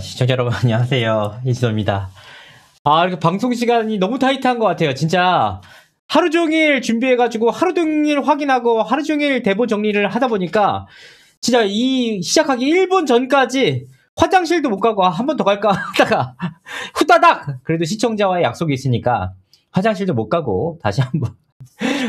시청자 여러분, 안녕하세요. 이지도입니다. 이렇게 방송 시간이 너무 타이트한 것 같아요. 진짜 하루 종일 준비해가지고 하루 종일 확인하고 하루 종일 대본 정리를 하다 보니까 진짜 이 시작하기 1분 전까지 화장실도 못 가고 한 번 더 갈까 하다가 후다닥! 그래도 시청자와의 약속이 있으니까 화장실도 못 가고 다시 한번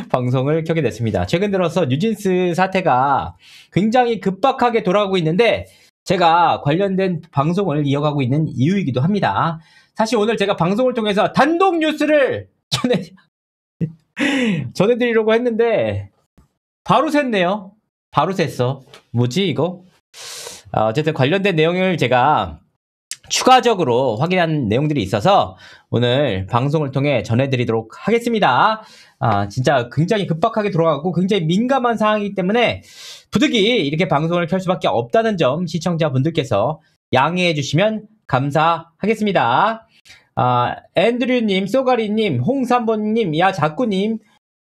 방송을 켜게 됐습니다. 최근 들어서 뉴진스 사태가 굉장히 급박하게 돌아가고 있는데 제가 관련된 방송을 이어가고 있는 이유이기도 합니다. 사실 오늘 제가 방송을 통해서 단독 뉴스를 전해드리려고 했는데 바로 샜네요. 바로 샜어. 뭐지 이거? 어쨌든 관련된 내용을 제가 추가적으로 확인한 내용들이 있어서 오늘 방송을 통해 전해드리도록 하겠습니다. 진짜 굉장히 급박하게 돌아가고 굉장히 민감한 상황이기 때문에 부득이 이렇게 방송을 켤 수밖에 없다는 점 시청자분들께서 양해해 주시면 감사하겠습니다. 앤드류님, 쏘가리님, 홍삼번님, 야자꾸님,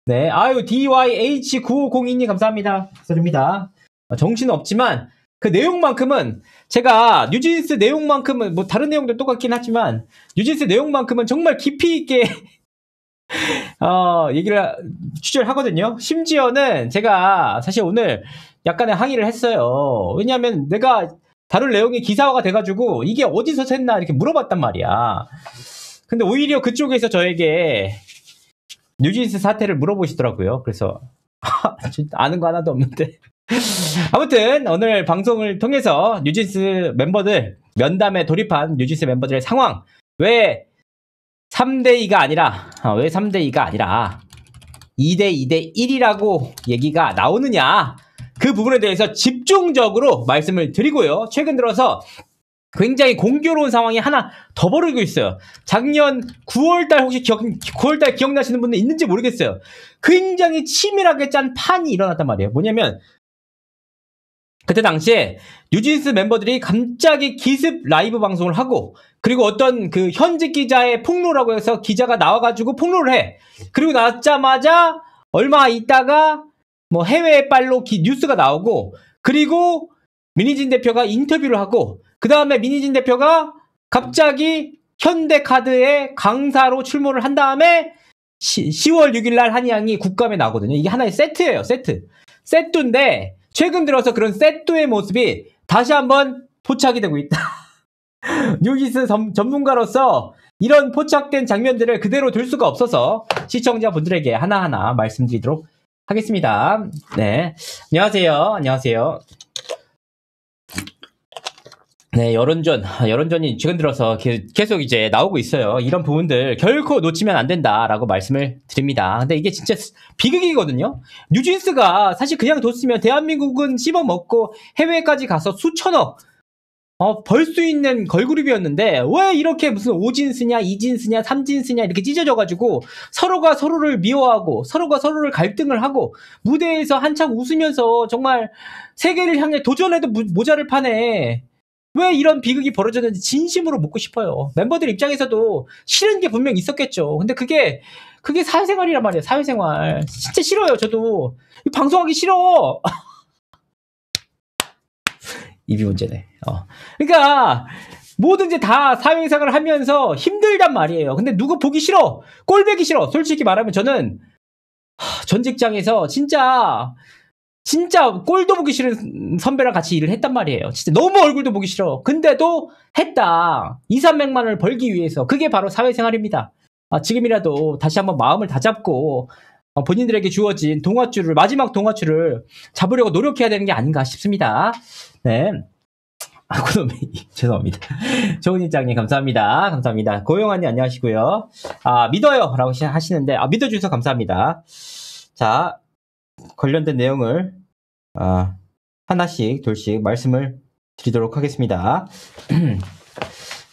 네, DYH9502님 감사합니다. 감사드립니다. 정신은 없지만 그 내용만큼은 제가 뉴진스 내용만큼은 뭐 다른 내용도 똑같긴 하지만 뉴진스 내용만큼은 정말 깊이 있게 얘기를 취재를 하거든요. 심지어는 제가 사실 오늘 약간의 항의를 했어요. 왜냐하면 내가 다룰 내용이 기사화가 돼가지고 이게 어디서 샜나 이렇게 물어봤단 말이야. 근데 오히려 그쪽에서 저에게 뉴진스 사태를 물어보시더라고요. 그래서 아는 거 하나도 없는데 아무튼 오늘 방송을 통해서 뉴진스 멤버들 면담에 돌입한 뉴진스 멤버들의 상황, 왜 3대2가 아니라 왜 3대2가 아니라 2대2대 1이라고 얘기가 나오느냐, 그 부분에 대해서 집중적으로 말씀을 드리고요. 최근 들어서 굉장히 공교로운 상황이 하나 더 벌어지고 있어요. 작년 9월달 혹시 9월달 기억나시는 분들 있는지 모르겠어요. 굉장히 치밀하게 짠 판이 일어났단 말이에요. 뭐냐면 그때 당시에 뉴진스 멤버들이 갑자기 기습 라이브 방송을 하고, 그리고 어떤 그 현직 기자의 폭로라고 해서 기자가 나와가지고 폭로를 해. 그리고 나자마자 얼마 있다가 뭐 해외 빨로 뉴스가 나오고, 그리고 민희진 대표가 인터뷰를 하고, 그 다음에 민희진 대표가 갑자기 현대카드의 강사로 출몰을 한 다음에 10월 6일날 한양이 국감에 나오거든요. 이게 하나의 세트예요. 세트인데 최근 들어서 그런 세트의 모습이 다시 한번 포착이 되고 있다. 뉴진스 전문가로서 이런 포착된 장면들을 그대로 둘 수가 없어서 시청자분들에게 하나하나 말씀드리도록 하겠습니다. 네, 안녕하세요. 네, 여론전이 최근 들어서 계속 이제 나오고 있어요. 이런 부분들 결코 놓치면 안 된다라고 말씀을 드립니다. 근데 이게 진짜 비극이거든요. 뉴진스가 사실 그냥 뒀으면 대한민국은 씹어먹고 해외까지 가서 수천억 벌 수 있는 걸그룹이었는데 왜 이렇게 무슨 5진스냐 2진스냐 3진스냐 이렇게 찢어져가지고 서로가 서로를 미워하고 서로가 서로를 갈등을 하고 무대에서 한창 웃으면서 정말 세계를 향해 도전해도 모자를 파네. 왜 이런 비극이 벌어졌는지 진심으로 묻고 싶어요. 멤버들 입장에서도 싫은 게 분명 있었겠죠. 근데 그게 사회생활이란 말이에요. 사회생활. 진짜 싫어요. 저도 방송하기 싫어. 입이 문제네. 그러니까 뭐든지 다 사회생활을 하면서 힘들단 말이에요. 근데 누구 보기 싫어. 꼴보기 싫어. 솔직히 말하면 저는 전 직장에서 진짜 꼴도 보기 싫은 선배랑 같이 일을 했단 말이에요. 진짜 너무 얼굴도 보기 싫어. 근데도 했다. 2, 300만 원을 벌기 위해서. 그게 바로 사회생활입니다. 지금이라도 다시 한번 마음을 다잡고 본인들에게 주어진 마지막 동화줄을 잡으려고 노력해야 되는 게 아닌가 싶습니다. 네. 죄송합니다. 조은희장님 감사합니다. 고영환님 안녕하시고요. 믿어요 라고 하시는데 믿어주셔서 감사합니다. 자, 관련된 내용을 하나씩 둘씩 말씀을 드리도록 하겠습니다.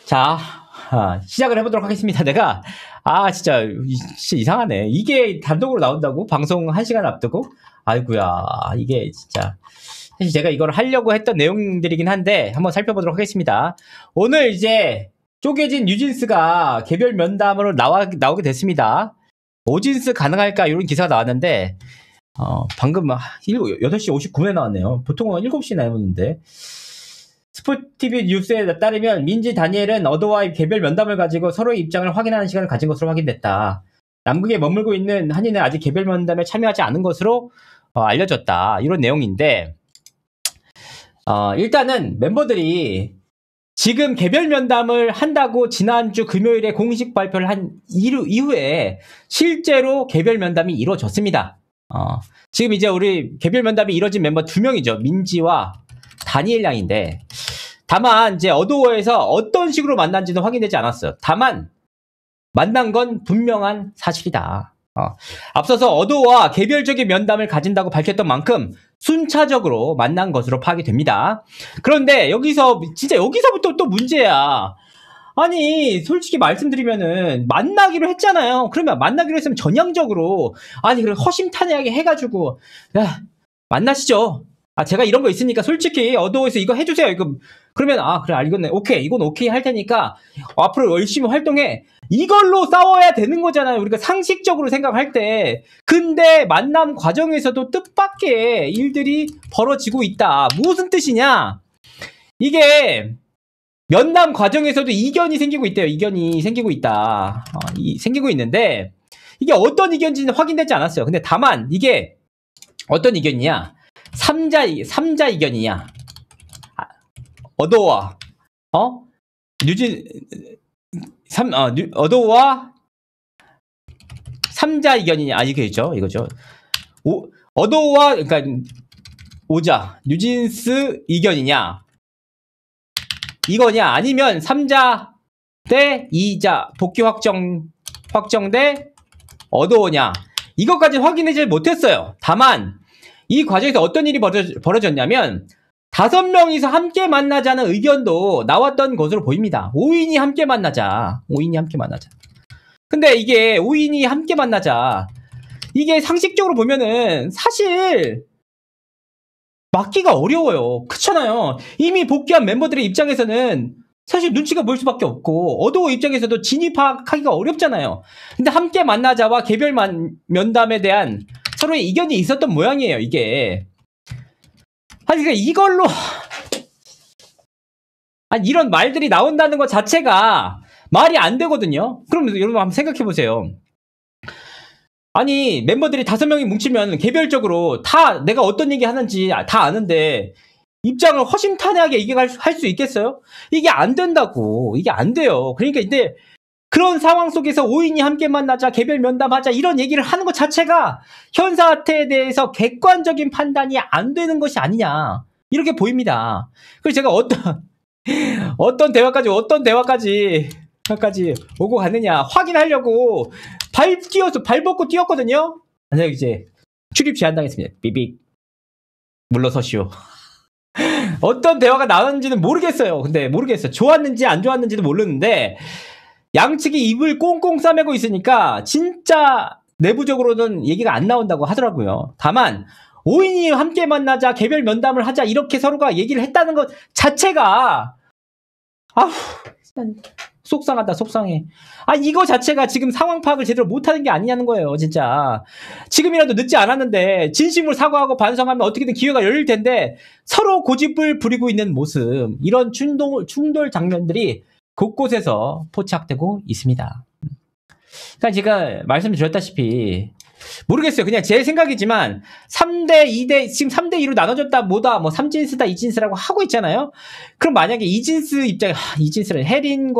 자, 시작을 해보도록 하겠습니다. 내가 진짜 이상하네. 이게 단독으로 나온다고? 방송 1시간 앞두고? 아이고야, 이게 진짜 사실 제가 이걸 하려고 했던 내용들이긴 한데 한번 살펴보도록 하겠습니다. 오늘 이제 쪼개진 뉴진스가 개별 면담으로 나오게 됐습니다. 5진스 가능할까? 이런 기사가 나왔는데 방금 8시 59분에 나왔네요. 보통은 7시에 나오는데 스포티비 뉴스에 따르면 민지 다니엘은 어도와의 개별 면담을 가지고 서로의 입장을 확인하는 시간을 가진 것으로 확인됐다. 남극에 머물고 있는 한이는 아직 개별 면담에 참여하지 않은 것으로 알려졌다. 이런 내용인데 일단은 멤버들이 지금 개별 면담을 한다고 지난주 금요일에 공식 발표를 한 이후에 실제로 개별 면담이 이루어졌습니다. 지금 이제 우리 개별 면담이 이루어진 멤버 2명이죠. 민지와 다니엘 양인데 다만 이제 어도어에서 어떤 식으로 만난지는 확인되지 않았어요. 다만 만난 건 분명한 사실이다. 앞서서 어도어와 개별적인 면담을 가진다고 밝혔던 만큼 순차적으로 만난 것으로 파악이 됩니다. 그런데 여기서부터 또 문제야. 아니 솔직히 말씀드리면은 만나기로 했잖아요. 그러면 만나기로 했으면 전향적으로 그래 허심탄회하게 해가지고 야 만나시죠. 제가 이런 거 있으니까 솔직히 어도어에서 이거 해주세요. 이거 그러면 그래 알겠네. 오케이 이건 오케이 할 테니까 앞으로 열심히 활동해. 이걸로 싸워야 되는 거잖아요. 우리가 상식적으로 생각할 때. 근데 만남 과정에서도 뜻밖의 일들이 벌어지고 있다. 무슨 뜻이냐? 이게 면담 과정에서도 이견이 생기고 있대요. 이견이 생기고 있다. 생기고 있는데 이게 어떤 이견인지는 확인되지 않았어요. 근데 다만 이게 어떤 이견이냐? 3자 이견이냐? 어도와 어도와 3자 이견이냐? 이거죠. 어도와 그러니까 오자 뉴진스 이견이냐? 이거냐? 아니면 3자 대 2자 복귀 확정돼 어도어냐? 이것까지 확인하지 못했어요. 다만 이 과정에서 어떤 일이 벌어졌냐면 5명이서 함께 만나자는 의견도 나왔던 것으로 보입니다. 5인이 함께 만나자. 근데 이게 5인이 함께 만나자. 이게 상식적으로 보면은 사실 맞기가 어려워요. 그렇잖아요. 이미 복귀한 멤버들의 입장에서는 사실 눈치가 보일 수밖에 없고 어도어 입장에서도 진입하기가 어렵잖아요. 근데 함께 만나자와 개별 면담에 대한 서로의 이견이 있었던 모양이에요. 이게 그러니까 이걸로 이런 말들이 나온다는 것 자체가 말이 안 되거든요. 그럼 여러분 한번 생각해 보세요. 멤버들이 5명이 뭉치면 개별적으로 다 내가 어떤 얘기 하는지 다 아는데 입장을 허심탄회하게 얘기할 수 있겠어요? 이게 안 된다고. 이게 안 돼요. 그러니까 이제 그런 상황 속에서 5인이 함께 만나자, 개별 면담하자 이런 얘기를 하는 것 자체가 현 사태에 대해서 객관적인 판단이 안 되는 것이 아니냐 이렇게 보입니다. 그래서 제가 어떤 대화까지 오고 갔느냐 확인하려고 발 벗고 뛰었거든요. 이제 출입 제한당했습니다. 삐빅 물러서시오. 어떤 대화가 나왔는지는 모르겠어요. 근데 모르겠어요. 좋았는지 안 좋았는지도 모르는데 양측이 입을 꽁꽁 싸매고 있으니까 진짜 내부적으로는 얘기가 안 나온다고 하더라고요. 다만 5인이 함께 만나자, 개별 면담을 하자 이렇게 서로가 얘기를 했다는 것 자체가 속상하다. 속상해. 이거 자체가 지금 상황 파악을 제대로 못하는 게 아니냐는 거예요. 진짜 지금이라도 늦지 않았는데 진심으로 사과하고 반성하면 어떻게든 기회가 열릴 텐데 서로 고집을 부리고 있는 모습, 이런 충돌 장면들이 곳곳에서 포착되고 있습니다. 그러니까 제가 말씀드렸다시피 모르겠어요. 그냥 제 생각이지만 3대 2대 지금 3대 2로 나눠졌다 뭐다 뭐 3진스다 2진스라고 하고 있잖아요. 그럼 만약에 2진스 이진스는 혜인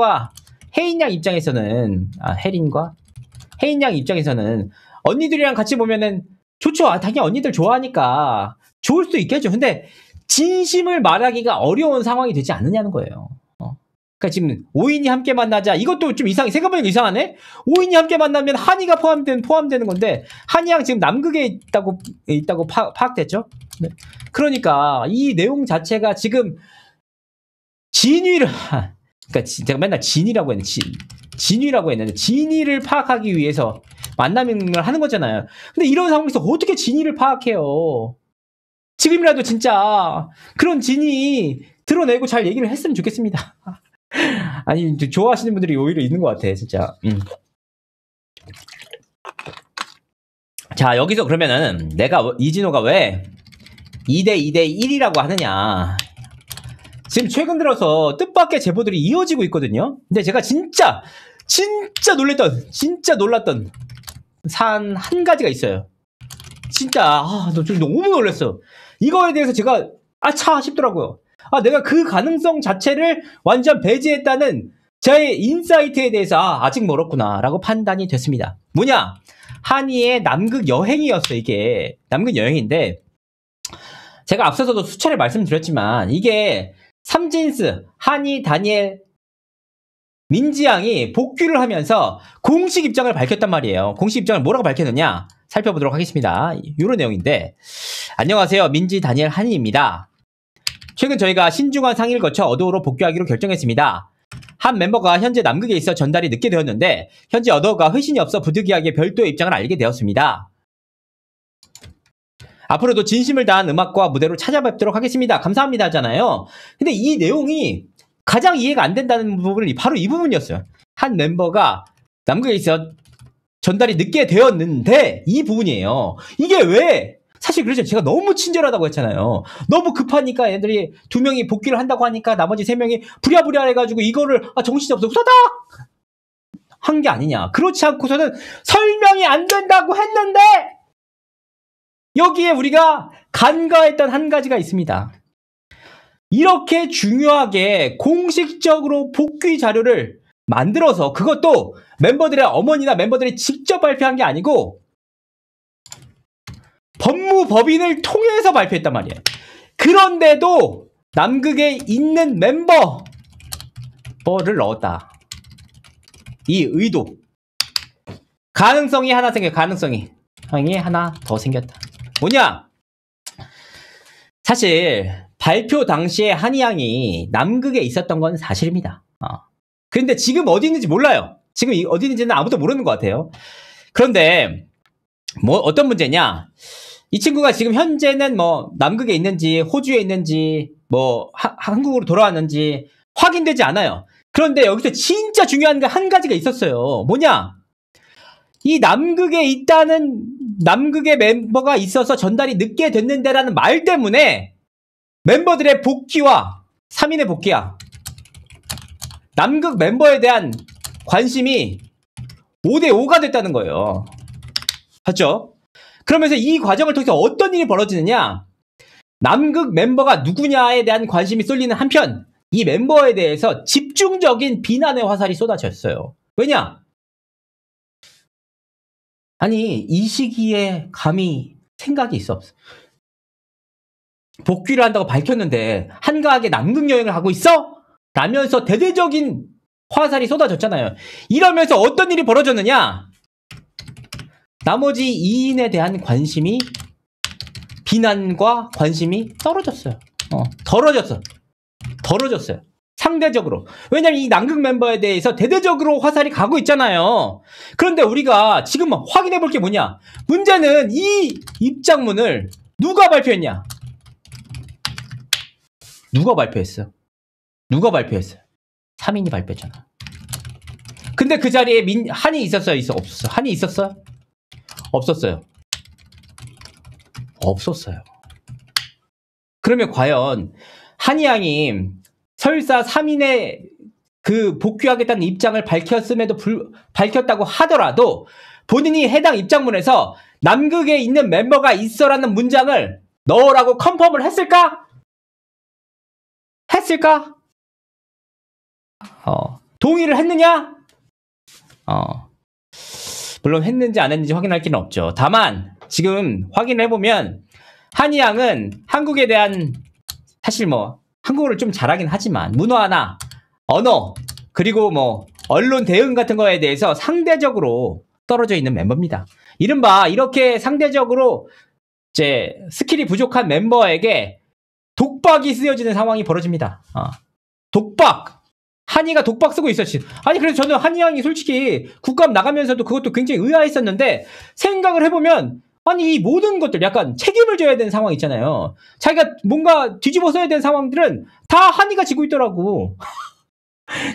양 입장에서는 혜인 양 입장에서는 언니들이랑 같이 보면은 좋죠. 당연히 언니들 좋아하니까 좋을 수도 있겠죠. 근데 진심을 말하기가 어려운 상황이 되지 않느냐는 거예요. 그러니까 지금 5인이 함께 만나자 이것도 좀 생각해보니까 이상하네. 5인이 함께 만나면 한이가 포함되는 건데 한이양 지금 남극에 있다고 파악됐죠. 네. 그러니까 이 내용 자체가 지금 그러니까 제가 맨날 진위라고 했는데 진위를 파악하기 위해서 만남을 하는 거잖아요. 근데 이런 상황에서 어떻게 진위를 파악해요? 지금이라도 진짜 그런 진위 드러내고 잘 얘기를 했으면 좋겠습니다. 좋아하시는 분들이 오히려 있는 것 같아, 진짜. 자, 여기서 그러면은 이진호가 왜 2대 2대 1이라고 하느냐. 지금 최근 들어서 뜻밖의 제보들이 이어지고 있거든요. 근데 제가 진짜 놀랐던 사안 한 가지가 있어요. 진짜 좀 너무 놀랐어. 이거에 대해서 제가 아차 싶더라고요. 내가 그 가능성 자체를 완전 배제했다는 저의 인사이트에 대해서 아직 멀었구나 라고 판단이 됐습니다. 뭐냐? 한이의 남극 여행이었어. 이게 남극 여행인데 제가 앞서서도 수차례 말씀드렸지만 이게 삼진스, 한이, 다니엘, 민지양이 복귀를 하면서 공식 입장을 밝혔단 말이에요. 공식 입장을 뭐라고 밝혔느냐 살펴보도록 하겠습니다. 이런 내용인데 안녕하세요. 민지, 다니엘, 한이입니다. 최근 저희가 신중한 상의를 거쳐 어도우로 복귀하기로 결정했습니다. 한 멤버가 현재 남극에 있어 전달이 늦게 되었는데 현재 어도우가 회신이 없어 부득이하게 별도의 입장을 알게 되었습니다. 앞으로도 진심을 다한 음악과 무대로 찾아뵙도록 하겠습니다. 감사합니다 하잖아요. 근데 이 내용이 가장 이해가 안 된다는 부분이 바로 이 부분이었어요. 한 멤버가 남극에 있어 전달이 늦게 되었는데 이 부분이에요. 이게 왜? 사실 그래서 제가 너무 친절하다고 했잖아요. 너무 급하니까 애들이 2명이 복귀를 한다고 하니까 나머지 3명이 부랴부랴 해가지고 이거를 정신이 없어 후다닥 한 게 아니냐. 그렇지 않고서는 설명이 안 된다고 했는데 여기에 우리가 간과했던 한 가지가 있습니다. 이렇게 중요하게 공식적으로 복귀 자료를 만들어서 그것도 멤버들의 어머니나 멤버들이 직접 발표한 게 아니고 법무법인을 통해서 발표했단 말이에요. 그런데도 남극에 있는 멤버를 넣었다. 이 의도. 가능성이 하나 생겨. 가능성이 하나 더 생겼다. 뭐냐? 사실 발표 당시에 한이양이 남극에 있었던 건 사실입니다. 그런데 지금 어디 있는지 몰라요. 지금 어디 있는지는 아무도 모르는 것 같아요. 그런데 뭐 어떤 문제냐? 이 친구가 지금 현재는 뭐 남극에 있는지 호주에 있는지 뭐 한국으로 돌아왔는지 확인되지 않아요. 그런데 여기서 진짜 중요한 게 한 가지가 있었어요. 뭐냐? 이 남극에 있다는 남극의 멤버가 있어서 전달이 늦게 됐는데라는 말 때문에 멤버들의 복귀와 3인의 복귀야. 남극 멤버에 대한 관심이 5대5가 됐다는 거예요. 봤죠? 그러면서 이 과정을 통해서 어떤 일이 벌어지느냐? 남극 멤버가 누구냐에 대한 관심이 쏠리는 한편 이 멤버에 대해서 집중적인 비난의 화살이 쏟아졌어요. 왜냐? 아니 이 시기에 감히 생각이 있어 없어? 복귀를 한다고 밝혔는데 한가하게 남극 여행을 하고 있어? 라면서 대대적인 화살이 쏟아졌잖아요. 이러면서 어떤 일이 벌어졌느냐? 나머지 2인에 대한 관심이 비난과 관심이 떨어졌어요. 덜어졌어요. 상대적으로. 왜냐면 이 남극 멤버에 대해서 대대적으로 화살이 가고 있잖아요. 그런데 우리가 지금 확인해 볼 게 뭐냐? 문제는 이 입장문을 누가 발표했냐? 누가 발표했어? 3인이 발표했잖아. 근데 그 자리에 한이 있었어요? 없었어? 한이 있었어? 없었어요. 그러면 과연 한이 양이 설사 3인의 그 복귀하겠다는 입장을 밝혔다고 하더라도 본인이 해당 입장문에서 남극에 있는 멤버가 있어라는 문장을 넣으라고 컨펌을 했을까? 동의를 했느냐? 물론 했는지 안 했는지 확인할 길은 없죠. 다만 지금 확인을 해보면 한이 양은 한국에 대한 사실 뭐 한국어를 좀 잘하긴 하지만 문화나 언어 그리고 뭐 언론 대응 같은 거에 대해서 상대적으로 떨어져 있는 멤버입니다. 이른바 이렇게 상대적으로 이제 스킬이 부족한 멤버에게 독박이 쓰여지는 상황이 벌어집니다. 독박! 한이가 독박 쓰고 있었지. 아니 그래서 저는 한이 양이 솔직히 국감 나가면서도 그것도 굉장히 의아했었는데 생각을 해보면 아니 이 모든 것들 약간 책임을 져야 되는 상황 있잖아요. 자기가 뭔가 뒤집어 써야 되는 상황들은 다 한이가 지고 있더라고.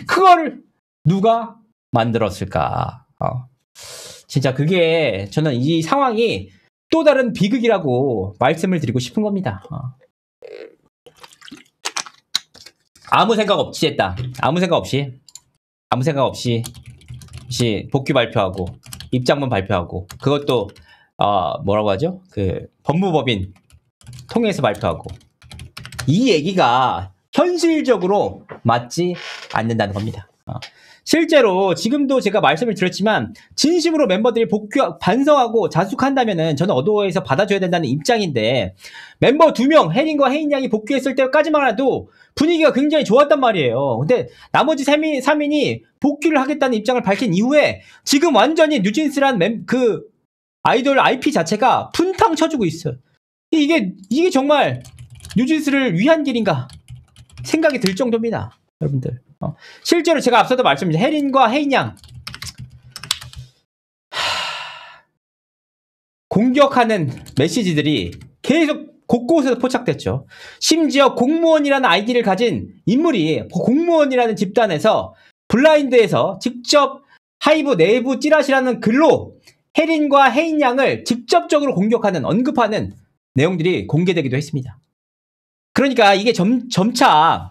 그거를 누가 만들었을까? 진짜 그게 저는 이 상황이 또 다른 비극이라고 말씀을 드리고 싶은 겁니다. 아무 생각 없이 했다. 아무 생각 없이 복귀 발표하고 입장문 발표하고 그것도 뭐라고 하죠? 그 법무법인 통해서 발표하고 이 얘기가 현실적으로 맞지 않는다는 겁니다. 실제로 지금도 제가 말씀을 드렸지만 진심으로 멤버들이 반성하고 자숙한다면은 저는 어도어에서 받아줘야 된다는 입장인데 멤버 2명 혜린과 혜인 양이 복귀했을 때까지만 해도 분위기가 굉장히 좋았단 말이에요. 근데 나머지 3인이 복귀를 하겠다는 입장을 밝힌 이후에 지금 완전히 뉴진스란 그 아이돌 IP 자체가 분탕 쳐주고 있어요. 이게 정말 뉴진스를 위한 길인가 생각이 들 정도입니다. 여러분들. 실제로 제가 앞서도 말씀드린 혜린과 혜인 양 공격하는 메시지들이 계속 곳곳에서 포착됐죠. 심지어 공무원이라는 아이디를 가진 인물이 공무원이라는 집단에서 블라인드에서 직접 하이브 내부 찌라시라는 글로 혜린과 혜인 양을 직접적으로 공격하는 언급하는 내용들이 공개되기도 했습니다. 그러니까 이게 점차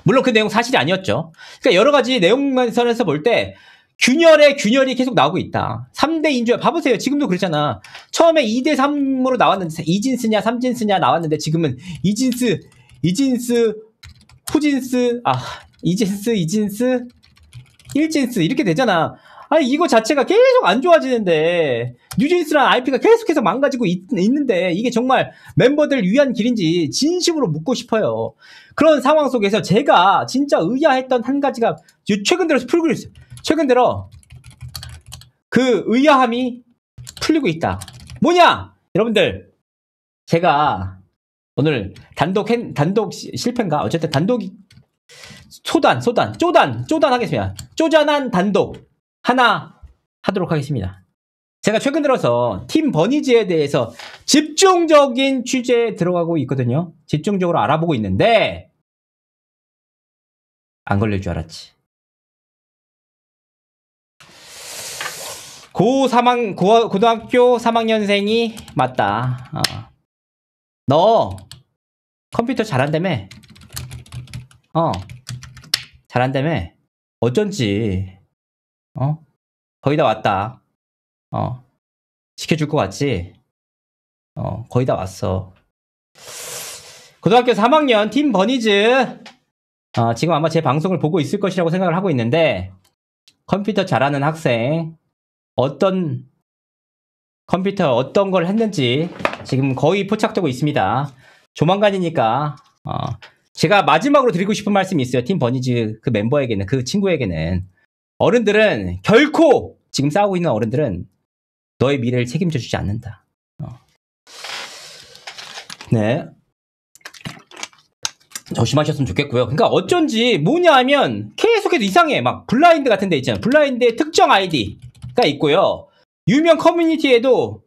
물론 그 내용 사실이 아니었죠. 그러니까 여러 가지 내용선에서 볼 때 균열이 계속 나오고 있다. 3대 인조 봐보세요. 지금도 그렇잖아. 처음에 2대 3으로 나왔는데 이진스냐 3진스냐 나왔는데 지금은 이진스, 후진스, 이진스, 1진스 이렇게 되잖아. 아니 이거 자체가 계속 안 좋아지는데 뉴진스라는 IP가 계속해서 망가지고 있는데 이게 정말 멤버들 위한 길인지 진심으로 묻고 싶어요. 그런 상황 속에서 제가 진짜 의아했던 한 가지가 최근 들어서 풀고 있어요. 최근 들어 그 의아함이 풀리고 있다. 뭐냐? 여러분들 제가 오늘 단독 실패인가? 어쨌든 쪼단 하겠습니다. 쪼잔한 단독 하나 하도록 하겠습니다. 제가 최근 들어서 팀 버니즈에 대해서 집중적인 취재에 들어가고 있거든요. 집중적으로 알아보고 있는데 안 걸릴 줄 알았지. 고등학교 3학년생이 맞다. 너 컴퓨터 잘한다며? 잘한다며? 어쩐지 거의 다 왔다. 시켜줄 것 같지? 거의 다 왔어. 고등학교 3학년 팀 버니즈 지금 아마 제 방송을 보고 있을 것이라고 생각을 하고 있는데 컴퓨터 잘하는 학생 어떤 걸 했는지 지금 거의 포착되고 있습니다. 조만간이니까 제가 마지막으로 드리고 싶은 말씀이 있어요. 팀 버니즈 그 멤버에게는, 그 친구에게는 어른들은 결코 지금 싸우고 있는 어른들은 너의 미래를 책임져 주지 않는다. 네. 조심하셨으면 좋겠고요. 그러니까 어쩐지 뭐냐 하면 계속해서 이상해. 막 블라인드 같은 데 있잖아요. 블라인드에 특정 아이디가 있고요. 유명 커뮤니티에도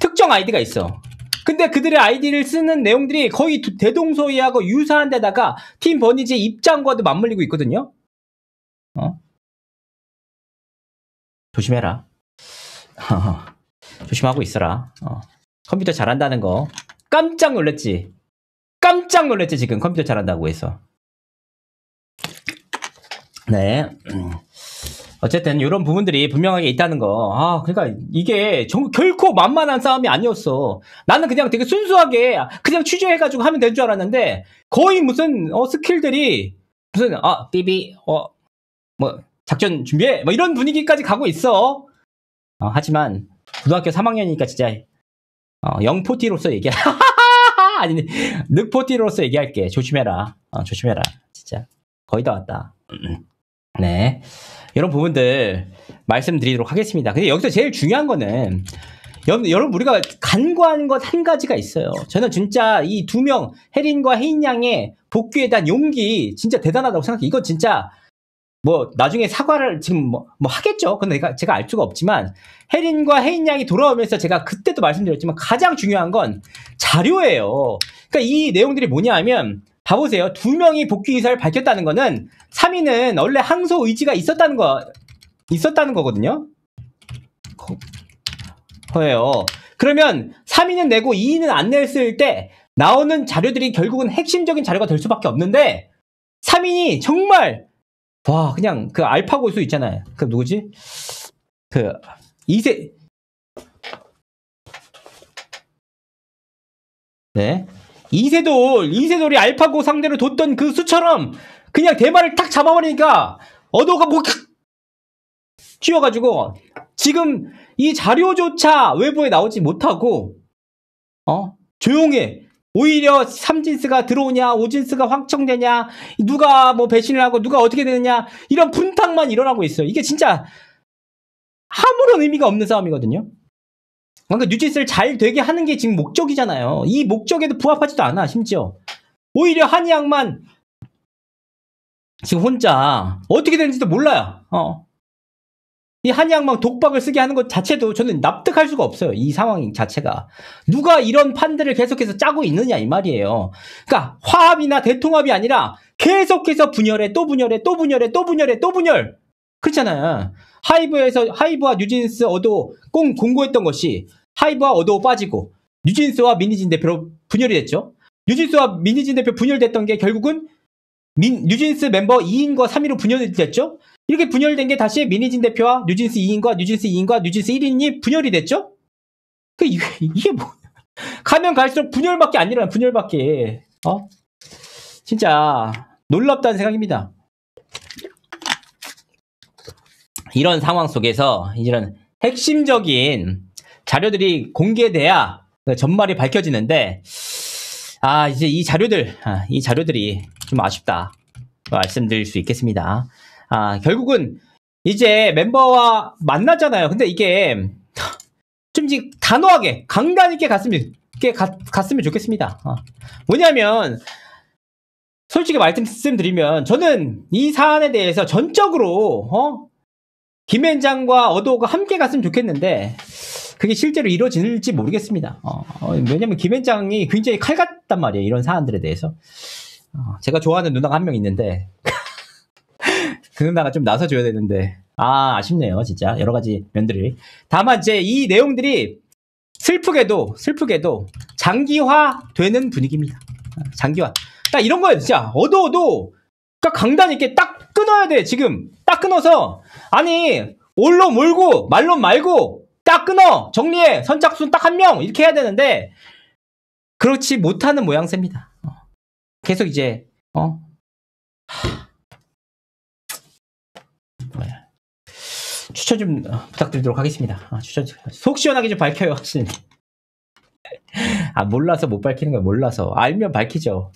특정 아이디가 있어. 근데 그들의 아이디를 쓰는 내용들이 거의 대동소이하고 유사한 데다가 팀 버니즈의 입장과도 맞물리고 있거든요. 조심해라. 조심하고 있어라. 컴퓨터 잘한다는 거 깜짝 놀랐지. 지금 컴퓨터 잘한다고 해서. 네. 어쨌든 이런 부분들이 분명하게 있다는 거. 그러니까 이게 결코 만만한 싸움이 아니었어. 나는 그냥 되게 순수하게 그냥 취재해가지고 하면 될 줄 알았는데 거의 무슨 스킬들이 무슨 삐비 뭐 작전 준비해 뭐 이런 분위기까지 가고 있어. 하지만 고등학교 3학년이니까 진짜 영포티로서 얘기해. 아니 늑포티로서 얘기할게. 조심해라. 조심해라. 진짜 거의 다 왔다. 네, 이런 부분들 말씀드리도록 하겠습니다. 근데 여기서 제일 중요한 거는 여러분 우리가 간과한 것 한 가지가 있어요. 저는 진짜 이 2명 혜린과 혜인 양의 복귀에 대한 용기 진짜 대단하다고 생각해요. 이건 진짜 뭐 나중에 사과를 지금 뭐 하겠죠. 근데 제가 알 수가 없지만 혜린과 혜인 양이 돌아오면서 제가 그때도 말씀드렸지만 가장 중요한 건 자료예요. 그러니까 이 내용들이 뭐냐 하면 봐보세요. 2명이 복귀 의사를 밝혔다는 거는 3위는 원래 항소 의지가 있었다는 거거든요. 거예요. 그러면 3위는 내고 2위는 안 냈을 때 나오는 자료들이 결국은 핵심적인 자료가 될 수밖에 없는데 3인이 정말 와 그냥 그 알파 고수 있잖아요. 그 누구지? 그 네. 이세돌이 알파고 상대로 뒀던 그 수처럼 그냥 대마를 탁 잡아버리니까 어도가 뭐 쥐어가지고 지금 이 자료조차 외부에 나오지 못하고 조용해. 오히려 삼진스가 들어오냐 오진스가 확정되냐 누가 뭐 배신을 하고 누가 어떻게 되느냐 이런 분탕만 일어나고 있어요. 이게 진짜 아무런 의미가 없는 싸움이거든요. 그러니까 뉴진스를 잘 되게 하는 게 지금 목적이잖아요. 이 목적에도 부합하지도 않아. 심지어 오히려 한이양만 지금 혼자 어떻게 되는지도 몰라요. 이 한이양만 독박을 쓰게 하는 것 자체도 저는 납득할 수가 없어요. 이 상황 자체가 누가 이런 판들을 계속해서 짜고 있느냐 이 말이에요. 그러니까 화합이나 대통합이 아니라 계속해서 분열해 또 분열해 또 분열해 또 분열해 또 분열. 그렇잖아요. 하이브와 뉴진스 어도 공고했던 것이 하이브와 어도 빠지고 뉴진스와 민희진 대표로 분열이 됐죠. 뉴진스와 민희진 대표 분열됐던 게 결국은 뉴진스 멤버 2인과 3인으로 분열이 됐죠. 이렇게 분열된 게 다시 민희진 대표와 뉴진스 2인과 뉴진스 2인과 뉴진스 1인이 분열이 됐죠. 이게 뭐 가면 갈수록 분열밖에 안 일어나. 분열밖에. 진짜 놀랍다는 생각입니다. 이런 상황 속에서 이런 핵심적인 자료들이 공개돼야 전말이 밝혀지는데 이제 이 자료들이 좀 아쉽다 말씀드릴 수 있겠습니다. 결국은 이제 멤버와 만나잖아요. 근데 이게 좀 이제 단호하게 강단 있게 갔으면 좋겠습니다. 뭐냐면 솔직히 말씀드리면 저는 이 사안에 대해서 전적으로 김앤장과 어도가 함께 갔으면 좋겠는데 그게 실제로 이루어질지 모르겠습니다. 왜냐면 김앤장이 굉장히 칼 같단 말이에요. 이런 사안들에 대해서. 제가 좋아하는 누나가 한 명 있는데 그 누나가 좀 나서줘야 되는데 아쉽네요. 진짜 여러 가지 면들이. 다만 이제 이 내용들이 슬프게도 장기화되는 분위기입니다. 장기화. 그러니까 이런 거예요. 진짜 어도도 그러니까 강단 있게 딱 끊어야 돼. 지금 딱 끊어서 올로 몰고 말로 말고 딱 끊어 정리해 선착순 딱 한 명 이렇게 해야 되는데 그렇지 못하는 모양새입니다. 계속 이제 추천 좀 부탁드리도록 하겠습니다. 추천 속 시원하게 좀 밝혀요. 몰라서 못 밝히는 거야. 몰라서 알면 밝히죠.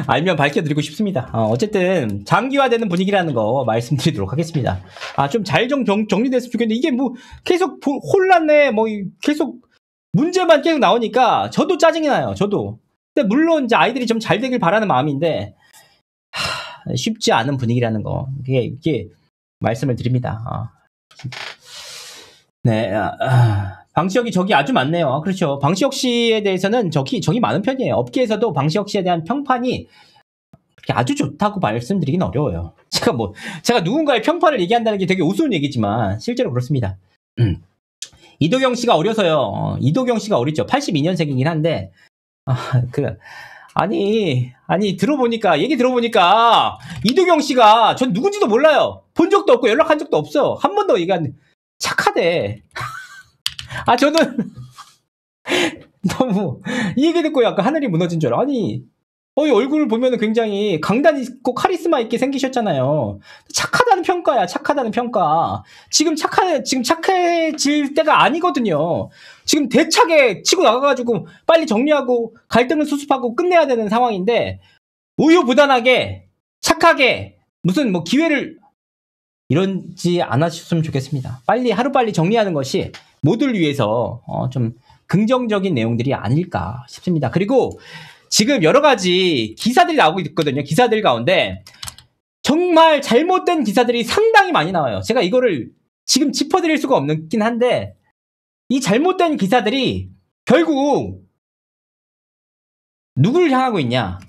알면 밝혀드리고 싶습니다. 어쨌든 장기화되는 분위기라는 거 말씀드리도록 하겠습니다. 좀 잘 정리됐으면 좋겠는데 이게 뭐 계속 혼란내 뭐 계속 문제만 계속 나오니까 저도 짜증이 나요. 저도. 근데 물론 이제 아이들이 좀 잘 되길 바라는 마음인데 쉽지 않은 분위기라는 거 이게 말씀을 드립니다. 네. 방시혁이 적이 아주 많네요. 그렇죠. 방시혁 씨에 대해서는 적이 많은 편이에요. 업계에서도 방시혁 씨에 대한 평판이 그렇게 아주 좋다고 말씀드리긴 어려워요. 제가 누군가의 평판을 얘기한다는 게 되게 우스운 얘기지만 실제로 그렇습니다. 이도경 씨가 어려서요. 이도경 씨가 어리죠. 82년생이긴 한데 얘기 들어보니까 이도경 씨가 전 누군지도 몰라요. 본 적도 없고 연락한 적도 없어. 한 번도 착하대. 저는 너무 이 얘기 듣고 약간 하늘이 무너진 줄 알아. 얼굴을 보면은 굉장히 강단 있고 카리스마 있게 생기셨잖아요. 착하다는 평가야. 착하다는 평가. 지금 착해질 때가 아니거든요. 지금 대차게 치고 나가가지고 빨리 정리하고 갈등을 수습하고 끝내야 되는 상황인데 우유부단하게 착하게 무슨 뭐 기회를 이런지 않았으면 좋겠습니다. 하루빨리 정리하는 것이 모두를 위해서 좀 긍정적인 내용들이 아닐까 싶습니다. 그리고 지금 여러 가지 기사들이 나오고 있거든요. 기사들 가운데 정말 잘못된 기사들이 상당히 많이 나와요. 제가 이거를 지금 짚어드릴 수가 없긴 한데 이 잘못된 기사들이 결국 누구를 향하고 있냐?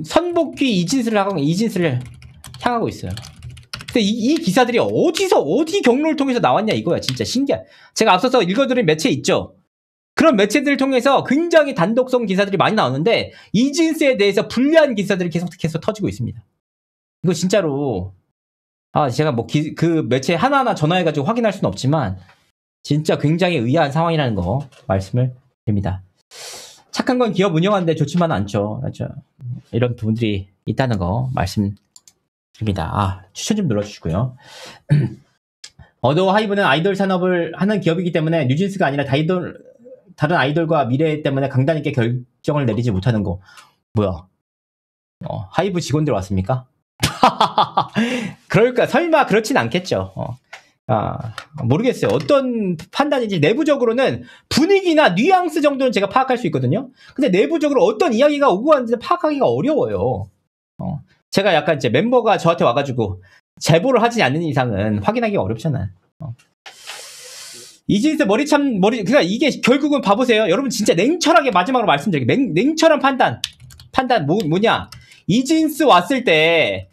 선복귀 이진스를 하고 이진스를 향하고 있어요. 근데 이 기사들이 어디 경로를 통해서 나왔냐 이거야. 진짜 신기해. 제가 앞서서 읽어드린 매체 있죠. 그런 매체들을 통해서 굉장히 단독성 기사들이 많이 나오는데 이진스에 대해서 불리한 기사들이 계속 터지고 있습니다. 이거 진짜로 제가 뭐 그 매체 하나하나 전화해가지고 확인할 수는 없지만 진짜 굉장히 의아한 상황이라는 거 말씀을 드립니다. 착한 건 기업 운영하는데 좋지만은 않죠. 맞죠? 이런 부분들이 있다는 거 말씀드립니다. 추천 좀 눌러주시고요. 어도 하이브는 아이돌 산업을 하는 기업이기 때문에 뉴진스가 아니라 다른 아이돌과 미래 때문에 강단 있게 결정을 내리지 못하는 거. 뭐야? 하이브 직원들 왔습니까? 그럴까? 설마 그렇진 않겠죠. 모르겠어요. 어떤 판단인지 내부적으로는 분위기나 뉘앙스 정도는 제가 파악할 수 있거든요. 근데 내부적으로 어떤 이야기가 오고 가는지 파악하기가 어려워요. 제가 약간 이제 멤버가 저한테 와가지고 제보를 하지 않는 이상은 확인하기가 어렵잖아요. 이진스 그러니까 이게 결국은 봐보세요. 여러분 진짜 냉철하게 마지막으로 말씀드릴게요. 냉철한 판단 뭐냐? 이진스 왔을 때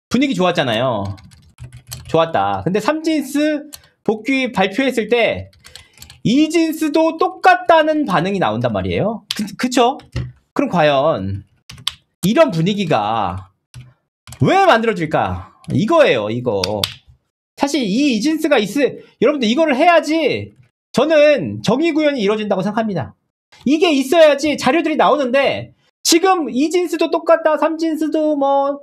분위기 좋았잖아요. 좋았다. 근데 3진스 복귀 발표했을 때 이진스도 똑같다는 반응이 나온단 말이에요. 그쵸? 그럼 과연 이런 분위기가 왜 만들어질까? 이거예요, 이거. 사실 이 이진스가 여러분들 이거를 해야지 저는 정의구현이 이루어진다고 생각합니다. 이게 있어야지 자료들이 나오는데 지금 이진스도 똑같다, 3진스도 뭐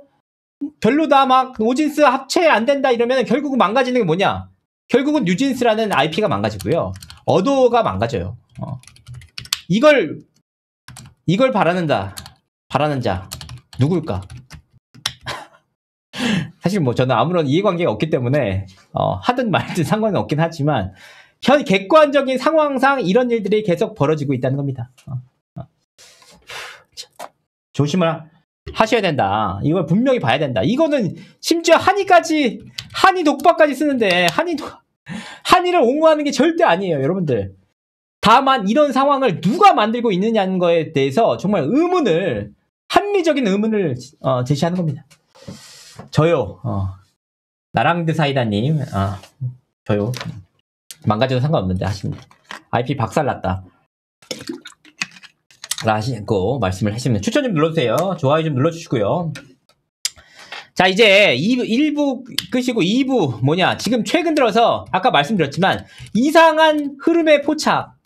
별로다, 막 5진스 합체 안 된다 이러면 결국은 망가지는 게 뭐냐? 결국은 뉴진스라는 IP가 망가지고요. 어도가 망가져요. 이걸 바라는 자 누굴까? 사실 뭐 저는 아무런 이해관계가 없기 때문에 하든 말든 상관은 없긴 하지만 객관적인 상황상 이런 일들이 계속 벌어지고 있다는 겁니다. 조심을 하셔야 된다. 이걸 분명히 봐야 된다. 이거는 심지어 한이 독박까지 쓰는데 한이를 옹호하는 게 절대 아니에요, 여러분들. 다만 이런 상황을 누가 만들고 있느냐는 거에 대해서 정말 합리적인 의문을 제시하는 겁니다. 저요. 나랑드 사이다님, 저요. 망가져도 상관없는데 하십니다. IP 박살났다. 하시고 말씀을 하시면 추천 좀 눌러주세요. 좋아요 좀 눌러주시고요. 자, 이제 1부 끄시고 2부 뭐냐. 지금 최근 들어서 아까 말씀드렸지만 이상한 흐름의 포착.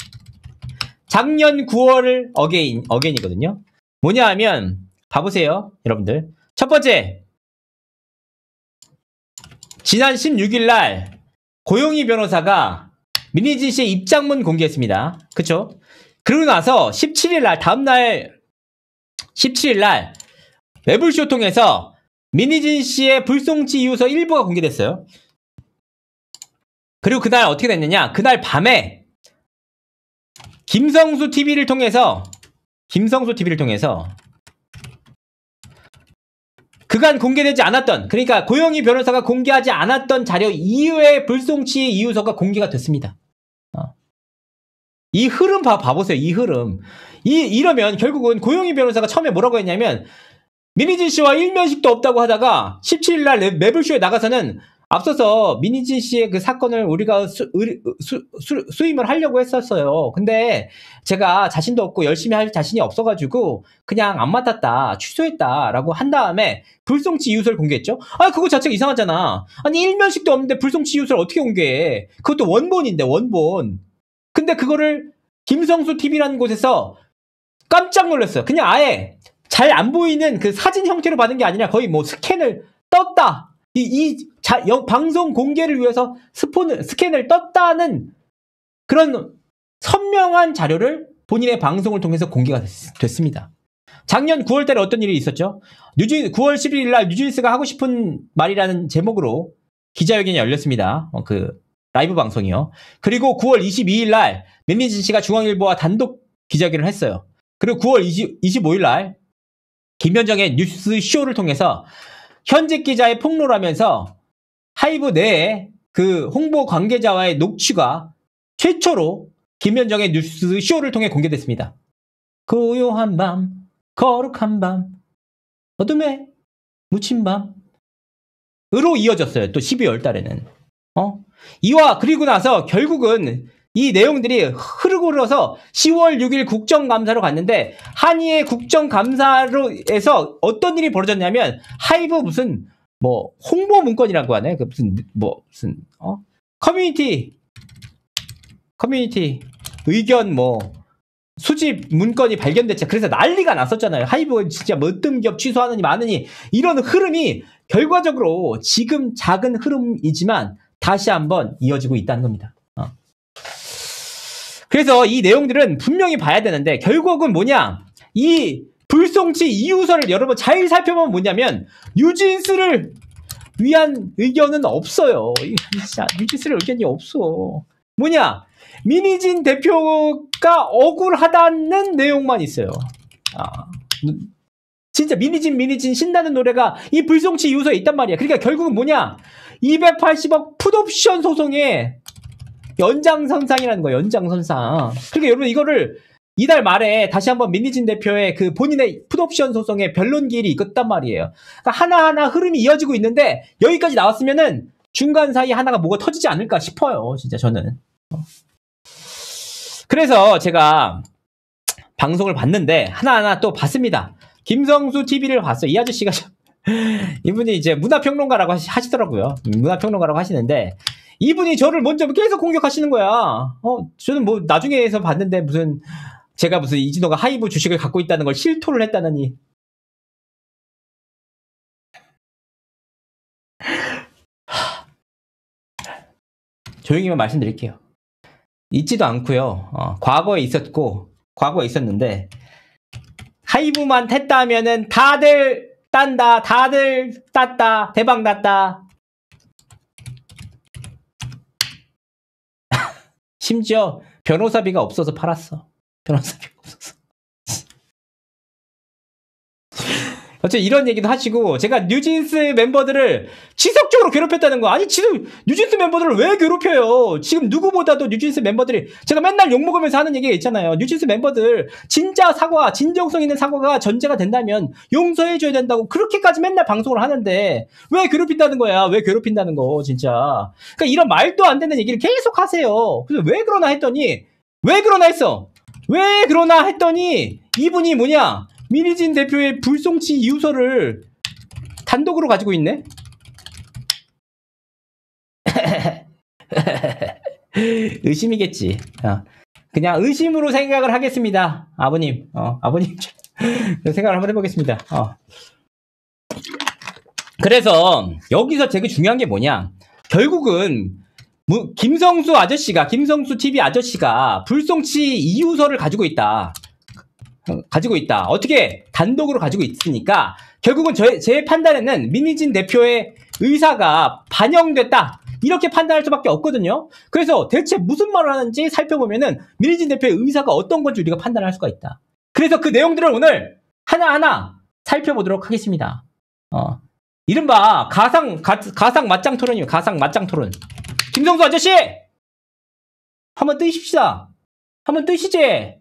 작년 9월 어게인이거든요. 뭐냐 하면 봐보세요, 여러분들. 첫 번째, 지난 16일 날 고용희 변호사가 민희진 씨의 입장문 공개했습니다. 그쵸? 그러고 나서 17일 날, 다음날 17일 날 매블쇼 통해서 민희진 씨의 불송치 이유서 일부가 공개됐어요. 그리고 그날 어떻게 됐느냐? 그날 밤에 김성수 TV를 통해서 그간 공개되지 않았던, 그러니까 고영희 변호사가 공개하지 않았던 자료 이후의 불송치 이유서가 공개가 됐습니다. 이 흐름 봐보세요. 이 흐름. 이러면 결국은 고영희 변호사가 처음에 뭐라고 했냐면 민희진 씨와 일면식도 없다고 하다가 17일 날 매블쇼에 나가서는 앞서서 민희진 씨의 그 사건을 우리가 수임을 하려고 했었어요. 근데 제가 자신도 없고 열심히 할 자신이 없어가지고 그냥 안 맡았다, 취소했다라고 한 다음에 불송치 이유서를 공개했죠. 그거 자체가 이상하잖아. 아니 일면식도 없는데 불송치 이유서를 어떻게 공개해? 그것도 원본인데, 원본. 근데 그거를 김성수 TV라는 곳에서 깜짝 놀랐어요. 그냥 아예 잘 안 보이는 그 사진 형태로 받은 게 아니라 거의 뭐 스캔을 떴다. 방송 공개를 위해서 스캔을 떴다는 그런 선명한 자료를 본인의 방송을 통해서 공개가 됐습니다. 작년 9월 달에 어떤 일이 있었죠? 9월 11일 날 뉴진스가 하고 싶은 말이라는 제목으로 기자회견이 열렸습니다. 그 라이브 방송이요. 그리고 9월 22일 날 민희진 씨가 중앙일보와 단독 기자회견을 했어요. 그리고 9월 25일 날 김현정의 뉴스쇼를 통해서 현직 기자의 폭로를 하면서 하이브 내에 그 홍보 관계자와의 녹취가 최초로 김현정의 뉴스쇼를 통해 공개됐습니다. 고요한 밤, 거룩한 밤, 어둠에 묻힌 밤, 이어졌어요. 또 12월 달에는. 그리고 나서 결국은 이 내용들이 흐르고 흘러서 10월 6일 국정감사로 갔는데, 한의의 국정감사로에서 어떤 일이 벌어졌냐면, 하이브 무슨 홍보 문건이라고 하네. 커뮤니티 의견 수집 문건이 발견됐죠. 그래서 난리가 났었잖아요. 하이브가 진짜 어떤 기업 취소하느니 마느니, 이런 흐름이 결과적으로 지금 작은 흐름이지만 다시 한번 이어지고 있다는 겁니다. 그래서 이 내용들은 분명히 봐야 되는데, 결국은 뭐냐, 이 불송치 이유서를 여러분 잘 살펴보면 뭐냐면, 뉴진스를 위한 의견은 없어요. 진짜 뉴진스를 의견이 없어. 뭐냐, 민희진 대표가 억울하다는 내용만 있어요. 진짜 민희진 신나는 노래가 이 불송치 이유서에 있단 말이야. 그러니까 결국은 뭐냐, 280억 풋옵션 소송에 연장선상이라는 거예요. 연장선상. 그러니까 여러분 이거를 이달 말에 다시 한번 민희진 대표의 그 본인의 풋옵션 소송의 변론 기일이 있었단 말이에요. 그러니까 하나하나 흐름이 이어지고 있는데, 여기까지 나왔으면은 중간 사이 하나가 뭐가 터지지 않을까 싶어요. 진짜 저는. 그래서 제가 방송을 봤는데 하나하나 또 봤습니다. 김성수 TV를 봤어요. 이 아저씨가 이분이 이제 문화평론가라고 하시더라고요. 문화평론가라고 하시는데, 이분이 저를 먼저 계속 공격하시는 거야. 저는 나중에서 봤는데 제가 무슨 이진호가 하이브 주식을 갖고 있다는 걸 실토를 했다느니. 조용히만 말씀드릴게요. 있지도 않고요. 과거에 있었는데, 하이브만 했다 하면은 다들 딴다, 다들 땄다, 대박 났다. 심지어 변호사비가 없어서 팔았어. 변호사비가 없어서. 어쨌든 이런 얘기도 하시고, 제가 뉴진스 멤버들을 지속적으로 괴롭혔다는 거. 아니, 지금 뉴진스 멤버들을 왜 괴롭혀요? 지금 누구보다도 뉴진스 멤버들이, 제가 맨날 욕먹으면서 하는 얘기가 있잖아요. 뉴진스 멤버들 진짜 사과, 진정성 있는 사과가 전제가 된다면 용서해줘야 된다고 그렇게까지 맨날 방송을 하는데, 왜 괴롭힌다는 거야? 왜 괴롭힌다는 거, 진짜. 그러니까 이런 말도 안 되는 얘기를 계속 하세요. 그래서 왜 그러나 했더니, 이분이 뭐냐, 민희진 대표의 불송치 이유서를 단독으로 가지고 있네? 의심이겠지. 그냥 의심으로 생각을 하겠습니다. 아버님. 아버님. 생각을 한번 해보겠습니다. 그래서 여기서 되게 중요한 게 뭐냐. 결국은 김성수 TV 아저씨가 불송치 이유서를 가지고 있다. 어떻게? 단독으로 가지고 있으니까 결국은 제 판단에는 민희진 대표의 의사가 반영됐다, 이렇게 판단할 수밖에 없거든요. 그래서 대체 무슨 말을 하는지 살펴보면은 민희진 대표의 의사가 어떤 건지 우리가 판단할 수가 있다. 그래서 그 내용들을 오늘 하나하나 살펴보도록 하겠습니다. 이른바 가상 맞짱 토론이에요. 가상 맞짱 토론. 김성수 아저씨! 한번 뜨십시다. 한번 뜨시지.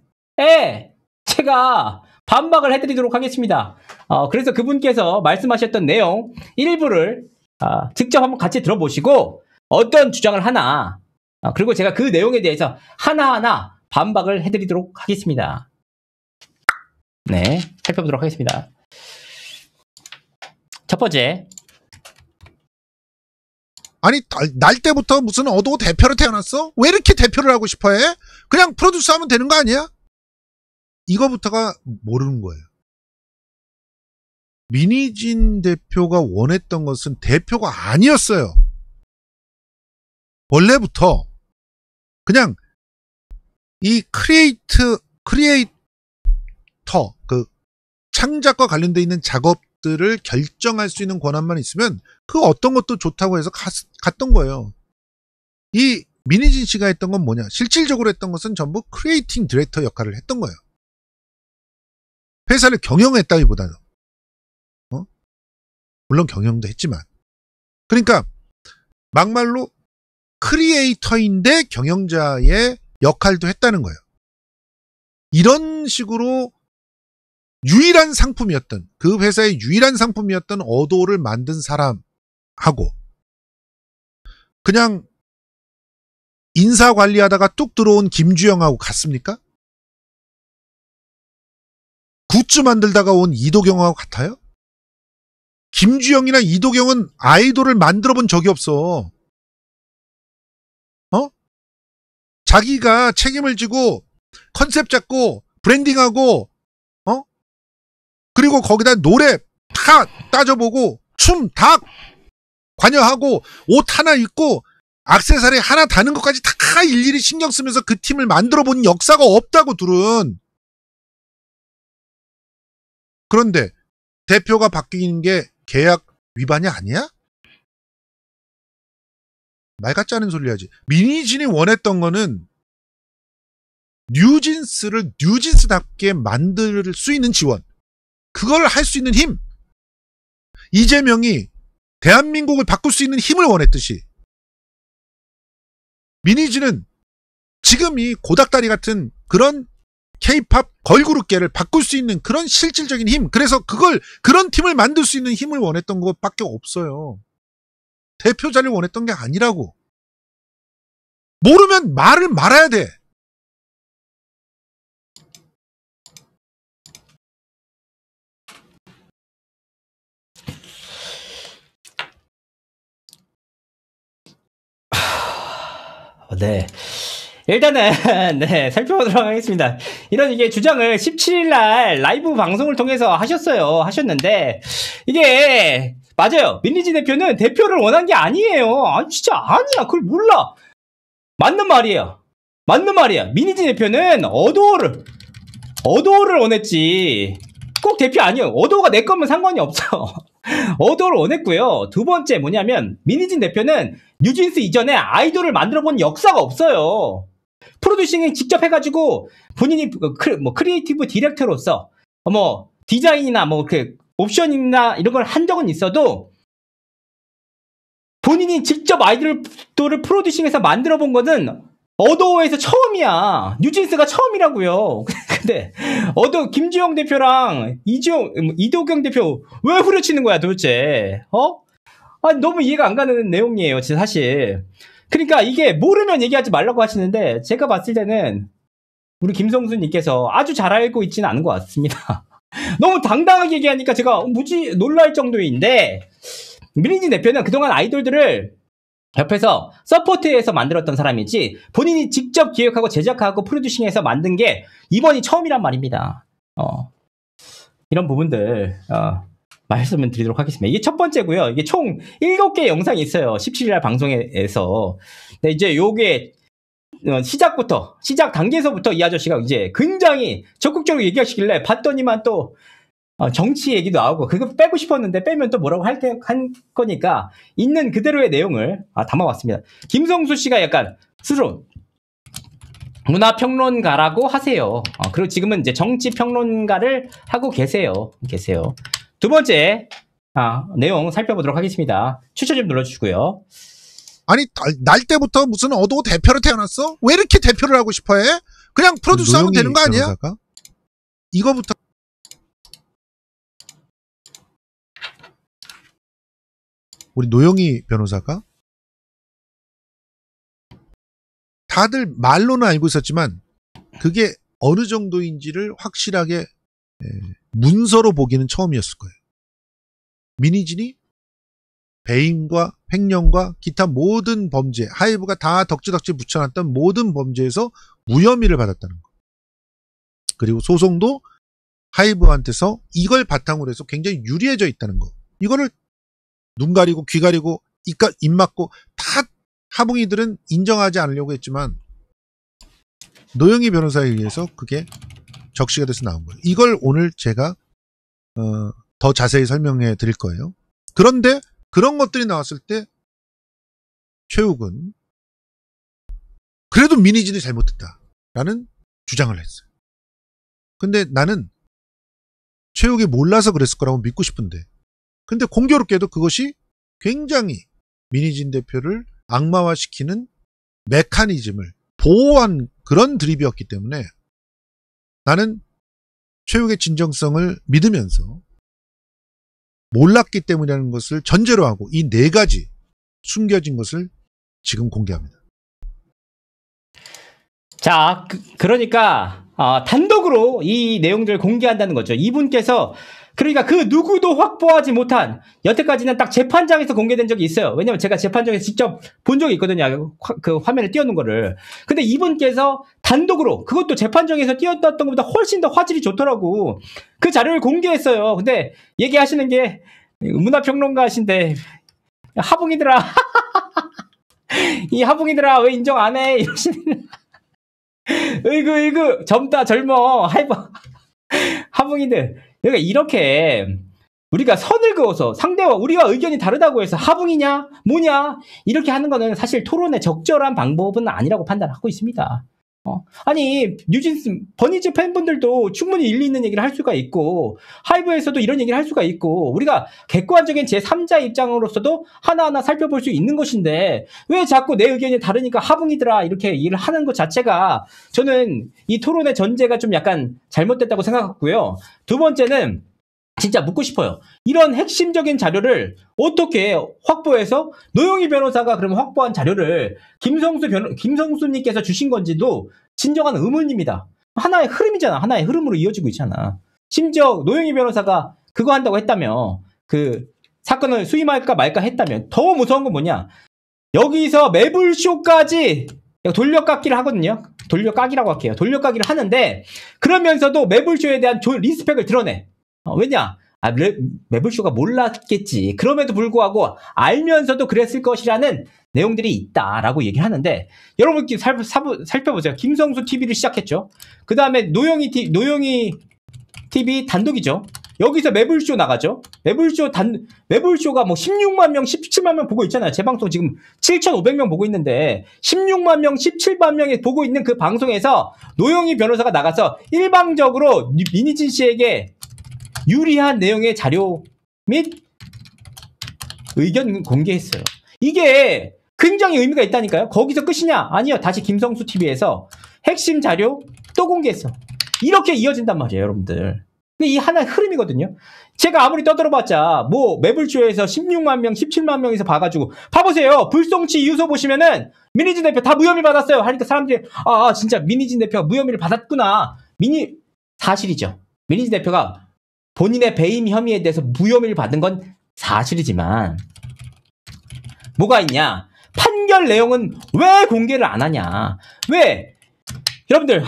제가 반박을 해드리도록 하겠습니다. 그래서 그분께서 말씀하셨던 내용 일부를 직접 한번 같이 들어보시고 어떤 주장을 하나, 그리고 제가 그 내용에 대해서 하나하나 반박을 해드리도록 하겠습니다. 네, 살펴보도록 하겠습니다. 첫 번째. 아니, 날 때부터 무슨 어도 대표로 태어났어? 왜 이렇게 대표를 하고 싶어해? 그냥 프로듀서 하면 되는 거 아니야? 이거부터가 모르는 거예요. 민희진 대표가 원했던 것은 대표가 아니었어요. 원래부터 그냥 이 크리에이터, 그 창작과 관련되어 있는 작업들을 결정할 수 있는 권한만 있으면 그 어떤 것도 좋다고 해서 갔던 거예요. 이 민희진 씨가 했던 건 뭐냐? 실질적으로 했던 것은 전부 크리에이팅 디렉터 역할을 했던 거예요. 회사를 경영했다기보다는, 물론 경영도 했지만, 그러니까 막말로 크리에이터인데 경영자의 역할도 했다는 거예요. 이런 식으로 유일한 상품이었던, 그 회사의 유일한 상품이었던 어도를 만든 사람, 하고 그냥 인사 관리하다가 뚝 들어온 김주영하고 같습니까? 굿즈 만들다가 온 이도경하고 같아요? 김주영이나 이도경은 아이돌을 만들어 본 적이 없어. 자기가 책임을 지고 컨셉 잡고 브랜딩하고 그리고 거기다 노래 다 따져보고 춤 다 관여하고 옷 하나 입고 액세서리 하나 다는 것까지 다 일일이 신경 쓰면서 그 팀을 만들어 본 역사가 없다고 둘은. 그런데 대표가 바뀌는 게 계약 위반이 아니야? 말 같지 않은 소리 하지. 미니진이 원했던 거는 뉴진스를 뉴진스답게 만들 수 있는 지원. 그걸 할 수 있는 힘. 이재명이 대한민국을 바꿀 수 있는 힘을 원했듯이 미니진은 지금 이 고닥다리 같은 그런 K-팝 걸그룹계를 바꿀 수 있는 그런 실질적인 힘. 그래서 그런 팀을 만들 수 있는 힘을 원했던 것밖에 없어요. 대표 자리를 원했던 게 아니라고. 모르면 말을 말아야 돼. 네. 일단은 네, 살펴보도록 하겠습니다. 이런 이게 주장을 17일 날 라이브 방송을 통해서 하셨는데 이게 맞아요. 민니진 대표는 대표를 원한 게 아니에요. 아니 진짜 아니야. 그걸 몰라. 맞는 말이에요. 민니진 대표는 어도어를 원했지. 꼭 대표 아니에요. 어도어가 내 거면 상관이 없어. 어도어를 원했고요. 두 번째 뭐냐면 민니진 대표는 뉴진스 이전에 아이돌을 만들어 본 역사가 없어요. 프로듀싱을 직접 해가지고 본인이 크리에이티브 디렉터로서 디자인이나 옵션이나 이런 걸 한 적은 있어도 본인이 직접 아이돌을 프로듀싱해서 만들어 본 거는 어도어에서 처음이야. 뉴진스가 처음이라고요. 근데 김주영 대표랑 이도경 대표 왜 후려치는 거야 도대체? 너무 이해가 안 가는 내용이에요, 진짜 사실. 그러니까 이게 모르면 얘기하지 말라고 하시는데 제가 봤을 때는 우리 김성수님께서 아주 잘 알고 있지는 않은 것 같습니다. 너무 당당하게 얘기하니까 제가 뭐지 놀랄 정도인데 민니진 대표는 그동안 아이돌들을 옆에서 서포트해서 만들었던 사람이지 본인이 직접 기획하고 제작하고 프로듀싱해서 만든 게 이번이 처음이란 말입니다. 이런 부분들 말씀을 드리도록 하겠습니다. 이게 첫 번째고요. 이게 총 7개 영상이 있어요. 17일날 방송에서. 근데 이제 요게 시작 단계에서부터 이 아저씨가 이제 굉장히 적극적으로 얘기하시길래 봤더니만 또 정치 얘기도 나오고 그거 빼고 싶었는데 빼면 또 뭐라고 한 거니까 있는 그대로의 내용을 담아왔습니다. 김성수 씨가 약간 스스로 문화평론가라고 하세요. 그리고 지금은 이제 정치평론가를 하고 계세요. 두 번째 내용 살펴보도록 하겠습니다. 추천 좀 눌러주시고요. 아니 날 때부터 무슨 어도 대표로 태어났어? 왜 이렇게 대표를 하고 싶어해? 그냥 프로듀서 하면 되는 거 아니야? 변호사가? 이거부터 우리 노영희 변호사가 다들 말로는 알고 있었지만 그게 어느 정도인지를 확실하게 문서로 보기는 처음이었을 거예요. 미니진이 배임과 횡령과 기타 모든 범죄, 하이브가 다 덕지덕지 붙여놨던 모든 범죄에서 무혐의를 받았다는 거. 그리고 소송도 하이브한테서 이걸 바탕으로 해서 굉장히 유리해져 있다는 거. 이거를 눈 가리고 귀 가리고 입 막고 다 하붕이들은 인정하지 않으려고 했지만 노영희 변호사에 의해서 그게 적시가 돼서 나온 거예요. 이걸 오늘 제가 더 자세히 설명해 드릴 거예요. 그런데 그런 것들이 나왔을 때 최욱은 그래도 미니진이 잘못했다라는 주장을 했어요. 근데 나는 최욱이 몰라서 그랬을 거라고 믿고 싶은데 근데 공교롭게도 그것이 굉장히 미니진 대표를 악마화시키는 메커니즘을 보호한 그런 드립이었기 때문에 나는 최욱의 진정성을 믿으면서 몰랐기 때문이라는 것을 전제로 하고 이 네 가지 숨겨진 것을 지금 공개합니다. 자, 그러니까 단독으로 이 내용들을 공개한다는 거죠. 이분께서 그러니까 그 누구도 확보하지 못한 여태까지는 딱 재판장에서 공개된 적이 있어요. 왜냐면 제가 재판장에서 직접 본 적이 있거든요. 그 화면에 띄워놓은 거를. 근데 이분께서 단독으로 그것도 재판장에서 띄웠던 것보다 훨씬 더 화질이 좋더라고. 그 자료를 공개했어요. 근데 얘기하시는 게 문화평론가신데 하붕이들아 이 하붕이들아 왜 인정 안 해? 이러시는 으이그 젊다 젊어 하붕이들. 그러니까 이렇게 우리가 선을 그어서 상대와 우리와 의견이 다르다고 해서 하붕이냐 뭐냐 이렇게 하는 거는 사실 토론의 적절한 방법은 아니라고 판단하고 있습니다. 아니 뉴진스 버니즈 팬분들도 충분히 일리 있는 얘기를 할 수가 있고 하이브에서도 이런 얘기를 할 수가 있고 우리가 객관적인 제3자 입장으로서도 하나하나 살펴볼 수 있는 것인데 왜 자꾸 내 의견이 다르니까 하붕이더라 이렇게 얘기를 하는 것 자체가 저는 이 토론의 전제가 좀 약간 잘못됐다고 생각했고요. 두 번째는 진짜 묻고 싶어요. 이런 핵심적인 자료를 어떻게 확보해서 노영희 변호사가 그러면 확보한 자료를 김성수님께서 주신 건지도 진정한 의문입니다. 하나의 흐름이잖아. 하나의 흐름으로 이어지고 있잖아. 심지어 노영희 변호사가 그거 한다고 했다며 그 사건을 수임할까 말까 했다면 더 무서운 건 뭐냐. 여기서 매불쇼까지 돌려깎기를 하거든요. 돌려깎기라고 할게요. 돌려깎기를 하는데 그러면서도 매불쇼에 대한 리스펙을 드러내. 왜냐? 매불쇼가 몰랐겠지. 그럼에도 불구하고 알면서도 그랬을 것이라는 내용들이 있다라고 얘기를 하는데 여러분 살펴보세요. 김성수 TV를 시작했죠. 그 다음에 노영희 TV 단독이죠. 여기서 매불쇼 나가죠. 매불쇼가 뭐 16만 명, 17만 명 보고 있잖아요. 제 방송 지금 7,500명 보고 있는데 16만 명, 17만 명이 보고 있는 그 방송에서 노영희 변호사가 나가서 일방적으로 민희진 씨에게 유리한 내용의 자료 및 의견 공개했어요. 이게 굉장히 의미가 있다니까요. 거기서 끝이냐? 아니요. 다시 김성수 TV에서 핵심 자료 또 공개했어. 이렇게 이어진단 말이에요, 여러분들. 근데 이 하나의 흐름이거든요. 제가 아무리 떠들어봤자 뭐 매불쇼에서 16만 명, 17만 명에서 봐가지고 봐보세요. 불송치 이유서 보시면은 민희진 대표 다 무혐의 받았어요. 하니까 사람들이 진짜 민희진 대표가 무혐의를 받았구나. 사실이죠. 민희진 대표가 본인의 배임 혐의에 대해서 무혐의를 받은 건 사실이지만 뭐가 있냐? 판결 내용은 왜 공개를 안 하냐? 왜? 여러분들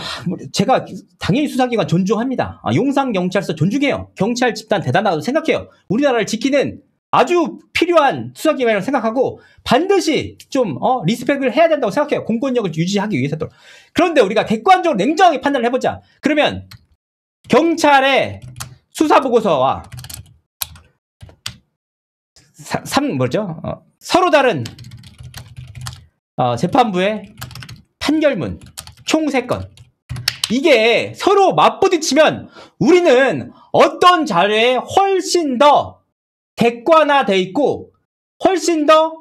제가 당연히 수사기관 존중합니다. 용산경찰서 존중해요. 경찰 집단 대단하다고 생각해요. 우리나라를 지키는 아주 필요한 수사기관이라고 생각하고 반드시 좀 리스펙을 해야 된다고 생각해요. 공권력을 유지하기 위해서도. 그런데 우리가 객관적으로 냉정하게 판단을 해보자. 그러면 경찰의 수사보고서와 서로 다른 재판부의 판결문 총 3건 이게 서로 맞부딪히면 우리는 어떤 자료에 훨씬 더 객관화돼 있고 훨씬 더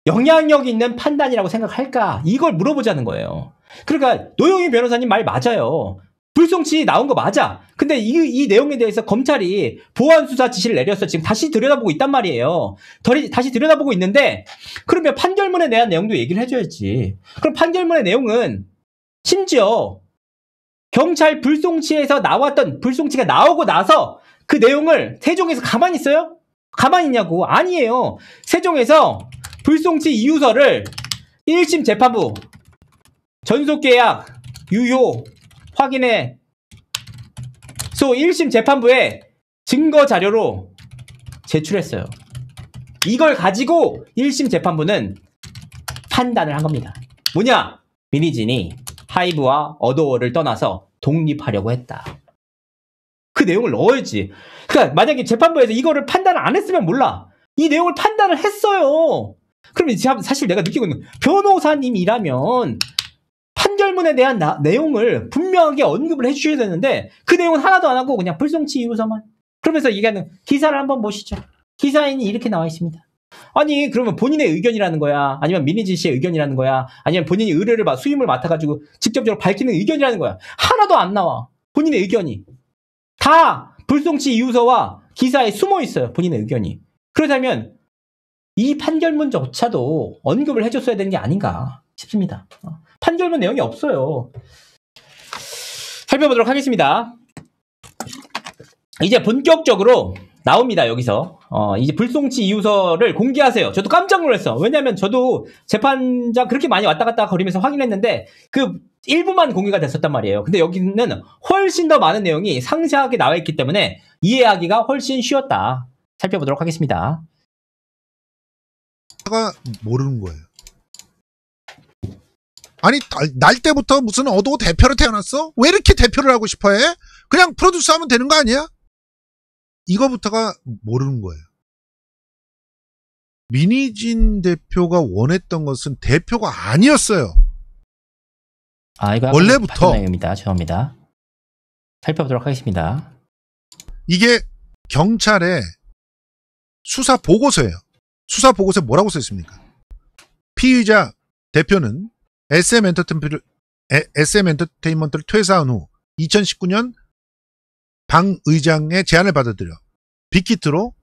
영향력 있는 판단이라고 생각할까 이걸 물어보자는 거예요. 그러니까 노영희 변호사님 말 맞아요. 불송치 나온 거 맞아. 근데 이 내용에 대해서 검찰이 보완 수사 지시를 내려서 지금 다시 들여다보고 있단 말이에요. 다시 들여다보고 있는데 그러면 판결문에 대한 내용도 얘기를 해줘야지. 그럼 판결문의 내용은 심지어 경찰 불송치에서 나왔던 불송치가 나오고 나서 그 내용을 세종에서 가만히 있어요? 가만히 있냐고. 아니에요. 세종에서 불송치 이유서를 1심 재판부 전속계약 유효 확인해 소 1심 재판부에 증거 자료로 제출했어요. 이걸 가지고 1심 재판부는 판단을 한 겁니다. 뭐냐? 민희진이 하이브와 어도어를 떠나서 독립하려고 했다. 그 내용을 넣어야지. 그러니까 만약에 재판부에서 이거를 판단을 안 했으면 몰라. 이 내용을 판단을 했어요. 그러면 사실 내가 느끼고 있는 변호사님이라면 판결문에 대한 내용을 분명하게 언급을 해주셔야 되는데 그 내용은 하나도 안 하고 그냥 불송치 이유서만 그러면서 얘기하는 기사를 한번 보시죠. 기사에는 이렇게 나와 있습니다. 아니 그러면 본인의 의견이라는 거야? 아니면 민희진 씨의 의견이라는 거야? 아니면 본인이 수임을 맡아가지고 직접적으로 밝히는 의견이라는 거야? 하나도 안 나와. 본인의 의견이. 다 불송치 이유서와 기사에 숨어 있어요. 본인의 의견이. 그렇다면 이 판결문조차도 언급을 해줬어야 되는 게 아닌가 싶습니다. 판결문 내용이 없어요. 살펴보도록 하겠습니다. 이제 본격적으로 나옵니다. 여기서 이제 불송치 이유서를 공개하세요. 저도 깜짝 놀랐어. 왜냐하면 저도 재판장 그렇게 많이 왔다 갔다 거리면서 확인했는데 그 일부만 공개가 됐었단 말이에요. 근데 여기는 훨씬 더 많은 내용이 상세하게 나와 있기 때문에 이해하기가 훨씬 쉬웠다. 살펴보도록 하겠습니다. 가 모르는 거예요. 아니 날 때부터 무슨 어도 대표로 태어났어? 왜 이렇게 대표를 하고 싶어해? 그냥 프로듀서 하면 되는 거 아니야? 이거부터가 모르는 거예요. 민희진 대표가 원했던 것은 대표가 아니었어요. 이거 원래부터 내용입니다. 죄송합니다. 살펴보도록 하겠습니다. 이게 경찰의 수사 보고서예요. 수사 보고서에 뭐라고 써 있습니까? 피의자 대표는 SM 엔터테인먼트를 퇴사한 후 2019년 방 의장의 제안을 받아들여 빅히트로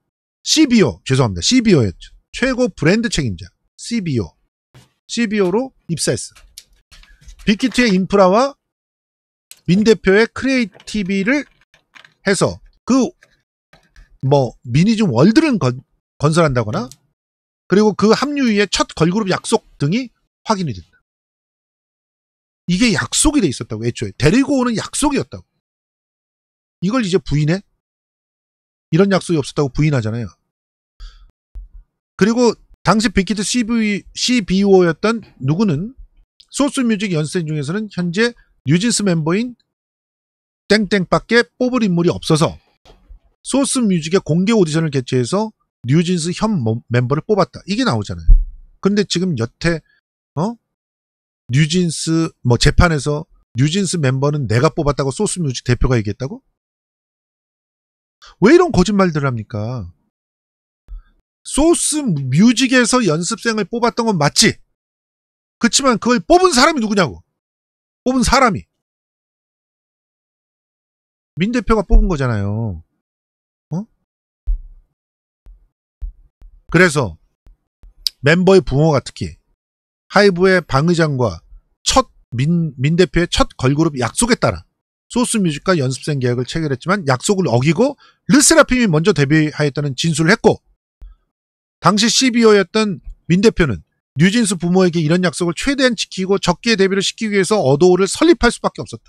CBO였죠. 최고 브랜드 책임자 CBO로 입사했어. 빅히트의 인프라와 민 대표의 크리에이티비를 해서 미니즘 월드를 건설한다거나 그리고 그 합류 후에 첫 걸그룹 약속 등이 확인이 된다. 이게 약속이 돼 있었다고. 애초에 데리고 오는 약속이었다고. 이걸 이제 부인해? 이런 약속이 없었다고 부인하잖아요. 그리고 당시 빅히트 CBO였던 누구는 소스뮤직 연습생 중에서는 현재 뉴진스 멤버인 땡땡밖에 뽑을 인물이 없어서 소스뮤직의 공개 오디션을 개최해서 뉴진스 현 멤버를 뽑았다. 이게 나오잖아요. 근데 지금 여태 뉴진스 재판에서 뉴진스 멤버는 내가 뽑았다고 소스뮤직 대표가 얘기했다고? 왜 이런 거짓말들을 합니까? 소스뮤직에서 연습생을 뽑았던 건 맞지? 그렇지만 그걸 뽑은 사람이 누구냐고. 뽑은 사람이 민 대표가 뽑은 거잖아요. 그래서 멤버의 부모가 특히 하이브의 방 의장과 민 대표의 첫 걸그룹 약속에 따라 소스뮤직과 연습생 계약을 체결했지만 약속을 어기고 르세라핌이 먼저 데뷔하였다는 진술을 했고, 당시 CBO였던 민 대표는 뉴진스 부모에게 이런 약속을 최대한 지키고 적기에 데뷔를 시키기 위해서 어도를 설립할 수밖에 없었다.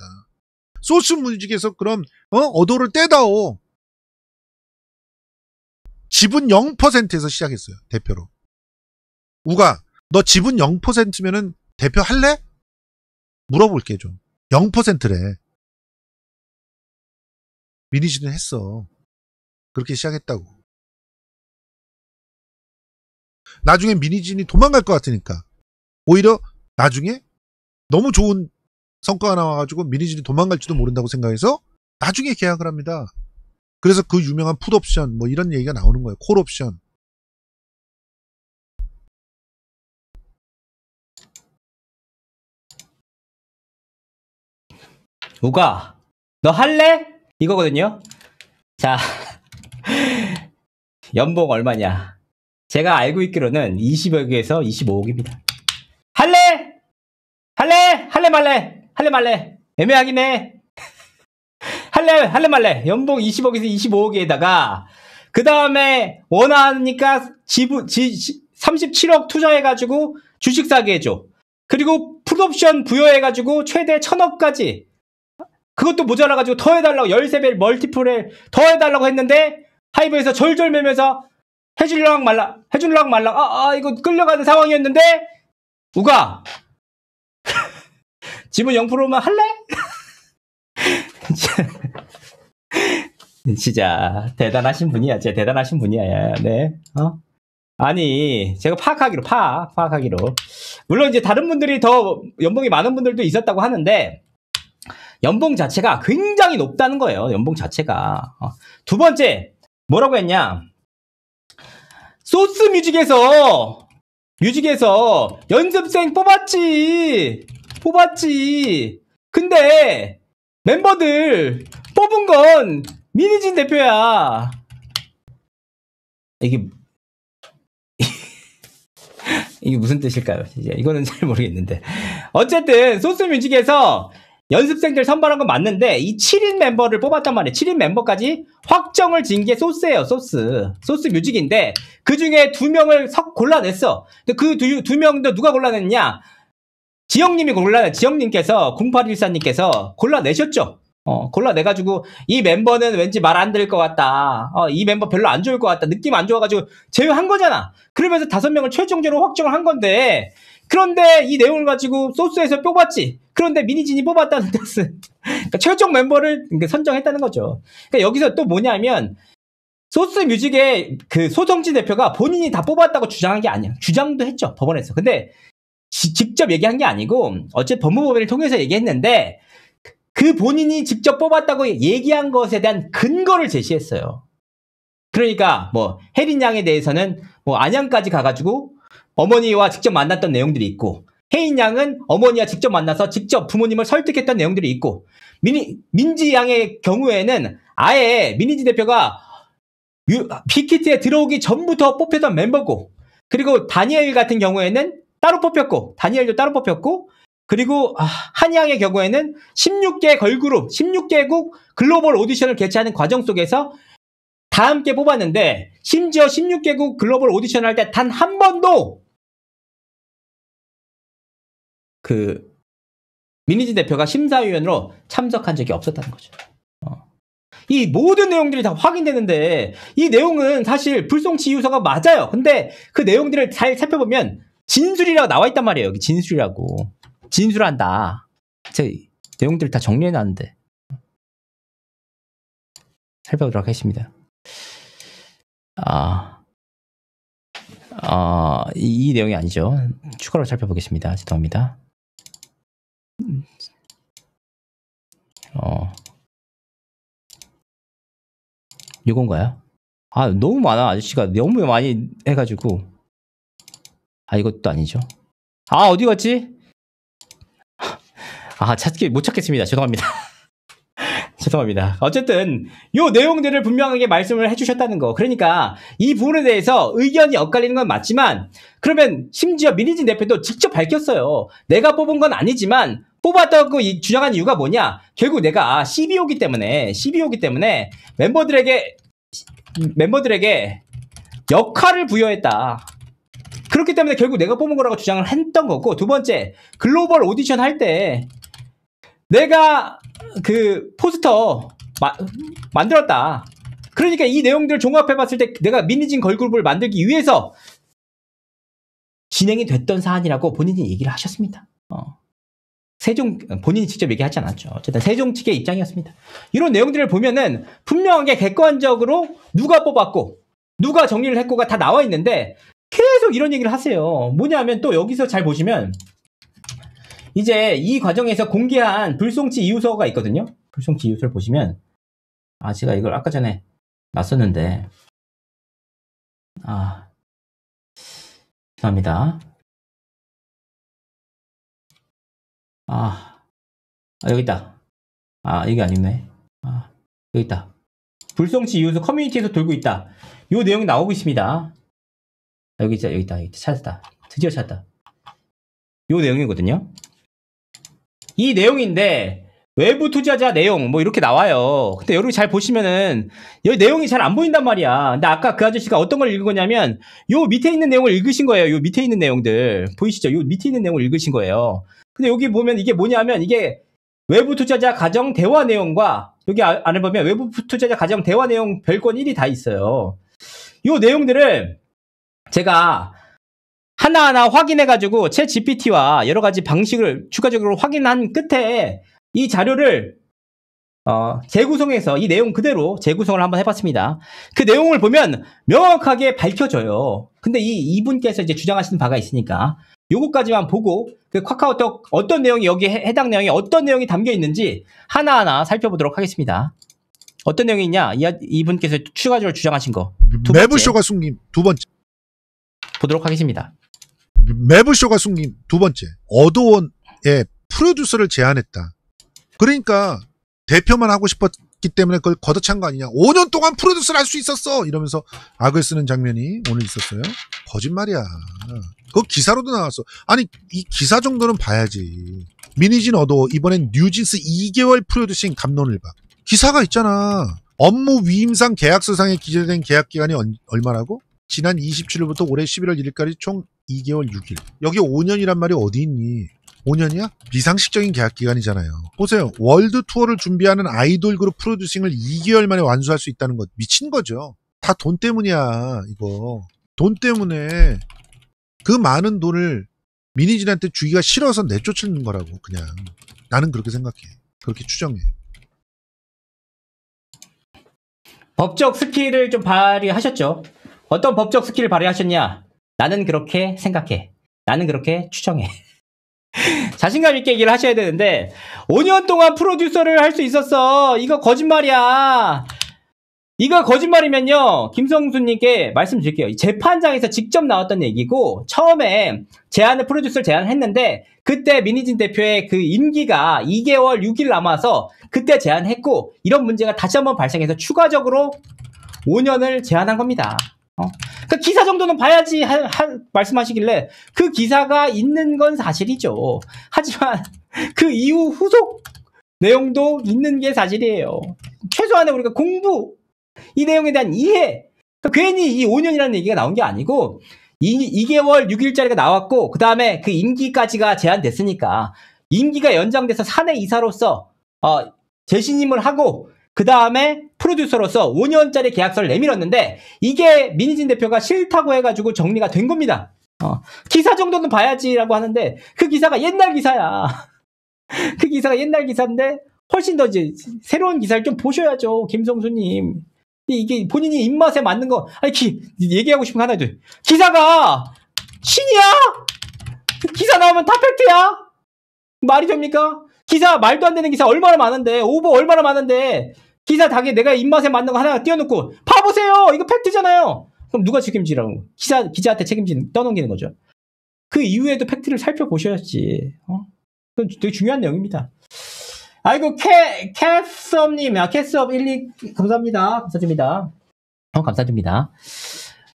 소스뮤직에서 그럼 어도를 떼다오. 지분 0%에서 시작했어요. 대표로. 우가 너 지분 0%면은 대표 할래? 물어볼게 좀. 0%래. 민희진은 했어. 그렇게 시작했다고. 나중에 민희진이 도망갈 것 같으니까 오히려 나중에 너무 좋은 성과가 나와가지고 민희진이 도망갈지도 모른다고 생각해서 나중에 계약을 합니다. 그래서 그 유명한 풋옵션 이런 얘기가 나오는 거예요. 콜옵션. 우가 너 할래? 이거거든요. 자, 연봉 얼마냐? 제가 알고 있기로는 20억에서 25억입니다. 할래? 할래 말래? 애매하긴 해. 할래 말래? 연봉 20억에서 25억에다가 그 다음에 원하니까 37억 투자해가지고 주식 사게 해줘. 그리고 풋옵션 부여해가지고 최대 1000억까지. 그것도 모자라가지고 더 해달라고 13배 멀티플에 더 해달라고 했는데 하이브에서 절절 매면서 해줄랑 말랑 이거 끌려가는 상황이었는데 우가 지분 0%만 할래? 진짜 대단하신 분이야. 진짜 대단하신 분이야. 네. 아니 제가 파악하기로 물론 이제 다른 분들이 더 연봉이 많은 분들도 있었다고 하는데 연봉 자체가 굉장히 높다는 거예요. 연봉 자체가. 두 번째 뭐라고 했냐? 소스뮤직에서 연습생 뽑았지. 근데 멤버들 뽑은 건 민희진 대표야. 이게 이게 무슨 뜻일까요? 이거는 잘 모르겠는데. 어쨌든 소스뮤직에서 연습생들 선발한 건 맞는데 이 7인 멤버를 뽑았단 말이에요. 7인 멤버까지 확정을 지은 게 소스예요. 소스뮤직인데 그중에 2명을 골라냈어. 근데 그 두 명도 누가 골라냈냐? 지영님께서 0814님께서 골라내셨죠. 골라내가지고 이 멤버는 왠지 말 안 들을 것 같다. 이 멤버 별로 안 좋을 것 같다. 느낌 안 좋아가지고 제외한 거잖아. 그러면서 5명을 최종적으로 확정을 한 건데 그런데 이 내용을 가지고 소스에서 뽑았지. 그런데 미니진이 뽑았다는 뜻은 그러니까 최종 멤버를 선정했다는 거죠. 그러니까 여기서 또 뭐냐면 소스뮤직의 그 소성진 대표가 본인이 다 뽑았다고 주장한 게 아니야. 주장도 했죠. 법원에서. 근데 직접 얘기한 게 아니고 어쨌든 법무법인을 통해서 얘기했는데 그 본인이 직접 뽑았다고 얘기한 것에 대한 근거를 제시했어요. 그러니까 뭐 혜린 양에 대해서는 뭐 안양까지 가가지고 어머니와 직접 만났던 내용들이 있고 혜인 양은 어머니와 직접 만나서 직접 부모님을 설득했던 내용들이 있고 민지 양의 경우에는 아예 민지 대표가 빅히트에 들어오기 전부터 뽑혔던 멤버고 그리고 다니엘 같은 경우에는 따로 뽑혔고 다니엘도 따로 뽑혔고 그리고 한양의 경우에는 16개 걸그룹 16개국 글로벌 오디션을 개최하는 과정 속에서 다 함께 뽑았는데 심지어 16개국 글로벌 오디션을 할 때 단 한 번도 그 민희진 대표가 심사위원으로 참석한 적이 없었다는 거죠. 이 모든 내용들이 다 확인되는데 이 내용은 사실 불송치 이유서가 맞아요. 근데 그 내용들을 잘 살펴보면 진술이라고 나와 있단 말이에요. 여기 진술이라고. 진술한다. 제 내용들을 다 정리해놨는데 살펴보도록 하겠습니다. 이 내용이 아니죠. 추가로 살펴보겠습니다. 죄송합니다. 이건가요? 너무 많아. 아저씨가 너무 많이 해가지고. 이것도 아니죠. 어디 갔지? 못 찾겠습니다. 죄송합니다. 죄송합니다. 어쨌든 요 내용들을 분명하게 말씀을 해주셨다는 거. 그러니까 이 부분에 대해서 의견이 엇갈리는 건 맞지만 그러면 심지어 민희진 대표도 직접 밝혔어요. 내가 뽑은 건 아니지만 뽑았다고 주장한 이유가 뭐냐? 결국 내가 CBO기 때문에 멤버들에게 역할을 부여했다. 그렇기 때문에 결국 내가 뽑은 거라고 주장을 했던 거고 두 번째 글로벌 오디션 할 때 내가 그 포스터 만들었다. 그러니까 이 내용들을 종합해봤을 때 내가 미니진 걸그룹을 만들기 위해서 진행이 됐던 사안이라고 본인이 얘기를 하셨습니다. 본인이 직접 얘기하지 않았죠. 어쨌든 세종 측의 입장이었습니다. 이런 내용들을 보면은 분명하게 객관적으로 누가 뽑았고 누가 정리를 했고가 다 나와 있는데 계속 이런 얘기를 하세요. 뭐냐면 또 여기서 잘 보시면 이제 이 과정에서 공개한 불송치 이유서가 있거든요. 불송치 이유서를 보시면 제가 이걸 아까 전에 놨었는데 죄송합니다. 여기 있다. 이게 아니네. 여기 있다. 불송치 이유서 커뮤니티에서 돌고 있다. 요 내용이 나오고 있습니다. 여기 있다. 찾았다. 드디어 찾았다. 요 내용이거든요. 이 내용인데 외부 투자자 내용 뭐 이렇게 나와요. 근데 여러분 잘 보시면은 여기 내용이 잘 안 보인단 말이야. 근데 아까 그 아저씨가 어떤 걸 읽은 거냐면 요 밑에 있는 내용을 읽으신 거예요. 요 밑에 있는 내용들 보이시죠? 요 밑에 있는 내용을 읽으신 거예요. 근데 여기 보면 이게 뭐냐면 이게 외부 투자자 가정 대화 내용과 여기 안에 보면 외부 투자자 가정 대화 내용 별건 1이 다 있어요. 요 내용들을 제가 하나하나 확인해가지고 챗 GPT와 여러 가지 방식을 추가적으로 확인한 끝에 이 자료를 재구성해서 이 내용 그대로 재구성을 한번 해봤습니다. 그 내용을 보면 명확하게 밝혀져요. 근데 이분께서 이제 주장하시는 바가 있으니까 요거까지만 보고 그 카카오톡 어떤 내용이 여기에 해당 내용이 어떤 내용이 담겨 있는지 하나하나 살펴보도록 하겠습니다. 어떤 내용이 있냐? 이분께서 추가적으로 주장하신 거. 매부쇼가 숨긴 두 번째. 보도록 하겠습니다. 매부쇼가 숨긴 두 번째. 어도원의 프로듀서를 제안했다. 그러니까 대표만 하고 싶었던 봤기 때문에 그걸 걷어찬 거 아니냐. 5년 동안 프로듀스를 할 수 있었어. 이러면서 악을 쓰는 장면이 오늘 있었어요. 거짓말이야. 그거 기사로도 나왔어. 아니 이 기사 정도는 봐야지. 미니진 어도 이번엔 뉴진스 2개월 프로듀싱 감론을 봐. 기사가 있잖아. 업무 위임상 계약서상에 기재된 계약 기간이 얼마라고? 지난 27일부터 올해 11월 1일까지 총 2개월 6일. 여기 5년이란 말이 어디 있니? 5년이야? 비상식적인 계약 기간이잖아요. 보세요. 월드 투어를 준비하는 아이돌 그룹 프로듀싱을 2개월 만에 완수할 수 있다는 것 미친 거죠. 다 돈 때문이야. 이거. 돈 때문에 그 많은 돈을 미니진한테 주기가 싫어서 내쫓는 거라고 그냥. 나는 그렇게 생각해. 그렇게 추정해. 법적 스킬을 좀 발휘하셨죠. 어떤 법적 스킬을 발휘하셨냐? 나는 그렇게 생각해. 나는 그렇게 추정해. 자신감 있게 얘기를 하셔야 되는데 5년 동안 프로듀서를 할 수 있었어. 이거 거짓말이야. 이거 거짓말이면요. 김성수님께 말씀드릴게요. 재판장에서 직접 나왔던 얘기고 처음에 프로듀서를 제안을 했는데 그때 미니진 대표의 그 임기가 2개월 6일 남아서 그때 제안했고 이런 문제가 다시 한번 발생해서 추가적으로 5년을 제안한 겁니다. 그 기사 정도는 봐야지 말씀하시길래 그 기사가 있는 건 사실이죠. 하지만 그 이후 후속 내용도 있는 게 사실이에요. 최소한의 우리가 이 내용에 대한 이해. 그러니까 괜히 이 5년이라는 얘기가 나온 게 아니고 2개월 6일짜리가 나왔고 그 다음에 그 임기까지가 제한됐으니까 임기가 연장돼서 사내 이사로서 재신임을 하고 그 다음에 프로듀서로서 5년짜리 계약서를 내밀었는데 이게 미니진 대표가 싫다고 해가지고 정리가 된 겁니다. 기사 정도는 봐야지라고 하는데 그 기사가 옛날 기사야. 그 기사가 옛날 기사인데 훨씬 더 이제 새로운 기사를 좀 보셔야죠. 김성수님. 이게 본인이 입맛에 맞는 거 아니 얘기하고 싶은 거 하나 돼. 기사가 신이야? 기사 나오면 다 팩트야? 말이 됩니까? 기사 말도 안 되는 기사 얼마나 많은데 오버 얼마나 많은데 기사 닭에 내가 입맛에 맞는 거 하나 띄워놓고 봐보세요 이거 팩트잖아요. 그럼 누가 책임지라고 기자한테 떠넘기는 거죠. 그 이후에도 팩트를 살펴보셔야지. 그건 되게 중요한 내용입니다. 아이고 캐스업님 캐스업 12 감사합니다. 감사드립니다. 감사드립니다.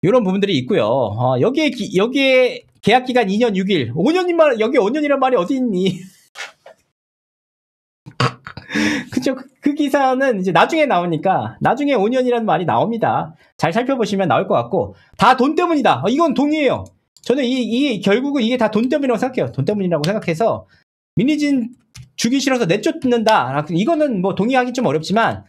이런 부분들이 있고요. 여기에 계약 기간 2년 6일 5년이면 여기 5년이란 말이 어디 있니? 그쵸. 그 기사는 이제 나중에 나오니까 나중에 5년이라는 말이 나옵니다. 잘 살펴보시면 나올 것 같고 다 돈 때문이다. 이건 동의해요. 저는 결국은 이게 다 돈 때문이라고 생각해요. 돈 때문이라고 생각해서 미니진 주기 싫어서 내쫓는다. 이거는 뭐 동의하기 좀 어렵지만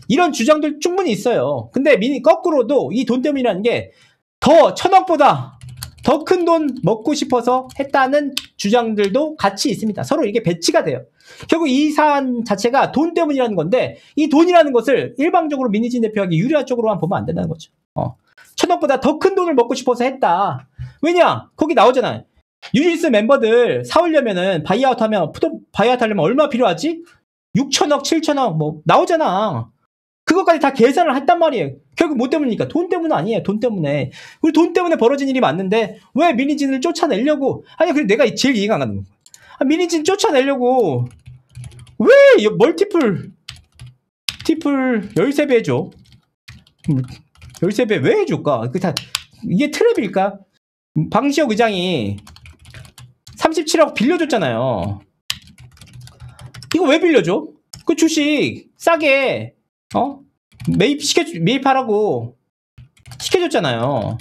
이런 주장들 충분히 있어요. 근데 거꾸로도 이 돈 때문이라는 게 더 1000억보다 더 큰 돈 먹고 싶어서 했다는 주장들도 같이 있습니다. 서로 이게 배치가 돼요. 결국 이 사안 자체가 돈 때문이라는 건데 이 돈이라는 것을 일방적으로 미니진 대표에게 유리한 쪽으로만 보면 안 된다는 거죠. 1000억보다 더 큰 돈을 먹고 싶어서 했다. 왜냐? 거기 나오잖아요. 뉴진스 멤버들 사오려면은 바이아웃 하려면 얼마 필요하지? 6천억, 7천억 뭐 나오잖아. 그것까지 다 계산을 했단 말이에요. 결국 뭐 때문입니까? 돈 때문 아니에요. 돈 때문에. 우리 돈 때문에 벌어진 일이 맞는데 왜 미니진을 쫓아내려고? 아니 그래 내가 제일 이해가 안 가는 거야. 미니진 쫓아내려고 왜 멀티플 13배 해줘? 13배 왜 해줄까? 이게 트랩일까? 방시혁 의장이 37억 빌려줬잖아요. 이거 왜 빌려줘? 그 주식 싸게 매입하라고 시켜줬잖아요.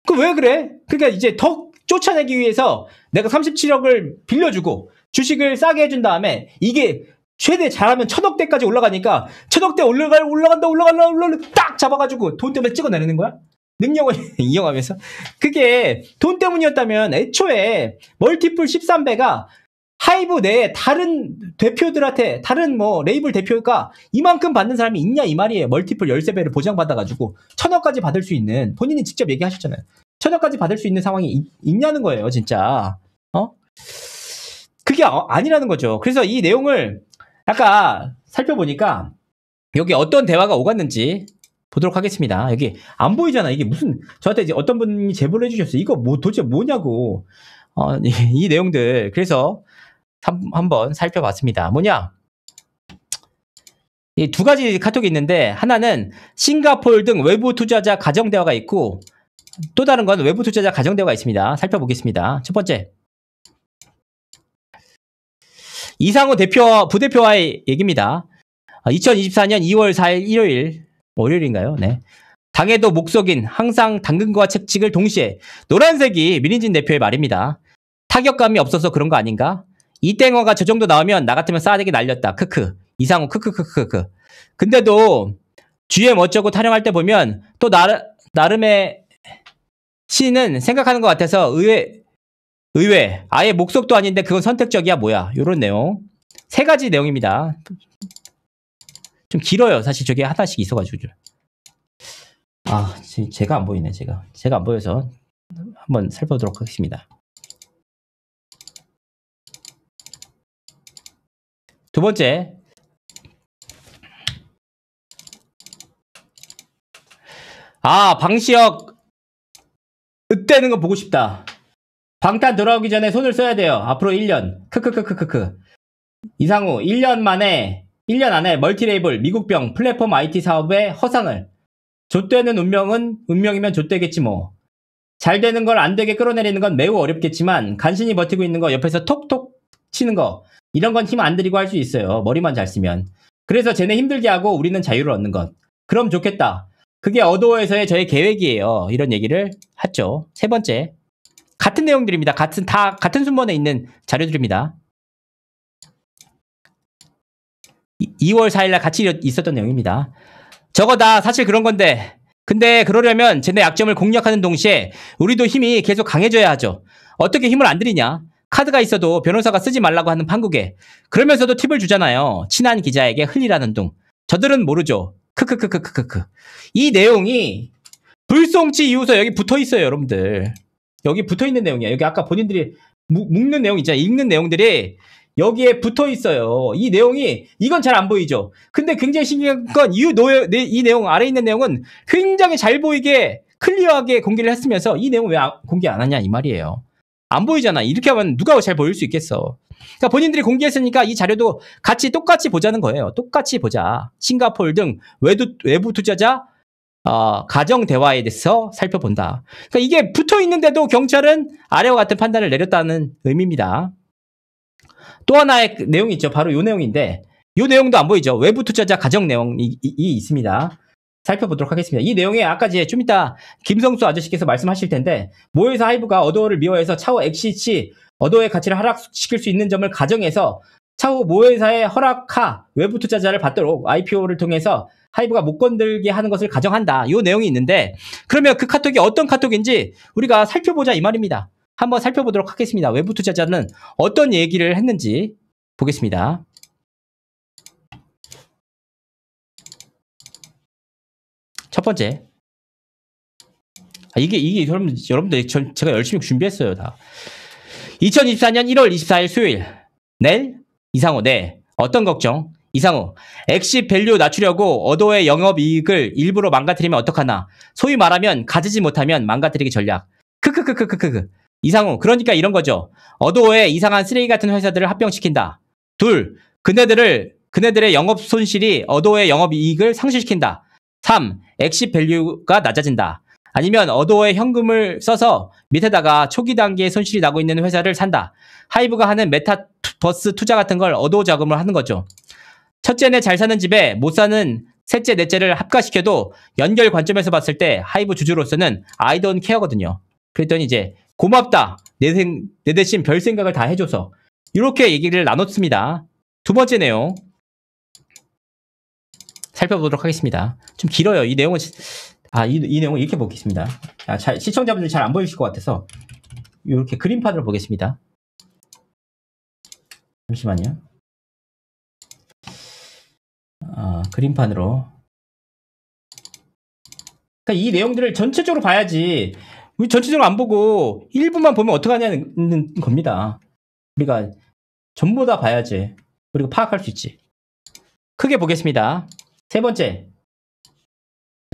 그 왜 그래? 그러니까 이제 더 쫓아내기 위해서 내가 37억을 빌려주고 주식을 싸게 해준 다음에 이게 최대 잘하면 1000억대까지 올라가니까 1000억대 올라간다 딱 잡아가지고 돈 때문에 찍어내는 거야? 능력을 이용하면서. 그게 돈 때문이었다면 애초에 멀티플 13배가 하이브 내에 다른 대표들한테 다른 뭐 레이블 대표가 이만큼 받는 사람이 있냐 이 말이에요. 멀티플 13배를 보장받아가지고 1000억까지 받을 수 있는 본인이 직접 얘기하셨잖아요. 1000억까지 받을 수 있는 상황이 있냐는 거예요. 진짜 그게 아니라는 거죠. 그래서 이 내용을 아까 살펴보니까 여기 어떤 대화가 오갔는지 보도록 하겠습니다. 여기 안 보이잖아. 이게 무슨 저한테 이제 어떤 분이 제보를 해주셨어요. 이거 뭐 도대체 뭐냐고 이 내용들. 그래서 한번 살펴봤습니다. 뭐냐? 이 두 가지 카톡이 있는데 하나는 싱가포르 등 외부 투자자 가정 대화가 있고 또 다른 건 외부 투자자 가정 대화가 있습니다. 살펴보겠습니다. 첫 번째. 이상호 부대표와의 얘기입니다. 2024년 2월 4일 일요일, 월요일인가요? 네. 당에도 목속인 항상 당근과 채찍을 동시에 노란색이 민인진 대표의 말입니다. 타격감이 없어서 그런 거 아닌가? 이 땡어가 저 정도 나오면 나 같으면 싸대기 날렸다. 크크. 이상호 크크크크크. 근데도 GM 어쩌고 타령할 때 보면 또 나름의 시는 생각하는 것 같아서 의외. 아예 목속도 아닌데 그건 선택적이야 뭐야. 요런 내용. 세 가지 내용입니다. 좀 길어요. 사실 저게 하나씩 있어가지고. 제가 안 보이네. 제가 안 보여서 한번 살펴보도록 하겠습니다. 두 번째. 방시혁 으떼는 거 보고 싶다. 방탄 돌아오기 전에 손을 써야 돼요. 앞으로 1년. 크크크크크크. 이상우 1년 안에 멀티레이블 미국병 플랫폼 IT 사업의 허상을. 좆되는 운명이면 좆되겠지 뭐. 잘 되는 걸 안 되게 끌어내리는 건 매우 어렵겠지만 간신히 버티고 있는 거 옆에서 톡톡 치는 거 이런 건 힘 안 들이고 할 수 있어요. 머리만 잘 쓰면. 그래서 쟤네 힘들게 하고 우리는 자유를 얻는 것. 그럼 좋겠다. 그게 어도어에서의 저의 계획이에요. 이런 얘기를 했죠. 세 번째. 같은 내용들입니다. 같은 순번에 있는 자료들입니다. 2월 4일날 같이 있었던 내용입니다. 저거 다 사실 그런 건데 근데 그러려면 쟤네 약점을 공략하는 동시에 우리도 힘이 계속 강해져야 하죠. 어떻게 힘을 안 들이냐? 카드가 있어도 변호사가 쓰지 말라고 하는 판국에 그러면서도 팁을 주잖아요. 친한 기자에게 흘리라는 둥. 저들은 모르죠. 크크크크크크크. 이 내용이 불송치 이후서 여기 붙어있어요. 여러분들. 여기 붙어있는 내용이야. 여기 아까 본인들이 묶는 내용 있잖아요. 읽는 내용들이 여기에 붙어있어요. 이 내용이 이건 잘 안 보이죠. 근데 굉장히 신기한 건 이 내용 아래 있는 내용은 굉장히 잘 보이게 클리어하게 공개를 했으면서 이 내용 왜 공개 안 하냐 이 말이에요. 안 보이잖아. 이렇게 하면 누가 잘 보일 수 있겠어. 그러니까 본인들이 공개했으니까 이 자료도 똑같이 보자는 거예요. 똑같이 보자. 싱가포르 등 외부 투자자 가정 대화에 대해서 살펴본다. 그러니까 이게 붙어 있는데도 경찰은 아래와 같은 판단을 내렸다는 의미입니다. 또 하나의 내용이 있죠. 바로 이 내용인데 이 내용도 안 보이죠. 외부 투자자 가정 내용이 있습니다. 살펴보도록 하겠습니다. 이 내용에 아까 좀 이따 김성수 아저씨께서 말씀하실 텐데 모회사 하이브가 어도어를 미워해서 차후 엑시치 어도어의 가치를 하락시킬 수 있는 점을 가정해서 차후 모회사에 허락하 외부 투자자를 받도록 IPO를 통해서 하이브가 못 건들게 하는 것을 가정한다. 이 내용이 있는데 그러면 그 카톡이 어떤 카톡인지 우리가 살펴보자 이 말입니다. 한번 살펴보도록 하겠습니다. 외부 투자자는 어떤 얘기를 했는지 보겠습니다. 첫 번째. 이게 여러분들 제가 열심히 준비했어요. 다. 2024년 1월 24일 수요일. 내일? 이상호. 네. 어떤 걱정? 이상호. 엑시 밸류 낮추려고 어도의 영업이익을 일부러 망가뜨리면 어떡하나. 소위 말하면 가지지 못하면 망가뜨리기 전략. 크크크크크크크. 이상호. 그러니까 이런 거죠. 어도의 이상한 쓰레기 같은 회사들을 합병시킨다. 둘. 그네들의 영업 손실이 어도의 영업이익을 상실시킨다. 3. 엑시 밸류가 낮아진다. 아니면 어도의 현금을 써서 밑에다가 초기 단계에 손실이 나고 있는 회사를 산다. 하이브가 하는 메타버스 투자 같은 걸 어도 자금을 하는 거죠. 첫째네 잘 사는 집에 못 사는 셋째, 넷째를 합가시켜도 연결 관점에서 봤을 때 하이브 주주로서는 I don't care거든요. 그랬더니 이제 고맙다. 내 대신 별 생각을 다 해줘서 이렇게 얘기를 나눴습니다. 두 번째 내용 살펴보도록 하겠습니다. 좀 길어요. 이 내용은 이 내용을 이렇게 보겠습니다. 시청자분들 잘 안 보이실 것 같아서 이렇게 그림판으로 보겠습니다. 잠시만요. 그림판으로. 그러니까 이 내용들을 전체적으로 봐야지. 우리 전체적으로 안 보고 일부만 보면 어떡하냐는 겁니다. 우리가 전부 다 봐야지. 그리고 파악할 수 있지. 크게 보겠습니다. 세 번째.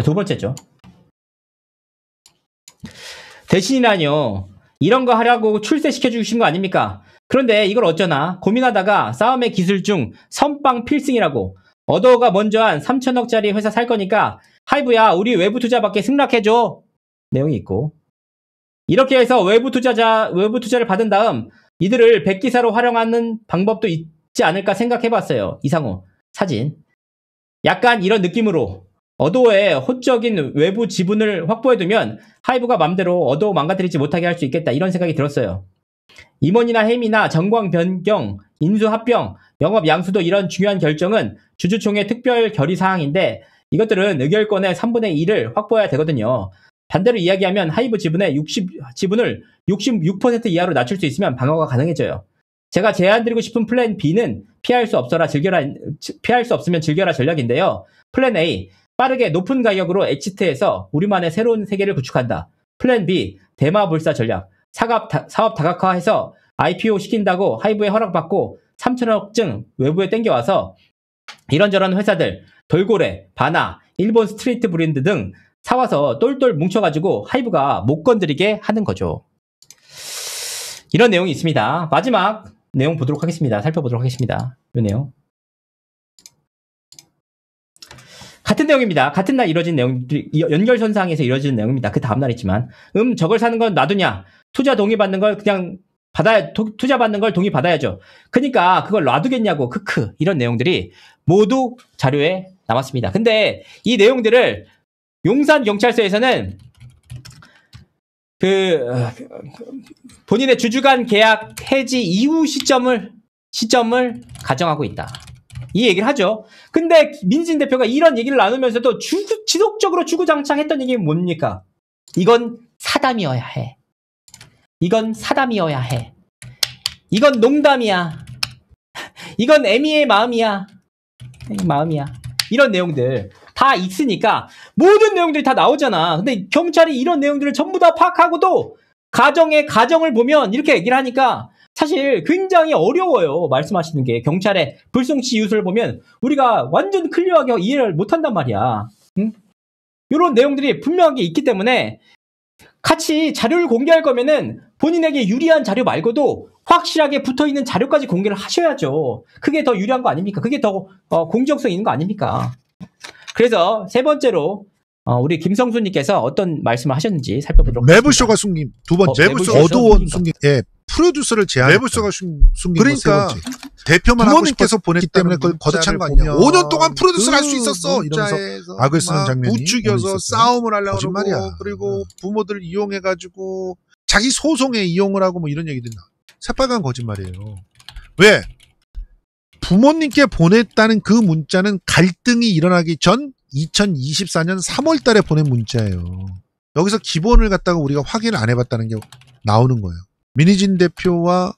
두 번째죠. 대신이라뇨. 이런 거 하려고 출세시켜 주신 거 아닙니까? 그런데 이걸 어쩌나 고민하다가 싸움의 기술 중 선빵 필승이라고 어도어가 먼저 한 3천억짜리 회사 살 거니까 하이브야 우리 외부 투자받게 승낙해줘. 내용이 있고. 이렇게 해서 외부 투자를 받은 다음 이들을 백기사로 활용하는 방법도 있지 않을까 생각해봤어요. 이상호 사진. 약간 이런 느낌으로 어도어에 호적인 외부 지분을 확보해두면 하이브가 맘대로 어도어 망가뜨리지 못하게 할 수 있겠다. 이런 생각이 들었어요. 임원이나 해임이나 정광 변경, 인수 합병, 영업 양수도 이런 중요한 결정은 주주총회 특별 결의 사항인데 이것들은 의결권의 3분의 1을 확보해야 되거든요. 반대로 이야기하면 하이브 지분을 66% 이하로 낮출 수 있으면 방어가 가능해져요. 제가 제안드리고 싶은 플랜 B는 피할 수 없으면 즐겨라 전략인데요. 플랜 A, 빠르게 높은 가격으로 엑시트해서 우리만의 새로운 세계를 구축한다. 플랜 B, 대마불사 전략. 사업 다각화해서 IPO 시킨다고 하이브에 허락받고 3천억증 외부에 땡겨와서 이런저런 회사들, 돌고래, 바나, 일본 스트리트 브랜드 등 사와서 똘똘 뭉쳐가지고 하이브가 못 건드리게 하는 거죠. 이런 내용이 있습니다. 마지막 내용 보도록 하겠습니다. 살펴보도록 하겠습니다. 이 내용. 같은 내용입니다. 같은 날 이루어진 내용들이 연결선상에서 이루어지는 내용입니다. 그 다음날 있지만 저걸 사는 건 놔두냐? 투자 동의받는 걸 그냥 투자 받는 걸 동의 받아야죠. 그러니까 그걸 놔두겠냐고 크크 이런 내용들이 모두 자료에 남았습니다. 근데 이 내용들을 용산 경찰서에서는 본인의 주주간 계약 해지 이후 시점을 가정하고 있다. 이 얘기를 하죠. 근데 민진 대표가 이런 얘기를 나누면서도 지속적으로 주구장창했던 얘기는 뭡니까? 이건 사담이어야 해. 이건 사담이어야 해. 이건 농담이야. 이건 애미의 마음이야. 이런 내용들 다 있으니까 모든 내용들이 다 나오잖아. 근데 경찰이 이런 내용들을 전부 다 파악하고도 가정을 보면 이렇게 얘기를 하니까 사실 굉장히 어려워요. 말씀하시는 게. 경찰의 불송치 유수를 보면 우리가 완전 클리어하게 이해를 못한단 말이야. 응? 이런 내용들이 분명하게 있기 때문에 같이 자료를 공개할 거면은 본인에게 유리한 자료 말고도 확실하게 붙어있는 자료까지 공개를 하셔야죠. 그게 더 유리한 거 아닙니까? 그게 더 공정성 있는 거 아닙니까? 그래서 세 번째로 우리 김성수님께서 어떤 말씀을 하셨는지 살펴보도록 하겠습니다. 매부쇼가 숨긴 두 번째. 어도원 숨긴. 예, 프로듀서를 제안. 매부쇼가 숨긴. 그러니까 세 번째. 대표만 부모님께서 보냈기 때문에 그걸 걷어찬 거 아니야. 5년 동안 프로듀서를 할 수 있었어. 이러면서 악을 쓰는 장면이 부추겨서 싸움을 하려고 거짓말이야. 그리고 부모들 이용해가지고 자기 소송에 이용을 하고 뭐 이런 얘기들 나. 새빨간 거짓말이에요. 왜? 부모님께 보냈다는 그 문자는 갈등이 일어나기 전 2024년 3월 달에 보낸 문자예요. 여기서 기본을 갖다가 우리가 확인을 안 해봤다는 게 나오는 거예요. 민희진 대표와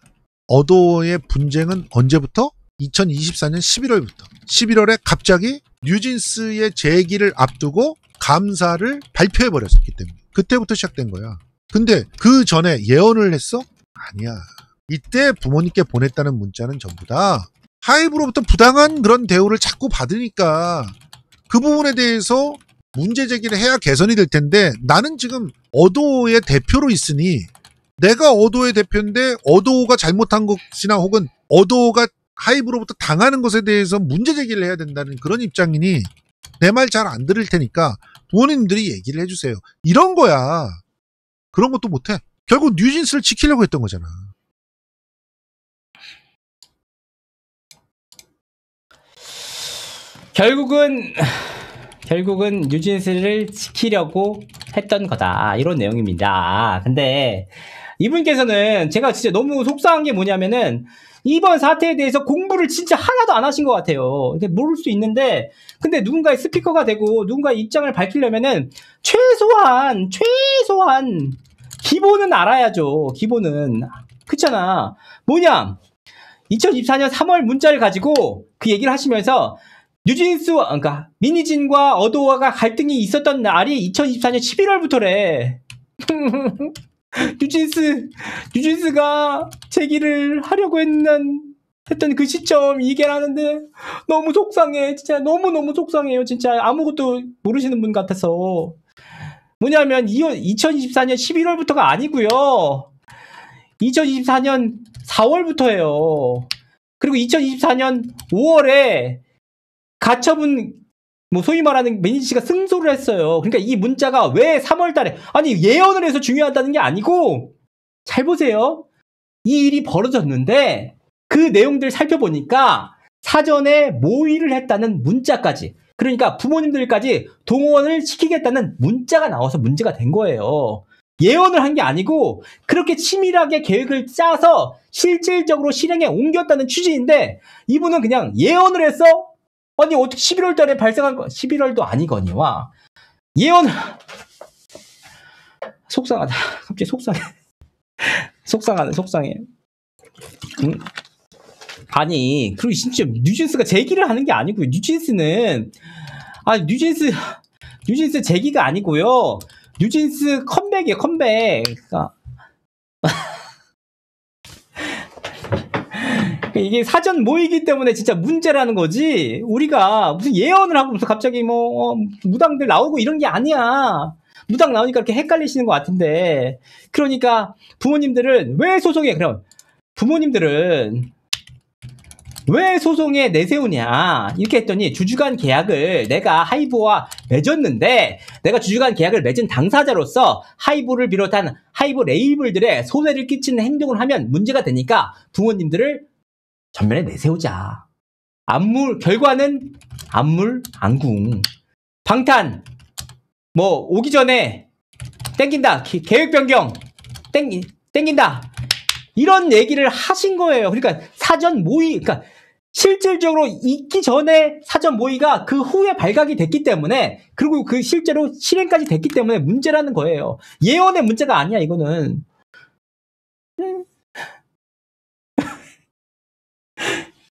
어도어의 분쟁은 언제부터? 2024년 11월부터. 11월에 갑자기 뉴진스의 재기를 앞두고 감사를 발표해버렸기 때문에. 그때부터 시작된 거야. 근데 그 전에 예언을 했어? 아니야. 이때 부모님께 보냈다는 문자는 전부 다 하이브로부터 부당한 그런 대우를 자꾸 받으니까 그 부분에 대해서 문제 제기를 해야 개선이 될 텐데 나는 지금 어도어의 대표로 있으니 내가 어도어의 대표인데 어도어가 잘못한 것이나 혹은 어도어가 하이브로부터 당하는 것에 대해서 문제 제기를 해야 된다는 그런 입장이니 내 말 잘 안 들을 테니까 부모님들이 얘기를 해주세요. 이런 거야. 그런 것도 못해. 결국 뉴진스를 지키려고 했던 거잖아. 결국은 뉴진스를 지키려고 했던 거다. 이런 내용입니다. 근데 이분께서는 제가 진짜 너무 속상한 게 뭐냐면은 이번 사태에 대해서 공부를 진짜 하나도 안 하신 것 같아요. 모를 수 있는데 근데 누군가의 스피커가 되고 누군가의 입장을 밝히려면은 최소한 기본은 알아야죠. 기본은. 그렇잖아. 뭐냐 2024년 3월 문자를 가지고 그 얘기를 하시면서 그러니까 민희진과 어도어가 갈등이 있었던 날이 2024년 11월부터래. 뉴진스가 제기를 하려고 했던 그 시점 이게라는데 너무 속상해. 진짜 너무너무 속상해요. 진짜 아무것도 모르시는 분 같아서. 뭐냐면 2024년 11월부터가 아니고요. 2024년 4월부터예요. 그리고 2024년 5월에 가처분 뭐 소위 말하는 민희진 씨가 승소를 했어요. 그러니까 이 문자가 왜 3월 달에 아니 예언을 해서 중요하다는 게 아니고 잘 보세요. 이 일이 벌어졌는데 그 내용들 살펴보니까 사전에 모의를 했다는 문자까지 그러니까 부모님들까지 동원을 시키겠다는 문자가 나와서 문제가 된 거예요. 예언을 한 게 아니고 그렇게 치밀하게 계획을 짜서 실질적으로 실행에 옮겼다는 취지인데 이분은 그냥 예언을 했어? 아니 어떻게 11월 달에 발생한 거 11월도 아니거니와 예언을 속상하다. 갑자기 속상해. 속상해. 아니 그리고 진짜 뉴진스가 제기를 하는 게 아니고요. 뉴진스 제기가 아니고요. 뉴진스 컴백이에요. 컴백. 이게 사전 모이기 때문에 진짜 문제라는 거지. 우리가 무슨 예언을 하고 무슨 갑자기 뭐 무당들 나오고 이런 게 아니야. 무당 나오니까 이렇게 헷갈리시는 것 같은데. 그러니까 부모님들은 왜 소송해? 그럼 부모님들은 왜 소송에 내세우냐 이렇게 했더니 주주간 계약을 내가 하이브와 맺었는데 내가 주주간 계약을 맺은 당사자로서 하이브를 비롯한 하이브 레이블들의 손해를 끼치는 행동을 하면 문제가 되니까 부모님들을 전면에 내세우자. 결과는 안궁. 방탄 뭐 오기 전에 땡긴다. 계획 변경 땡긴다. 이런 얘기를 하신 거예요. 그러니까 사전 모의, 그러니까 실질적으로 있기 전에 사전 모의가 그 후에 발각이 됐기 때문에 그리고 그 실제로 실행까지 됐기 때문에 문제라는 거예요. 예언의 문제가 아니야 이거는.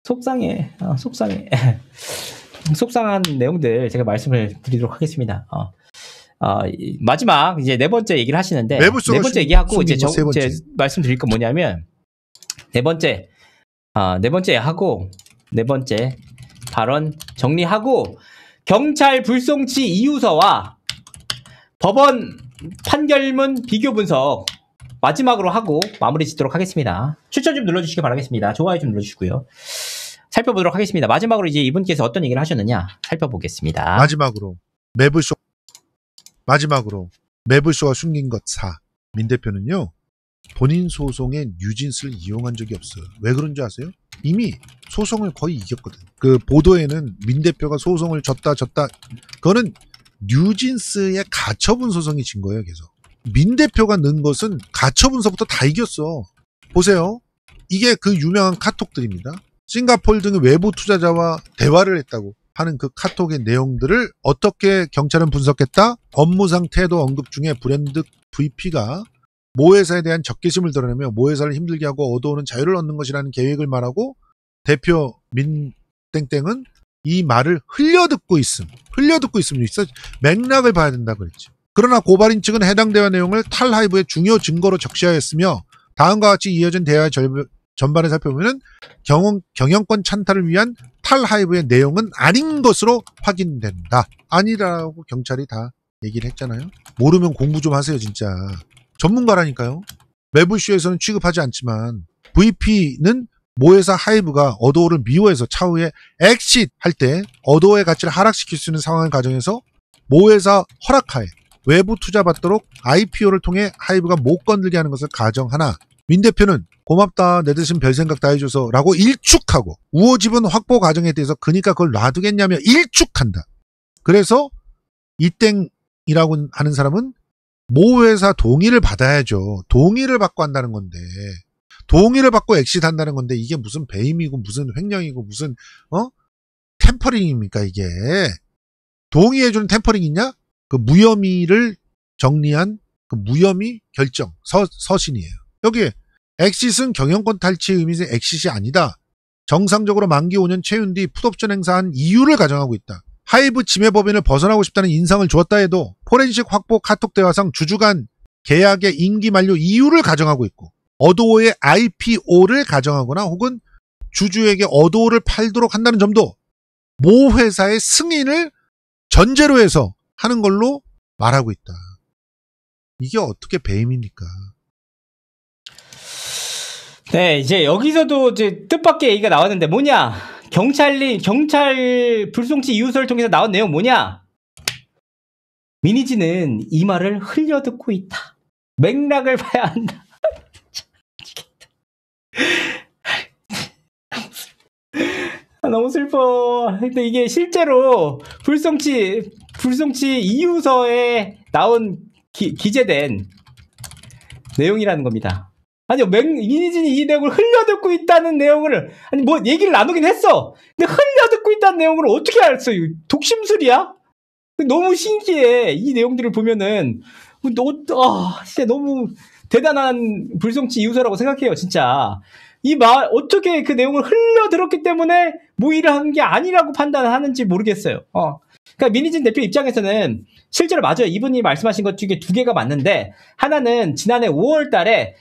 속상해. 속상한 내용들 제가 말씀을 드리도록 하겠습니다. 마지막 이제 네 번째 얘기를 하시는데 네 번째 얘기하고 이제 제 말씀드릴 건 뭐냐면 네 번째 발언 정리하고 경찰 불송치 이유서와 법원 판결문 비교 분석 마지막으로 하고 마무리 짓도록 하겠습니다. 추천 좀 눌러주시기 바라겠습니다. 좋아요 좀 눌러주시고요. 살펴보도록 하겠습니다. 마지막으로 이제 이분께서 어떤 얘기를 하셨느냐 살펴보겠습니다. 마지막으로 매불쇼가 숨긴 것 4. 민 대표는요. 본인 소송에 뉴진스를 이용한 적이 없어요. 왜 그런 줄 아세요? 이미 소송을 거의 이겼거든. 그 보도에는 민 대표가 소송을 졌다. 그거는 뉴진스의 가처분 소송이 진 거예요. 계속. 민 대표가 넣은 것은 가처분서부터 다 이겼어. 보세요. 이게 그 유명한 카톡들입니다. 싱가포르 등의 외부 투자자와 대화를 했다고 하는 그 카톡의 내용들을 어떻게 경찰은 분석했다? 업무상 태도 언급 중에 브랜드 VP가 모회사에 대한 적개심을 드러내며 모회사를 힘들게 하고 얻어오는 자유를 얻는 것이라는 계획을 말하고 대표 민땡땡은 이 말을 흘려듣고 있음. 맥락을 봐야 된다 그랬죠. 그러나 고발인 측은 해당 대화 내용을 탈하이브의 중요 증거로 적시하였으며 다음과 같이 이어진 대화의 전반을 살펴보면 경영권 찬탈을 위한 탈하이브의 내용은 아닌 것으로 확인된다. 아니라고 경찰이 다 얘기를 했잖아요. 모르면 공부 좀 하세요 진짜. 전문가라니까요. 매불쇼에서는 취급하지 않지만 VP는 모회사 하이브가 어도어를 미워해서 차후에 엑싯 할 때 어도어의 가치를 하락시킬 수 있는 상황을 가정해서 모회사 허락하에 외부 투자 받도록 IPO를 통해 하이브가 못 건들게 하는 것을 가정하나 민 대표는 고맙다 내 대신 별 생각 다 해줘서 라고 일축하고 우호지분 확보 과정에 대해서 그니까 그걸 놔두겠냐며 일축한다. 그래서 이땡이라고 하는 사람은 모회사 동의를 받아야죠. 동의를 받고 한다는 건데 동의를 받고 엑시트한다는 건데 이게 무슨 배임이고 무슨 횡령이고 무슨 템퍼링입니까 이게. 동의해주는 템퍼링 있냐? 그 무혐의를 정리한 그 무혐의 결정 서신이에요. 여기에 엑시트는 경영권 탈취의 의미에서 엑시트이 아니다. 정상적으로 만기 5년 채운 뒤 풋옵션 행사한 이유를 가정하고 있다. 하이브 침해 법인을 벗어나고 싶다는 인상을 주었다 해도 포렌식 확보 카톡 대화상 주주간 계약의 임기 만료 이유를 가정하고 있고 어도어의 IPO를 가정하거나 혹은 주주에게 어도어를 팔도록 한다는 점도 모 회사의 승인을 전제로 해서 하는 걸로 말하고 있다. 이게 어떻게 배임입니까? 네, 이제 여기서도 이제 뜻밖의 얘기가 나왔는데 뭐냐? 경찰 불송치 이유서를 통해서 나온 내용 뭐냐? 민희진은 이 말을 흘려듣고 있다. 맥락을 봐야 한다. 너무 슬퍼. 근데 이게 실제로 불송치 이유서에 나온 기재된 내용이라는 겁니다. 아니요, 민희진이 이 내용을 흘려듣고 있다는 내용을, 아니, 뭐, 얘기를 나누긴 했어. 근데 흘려듣고 있다는 내용을 어떻게 알았어? 독심술이야? 너무 신기해. 이 내용들을 보면은, 진짜 너무 대단한 불송치 이유서라고 생각해요, 진짜. 어떻게 그 내용을 흘려들었기 때문에 모의를 한 게 아니라고 판단하는지 모르겠어요. 그러니까 민희진 대표 입장에서는 실제로 맞아요. 이분이 말씀하신 것 중에 두 개가 맞는데, 하나는 지난해 5월 달에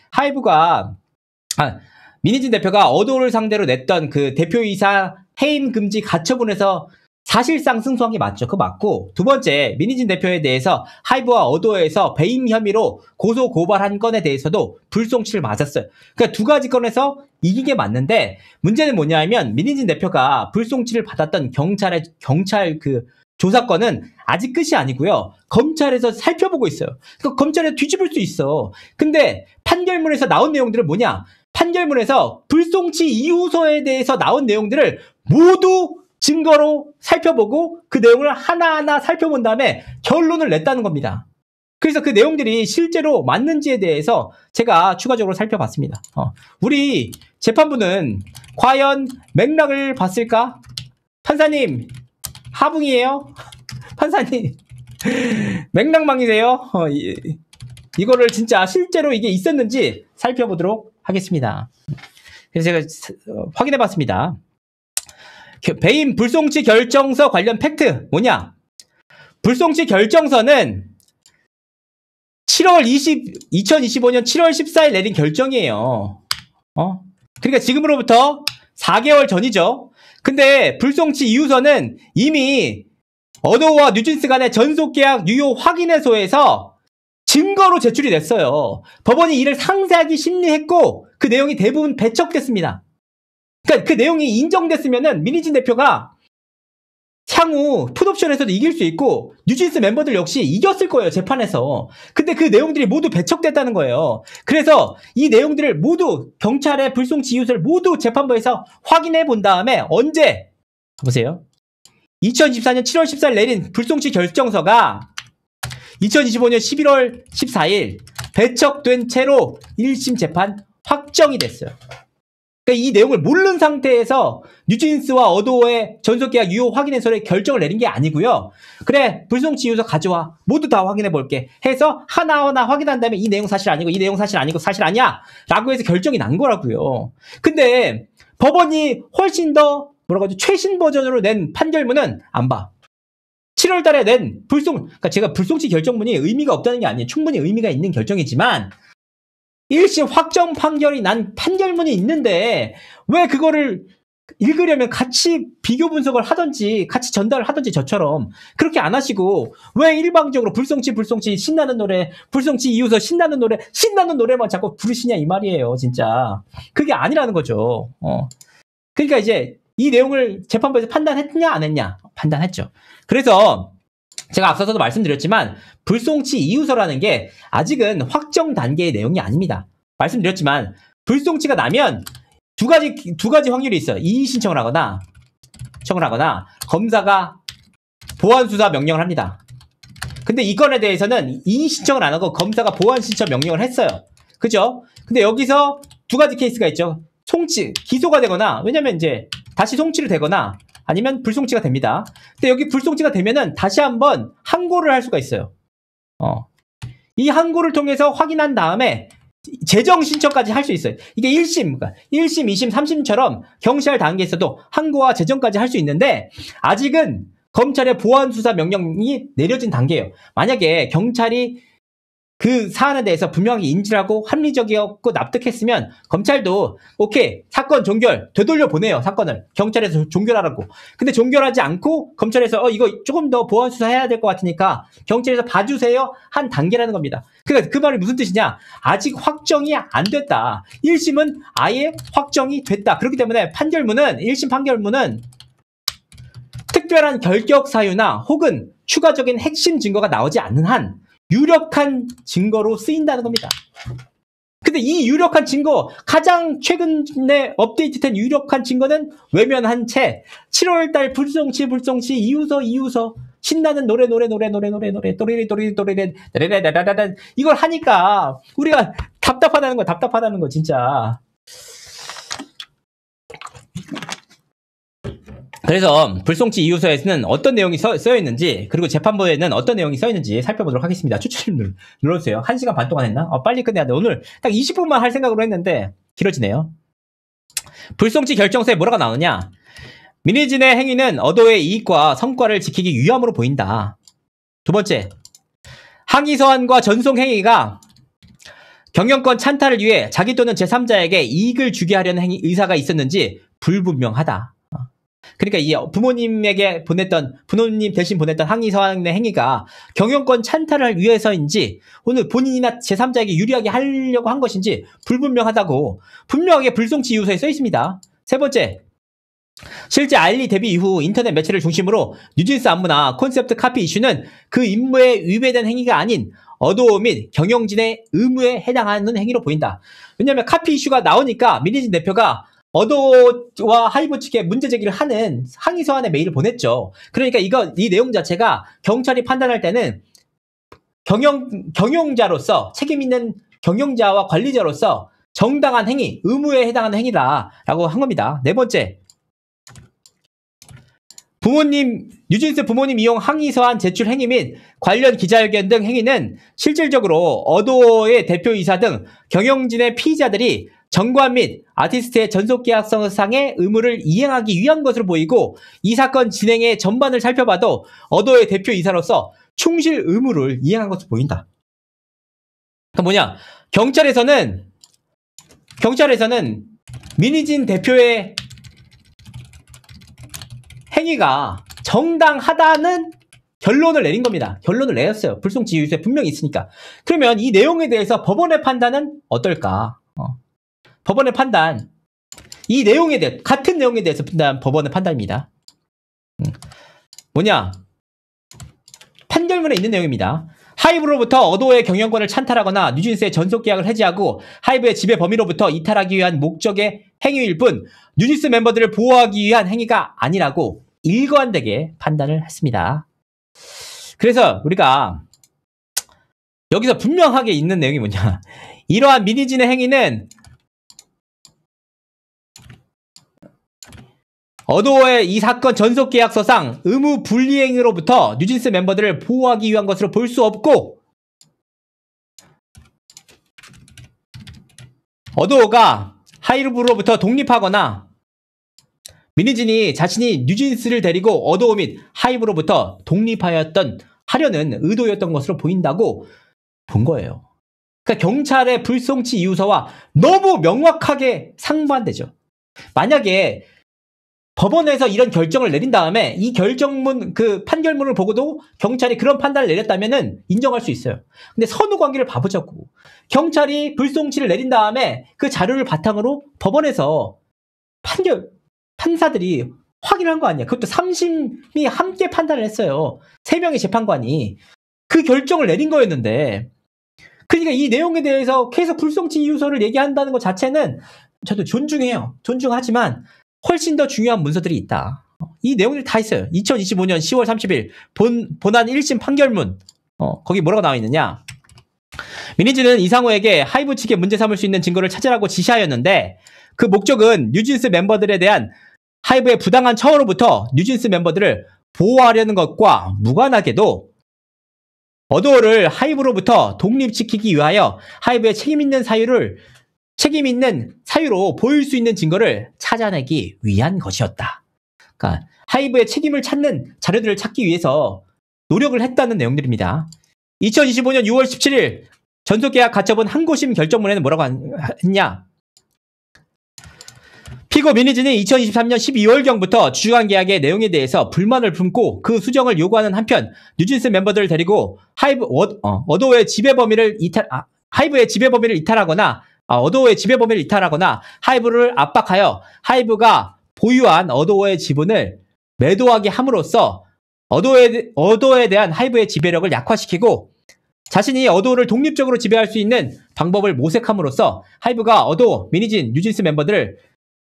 민희진 대표가 어도를 상대로 냈던 그 대표이사 해임 금지 가처분에서 사실상 승소한 게 맞죠. 그거 맞고, 두 번째, 민희진 대표에 대해서 하이브와 어도에서 배임 혐의로 고소 고발한 건에 대해서도 불송치를 맞았어요. 그러니까 두 가지 건에서 이긴 게 맞는데, 문제는 뭐냐면 민희진 대표가 불송치를 받았던 경찰 그 조사건은 아직 끝이 아니고요. 검찰에서 살펴보고 있어요. 그러니까 검찰에서 뒤집을 수 있어. 근데 판결문에서 나온 내용들은 뭐냐? 판결문에서 불송치 이유서에 대해서 나온 내용들을 모두 증거로 살펴보고 그 내용을 하나하나 살펴본 다음에 결론을 냈다는 겁니다. 그래서 그 내용들이 실제로 맞는지에 대해서 제가 추가적으로 살펴봤습니다. 우리 재판부는 과연 맥락을 봤을까? 판사님, 하붕이에요? 판사님, 맥락망이세요? 이거를 진짜 실제로 이게 있었는지 살펴보도록 하겠습니다. 그래서 제가 확인해봤습니다. 배임 불송치 결정서 관련 팩트 뭐냐? 불송치 결정서는 2025년 7월 14일 내린 결정이에요. 그러니까 지금으로부터 4개월 전이죠. 근데 불송치 이유서는 이미 어도우와 뉴진스 간의 전속계약 유효 확인해소에서 증거로 제출이 됐어요. 법원이 이를 상세하게 심리했고 그 내용이 대부분 배척됐습니다. 그러니까 그 내용이 인정됐으면은 민희진 대표가 향후 풋옵션에서도 이길 수 있고 뉴진스 멤버들 역시 이겼을 거예요, 재판에서. 근데 그 내용들이 모두 배척됐다는 거예요. 그래서 이 내용들을 모두 경찰의 불송치 이유서를 모두 재판부에서 확인해 본 다음에 언제 보세요. 2024년 7월 14일 내린 불송치 결정서가 2025년 11월 14일 배척된 채로 1심 재판 확정이 됐어요. 그러니까 이 내용을 모르는 상태에서 뉴진스와 어도어의 전속계약 유효 확인해서의 결정을 내린 게 아니고요. 그래, 불송치 이유서 가져와. 모두 다 확인해 볼게. 해서 하나하나 확인한 다음에 이 내용 사실 아니고 이 내용 사실 아니고 사실 아니야 라고 해서 결정이 난 거라고요. 근데 법원이 훨씬 더 뭐라고 하죠? 최신 버전으로 낸 판결문은 안 봐. 7월 달에 낸 그러니까 제가 불송치 결정문이 의미가 없다는 게 아니에요. 충분히 의미가 있는 결정이지만 1심 확정 판결이 난 판결문이 있는데 왜 그거를 읽으려면 같이 비교 분석을 하든지 같이 전달을 하든지 저처럼 그렇게 안 하시고 왜 일방적으로 불송치 신나는 노래 불송치 이유서 신나는 노래만 자꾸 부르시냐 이 말이에요. 진짜 그게 아니라는 거죠. 그러니까 이제 이 내용을 재판부에서 판단했냐 안 했냐 판단했죠. 그래서 제가 앞서서도 말씀드렸지만 불송치 이유서라는 게 아직은 확정 단계의 내용이 아닙니다. 말씀드렸지만 불송치가 나면 두 가지 확률이 있어요. 이의 신청을 하거나 검사가 보완 수사 명령을 합니다. 근데 이 건에 대해서는 이의 신청을 안 하고 검사가 보완 신청 명령을 했어요. 그죠? 근데 여기서 두 가지 케이스가 있죠. 기소가 되거나 왜냐면 이제 다시 송치를 되거나 아니면 불송치가 됩니다. 근데 여기 불송치가 되면은 다시 한번 항고를 할 수가 있어요. 이 항고를 통해서 확인한 다음에 재정 신청까지 할 수 있어요. 이게 1심, 2심, 3심처럼 경찰 단계에서도 항고와 재정까지 할 수 있는데 아직은 검찰의 보완 수사 명령이 내려진 단계예요. 만약에 경찰이 그 사안에 대해서 분명히 인지를 하고 합리적이었고 납득했으면 검찰도 오케이 사건 종결 되돌려 보내요. 사건을 경찰에서 종결하라고. 근데 종결하지 않고 검찰에서 이거 조금 더 보완 수사해야 될 것 같으니까 경찰에서 봐주세요 한 단계라는 겁니다. 그러니까 그 말이 무슨 뜻이냐? 아직 확정이 안 됐다. 1심은 아예 확정이 됐다. 그렇기 때문에 1심 판결문은 특별한 결격 사유나 혹은 추가적인 핵심 증거가 나오지 않는 한 유력한 증거로 쓰인다는 겁니다. 근데 이 유력한 증거, 가장 최근에 업데이트된 유력한 증거는 외면한 채 7월달 불송치 이유서 신나는 노래 또리리 이걸 하니까 우리가 답답하다는 거 진짜. 그래서 불송치 이유서에서는 어떤 내용이 쓰여 있는지, 그리고 재판부에는 어떤 내용이 쓰여 있는지 살펴보도록 하겠습니다. 추천 눌러주세요. 1시간 반 동안 했나? 빨리 끝내야 돼. 오늘 딱 20분만 할 생각으로 했는데 길어지네요. 불송치 결정서에 뭐라고 나오느냐? 민희진의 행위는 어도의 이익과 성과를 지키기 위함으로 보인다. 두 번째, 항의 서한과 전송 행위가 경영권 찬탈을 위해 자기 또는 제3자에게 이익을 주게 하려는 의사가 있었는지 불분명하다. 그러니까 이 부모님 대신 보냈던 항의 서한의 행위가 경영권 찬탈을 위해서인지 오늘 본인이나 제3자에게 유리하게 하려고 한 것인지 불분명하다고 분명하게 불송치 이유서에 써 있습니다. 세 번째, 실제 알리 데뷔 이후 인터넷 매체를 중심으로 뉴진스 안무나 콘셉트 카피 이슈는 그 임무에 위배된 행위가 아닌 어도어 및 경영진의 의무에 해당하는 행위로 보인다. 왜냐하면 카피 이슈가 나오니까 민희진 대표가 어도어와 하이브 측에 문제 제기를 하는 항의 서한의 메일을 보냈죠. 그러니까 이 내용 자체가 경찰이 판단할 때는 경영자로서 책임 있는 경영자와 관리자로서 정당한 행위, 의무에 해당하는 행위다라고 한 겁니다. 네 번째, 뉴진스 부모님 이용 항의 서한 제출 행위 및 관련 기자회견 등 행위는 실질적으로 어도어의 대표이사 등 경영진의 피의자들이 정관 및 아티스트의 전속계약서상의 의무를 이행하기 위한 것으로 보이고, 이 사건 진행의 전반을 살펴봐도 어도어의 대표이사로서 충실 의무를 이행한 것으로 보인다. 그러니까 뭐냐? 경찰에서는 민희진 대표의 행위가 정당하다는 결론을 내린 겁니다. 결론을 내렸어요. 불송치 이유서에 분명히 있으니까. 그러면 이 내용에 대해서 법원의 판단은 어떨까? 법원의 판단, 같은 내용에 대해서 법원의 판단입니다. 뭐냐? 판결문에 있는 내용입니다. 하이브로부터 어도어의 경영권을 찬탈하거나 뉴진스의 전속계약을 해지하고 하이브의 지배 범위로부터 이탈하기 위한 목적의 행위일 뿐 뉴진스 멤버들을 보호하기 위한 행위가 아니라고 일관되게 판단을 했습니다. 그래서 우리가 여기서 분명하게 있는 내용이 뭐냐? 이러한 민희진의 행위는 어도어의 이 사건 전속계약서상 의무 불이행으로부터 뉴진스 멤버들을 보호하기 위한 것으로 볼 수 없고, 어도어가 하이브로부터 독립하거나 민희진이 자신이 뉴진스를 데리고 어도어 및 하이브로부터 하려는 의도였던 것으로 보인다고 본 거예요. 그러니까 경찰의 불송치 이유서와 너무 명확하게 상반되죠. 만약에 법원에서 이런 결정을 내린 다음에 이 판결문을 보고도 경찰이 그런 판단을 내렸다면은 인정할 수 있어요. 근데 선후 관계를 봐보자고. 경찰이 불송치를 내린 다음에 그 자료를 바탕으로 법원에서 판사들이 확인한 거 아니야. 그것도 3심이 함께 판단을 했어요. 3명의 재판관이 그 결정을 내린 거였는데, 그러니까 이 내용에 대해서 계속 불송치 이유서를 얘기한다는 것 자체는 저도 존중해요. 존중하지만 훨씬 더 중요한 문서들이 있다. 이 내용들이 다 있어요. 2025년 10월 30일 본안 1심 판결문, 거기 뭐라고 나와 있느냐? 민희진은 이상호에게 하이브 측에 문제 삼을 수 있는 증거를 찾으라고 지시하였는데, 그 목적은 뉴진스 멤버들에 대한 하이브의 부당한 처우로부터 뉴진스 멤버들을 보호하려는 것과 무관하게도 어도어를 하이브로부터 독립시키기 위하여 하이브의 책임 있는 사유로 보일 수 있는 증거를 찾아내기 위한 것이었다. 그러니까 하이브의 책임을 찾는 자료들을 찾기 위해서 노력을 했다는 내용들입니다. 2025년 6월 17일 전속계약 가처분 항고심 결정문에는 뭐라고 했냐? 피고 민희진이 2023년 12월경부터 주주간 계약의 내용에 대해서 불만을 품고 그 수정을 요구하는 한편 뉴진스 멤버들을 데리고 어도의 지배 범위를 하이브의 지배 범위를 이탈하거나 어도의 지배 범위를 이탈하거나 하이브를 압박하여 하이브가 보유한 어도의 지분을 매도하게 함으로써 어도에 대한 하이브의 지배력을 약화시키고 자신이 어도를 독립적으로 지배할 수 있는 방법을 모색함으로써 하이브가 어도, 민희진, 뉴진스 멤버들을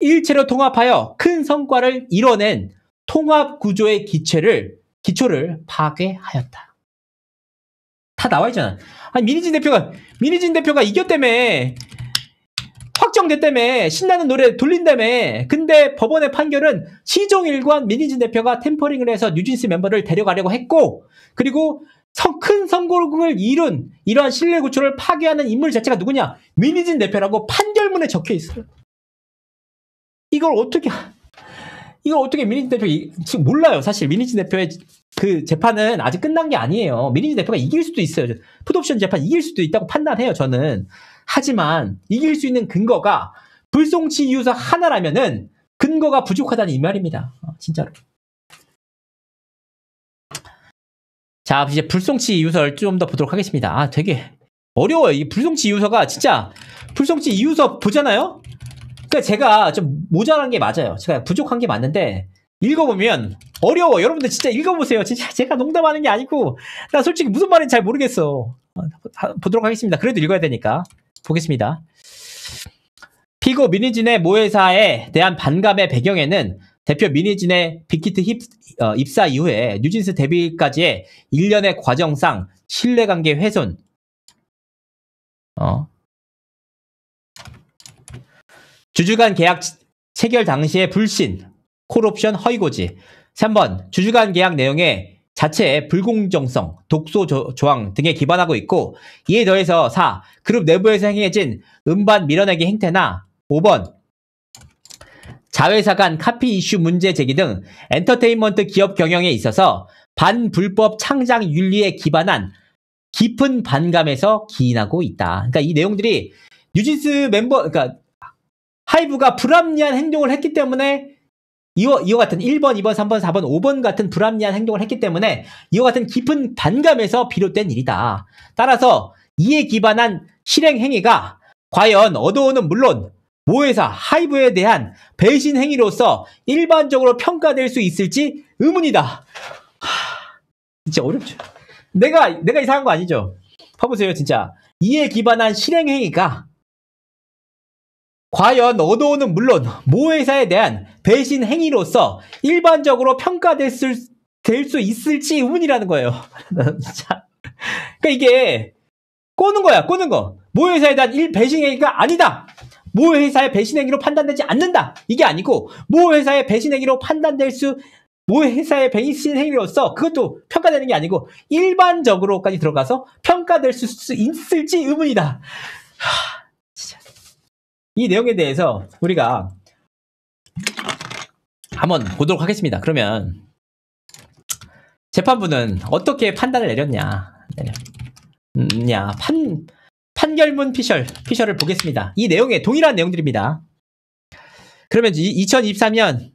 일체로 통합하여 큰 성과를 이뤄낸 통합 구조의 기초를 파괴하였다. 다 나와 있잖아. 아니, 민희진 대표가 이겼다며. 확정됐다며. 신나는 노래 돌린다며. 근데 법원의 판결은 시종일관 민희진 대표가 템퍼링을 해서 뉴진스 멤버를 데려가려고 했고, 그리고 큰 성공을 이룬 이러한 신뢰 구조를 파괴하는 인물 자체가 누구냐? 민희진 대표라고 판결문에 적혀 있어요. 이걸 어떻게 민희진 대표 지금 몰라요. 사실 민희진 대표의 그 재판은 아직 끝난 게 아니에요. 민희진 대표가 이길 수도 있어요. 풋옵션 재판 이길 수도 있다고 판단해요. 저는. 하지만 이길 수 있는 근거가 불송치 이유서 하나라면은 근거가 부족하다는 이 말입니다. 진짜로. 자, 이제 불송치 이유서를 좀 더 보도록 하겠습니다. 되게 어려워요. 이 불송치 이유서가 진짜 불송치 이유서 보잖아요. 그러니까 제가 좀 모자란 게 맞아요. 제가 부족한 게 맞는데 읽어보면 어려워. 여러분들 진짜 읽어보세요. 진짜 제가 농담하는 게 아니고 나 솔직히 무슨 말인지 잘 모르겠어. 보도록 하겠습니다. 그래도 읽어야 되니까 보겠습니다. 피고 민희진의 모회사에 대한 반감의 배경에는 대표 민희진의 빅히트 입사 이후에 뉴진스 데뷔까지의 일련의 과정상 신뢰관계 훼손, 주주간 계약 체결 당시의 불신, 콜옵션 허위고지. 3번, 주주간 계약 내용의 자체의 불공정성, 독소 조항 등에 기반하고 있고, 이에 더해서 4. 그룹 내부에서 행해진 음반 밀어내기 행태나 5번, 자회사 간 카피 이슈 문제 제기 등 엔터테인먼트 기업 경영에 있어서 반불법 창작 윤리에 기반한 깊은 반감에서 기인하고 있다. 그러니까 이 내용들이 뉴진스 그러니까 하이브가 불합리한 행동을 했기 때문에 이와 같은 1번, 2번, 3번, 4번, 5번 같은 불합리한 행동을 했기 때문에 이와 같은 깊은 반감에서 비롯된 일이다. 따라서 이에 기반한 실행 행위가 과연 어도어는 물론 모회사 하이브에 대한 배신 행위로서 일반적으로 평가될 수 있을지 의문이다. 진짜 어렵죠. 내가 이상한 거 아니죠? 봐보세요, 진짜. 이에 기반한 실행 행위가 과연 어도어는 물론 모회사에 대한 배신 행위로서 일반적으로 평가될 수 있을지 의문이라는 거예요. 진짜. 그러니까 이게 꼬는 거야, 꼬는 거. 모회사에 대한 배신 행위가 아니다. 모회사의 배신 행위로 판단되지 않는다. 이게 아니고 모회사의 배신 행위로 모회사의 배신 행위로서 그것도 평가되는 게 아니고 일반적으로까지 들어가서 평가될 수 있을지 의문이다. 진짜. 이 내용에 대해서 우리가 한번 보도록 하겠습니다. 그러면 재판부는 어떻게 판단을 내렸냐? 판결문 피셜을 보겠습니다. 이 내용에 동일한 내용들입니다. 그러면 2023년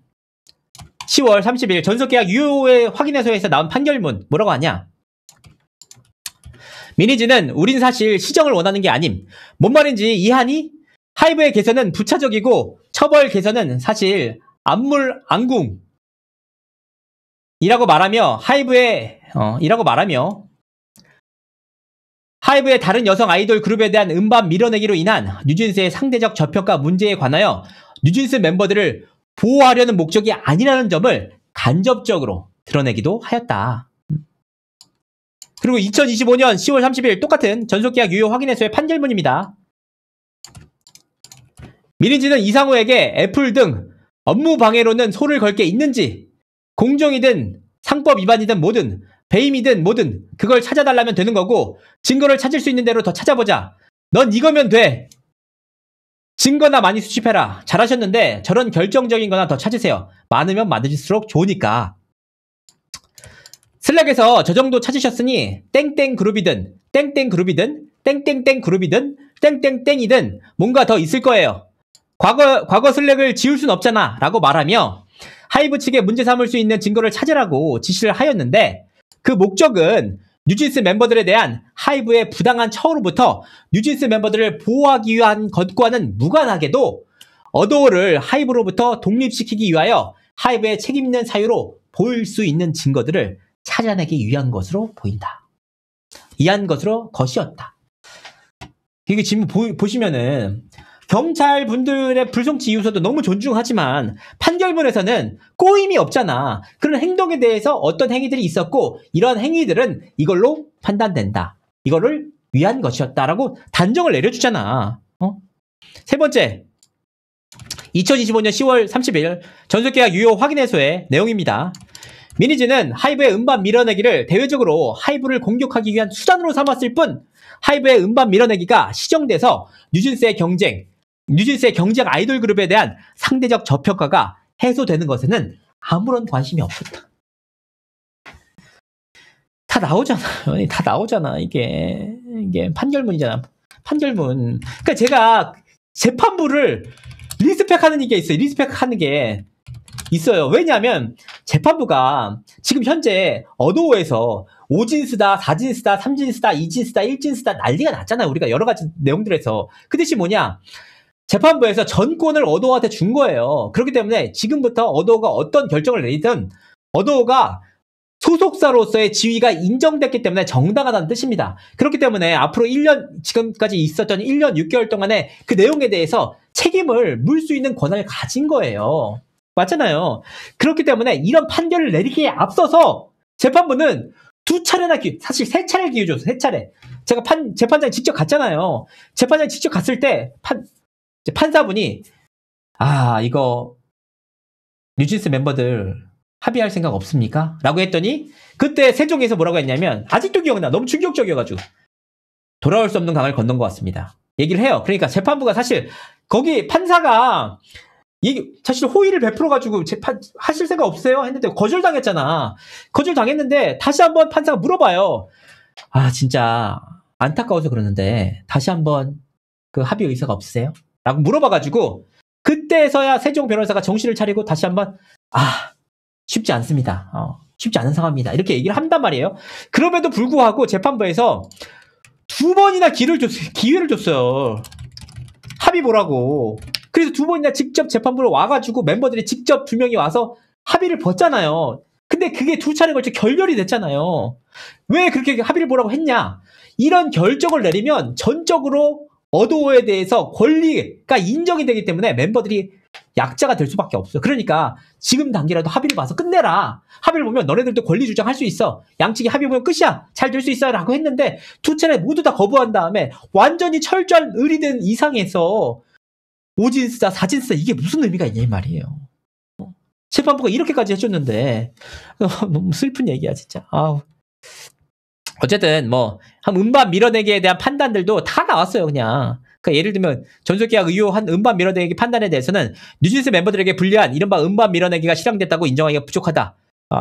10월 30일 전속계약 유효의 확인해소에서 나온 판결문 뭐라고 하냐? 민희진은 우린 사실 시정을 원하는 게 아님. 뭔 말인지 이해하니? 하이브의 개선은 부차적이고 처벌 개선은 사실 안궁이라고 말하며 하이브의 다른 여성 아이돌 그룹에 대한 음반 밀어내기로 인한 뉴진스의 상대적 저평가 문제에 관하여 뉴진스 멤버들을 보호하려는 목적이 아니라는 점을 간접적으로 드러내기도 하였다. 그리고 2025년 10월 30일 똑같은 전속계약 유효 확인해소의 판결문입니다. 민희진은 이상우에게 애플 등 업무 방해로는 소를 걸 게 있는지, 공정이든 상법 위반이든 뭐든 배임이든 뭐든 그걸 찾아달라면 되는 거고 증거를 찾을 수 있는 대로 더 찾아보자. 넌 이거면 돼. 증거나 많이 수집해라. 잘하셨는데 저런 결정적인 거나 더 찾으세요. 많으면 많을수록 좋으니까. 슬랙에서 저 정도 찾으셨으니 땡땡 그룹이든 땡땡땡 그룹이든 땡땡땡이든 뭔가 더 있을 거예요. 과거 슬랙을 지울 순 없잖아 라고 말하며 하이브 측에 문제 삼을 수 있는 증거를 찾으라고 지시를 하였는데 그 목적은 뉴진스 멤버들에 대한 하이브의 부당한 처우로부터 뉴진스 멤버들을 보호하기 위한 것과는 무관하게도 어도어를 하이브로부터 독립시키기 위하여 하이브의 책임 있는 사유로 보일 수 있는 증거들을 찾아내기 위한 것으로 보인다. 이한 것이었다. 이게 지금 보시면은 경찰 분들의 불송치 이유서도 너무 존중하지만 판결문에서는 꼬임이 없잖아. 그런 행동에 대해서 어떤 행위들이 있었고 이런 행위들은 이걸로 판단된다. 이거를 위한 것이었다라고 단정을 내려주잖아. 세 번째, 2025년 10월 30일 전속계약 유효 확인해소의 내용입니다. 미니지는 하이브의 음반 밀어내기를 대외적으로 하이브를 공격하기 위한 수단으로 삼았을 뿐 하이브의 음반 밀어내기가 시정돼서 뉴진스의 경쟁 아이돌 그룹에 대한 상대적 저평가가 해소되는 것에는 아무런 관심이 없었다. 다 나오잖아. 이게 판결문이잖아. 판결문. 그러니까 제가 재판부를 리스펙하는 게 있어요. 리스펙하는 게 있어요. 왜냐하면 재판부가 지금 현재 어도어에서 5진스다, 4진스다, 3진스다, 2진스다, 1진스다 난리가 났잖아요. 우리가 여러 가지 내용들에서. 그 뜻이 뭐냐? 재판부에서 전권을 어도어한테 준 거예요. 그렇기 때문에 지금부터 어도어가 어떤 결정을 내리든 어도어가 소속사로서의 지위가 인정됐기 때문에 정당하다는 뜻입니다. 그렇기 때문에 앞으로 1년, 지금까지 있었던 1년 6개월 동안의 그 내용에 대해서 책임을 물 수 있는 권한을 가진 거예요. 맞잖아요. 그렇기 때문에 이런 판결을 내리기에 앞서서 재판부는 사실 3차례 기회 줬어요. 3차례. 제가 재판장에 직접 갔잖아요. 재판장에 직접 갔을 때 판사분이 이거 뉴진스 멤버들 합의할 생각 없습니까? 라고 했더니 그때 세종에서 뭐라고 했냐면 아직도 기억나. 너무 충격적이어가지고 돌아올 수 없는 강을 건넌 것 같습니다. 얘기를 해요. 그러니까 재판부가 사실 거기 판사가 사실 호의를 베풀어가지고 하실 생각 없어요? 했는데 거절당했잖아. 거절당했는데 다시 한번 판사가 물어봐요. 진짜 안타까워서 그러는데 다시 한번 그 합의 의사가 없으세요? 라고 물어봐가지고 그때서야 세종 변호사가 정신을 차리고 다시 한번 쉽지 않습니다. 쉽지 않은 상황입니다. 이렇게 얘기를 한단 말이에요. 그럼에도 불구하고 재판부에서 2번이나 기회를 줬어요. 합의 보라고. 그래서 2번이나 직접 재판부로 와가지고 멤버들이 직접 2명이 와서 합의를 봤잖아요. 근데 그게 2차례에 걸쳐 결렬이 됐잖아요. 왜 그렇게 합의를 보라고 했냐? 이런 결정을 내리면 전적으로 어도어에 대해서 권리가 인정이 되기 때문에 멤버들이 약자가 될 수밖에 없어요. 그러니까 지금 단계라도 합의를 봐서 끝내라. 합의를 보면 너네들도 권리 주장할 수 있어. 양측이 합의 보면 끝이야. 잘 될 수 있어. 라고 했는데 2차례 모두 다 거부한 다음에 완전히 철저한 의리된 이상에서 5진스다, 4진스다 이게 무슨 의미가 있냐 이 말이에요. 재판부가 이렇게까지 해줬는데 너무 슬픈 얘기야 진짜. 어쨌든 음반 밀어내기에 대한 판단들도 다 나왔어요. 그냥 그러니까 예를 들면 전속계약 의혹한 음반 밀어내기 판단에 대해서는 뉴진스 멤버들에게 불리한 이른바 음반 밀어내기가 실행됐다고 인정하기가 부족하다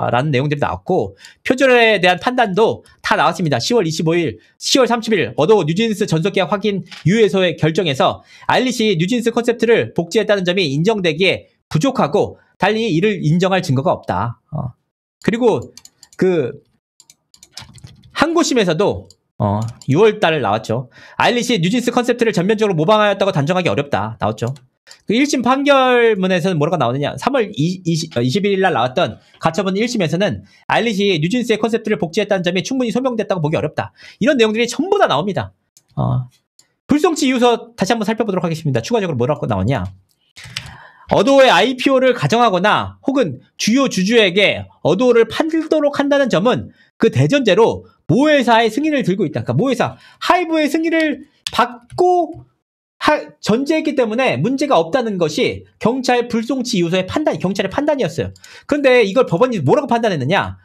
라는 내용들이 나왔고 표절에 대한 판단도 다 나왔습니다. 10월 25일, 10월 30일 어도어 뉴진스 전속계약 확인 유예소의 결정에서 아일리시 뉴진스 콘셉트를 복제했다는 점이 인정되기에 부족하고 달리 이를 인정할 증거가 없다. 그리고 항고심에서도 6월달 나왔죠. 아일리시 뉴진스 컨셉트를 전면적으로 모방하였다고 단정하기 어렵다. 나왔죠. 그 1심 판결문에서는 뭐라고 나오느냐. 3월 21일 날 나왔던 가처분 1심에서는 아일리시 뉴진스의 컨셉트를 복제했다는 점이 충분히 소명됐다고 보기 어렵다. 이런 내용들이 전부 다 나옵니다. 불송치 이유서 다시 한번 살펴보도록 하겠습니다. 추가적으로 뭐라고 나오냐. 어도어의 IPO를 가정하거나 혹은 주요 주주에게 어도어를 팔도록 한다는 점은 그 대전제로 모회사의 승인을 들고 있다. 그러니까 모회사, 하이브의 승인을 받고 전제했기 때문에 문제가 없다는 것이 경찰 불송치 이유서의 경찰의 판단이었어요. 그런데 이걸 법원이 뭐라고 판단했느냐?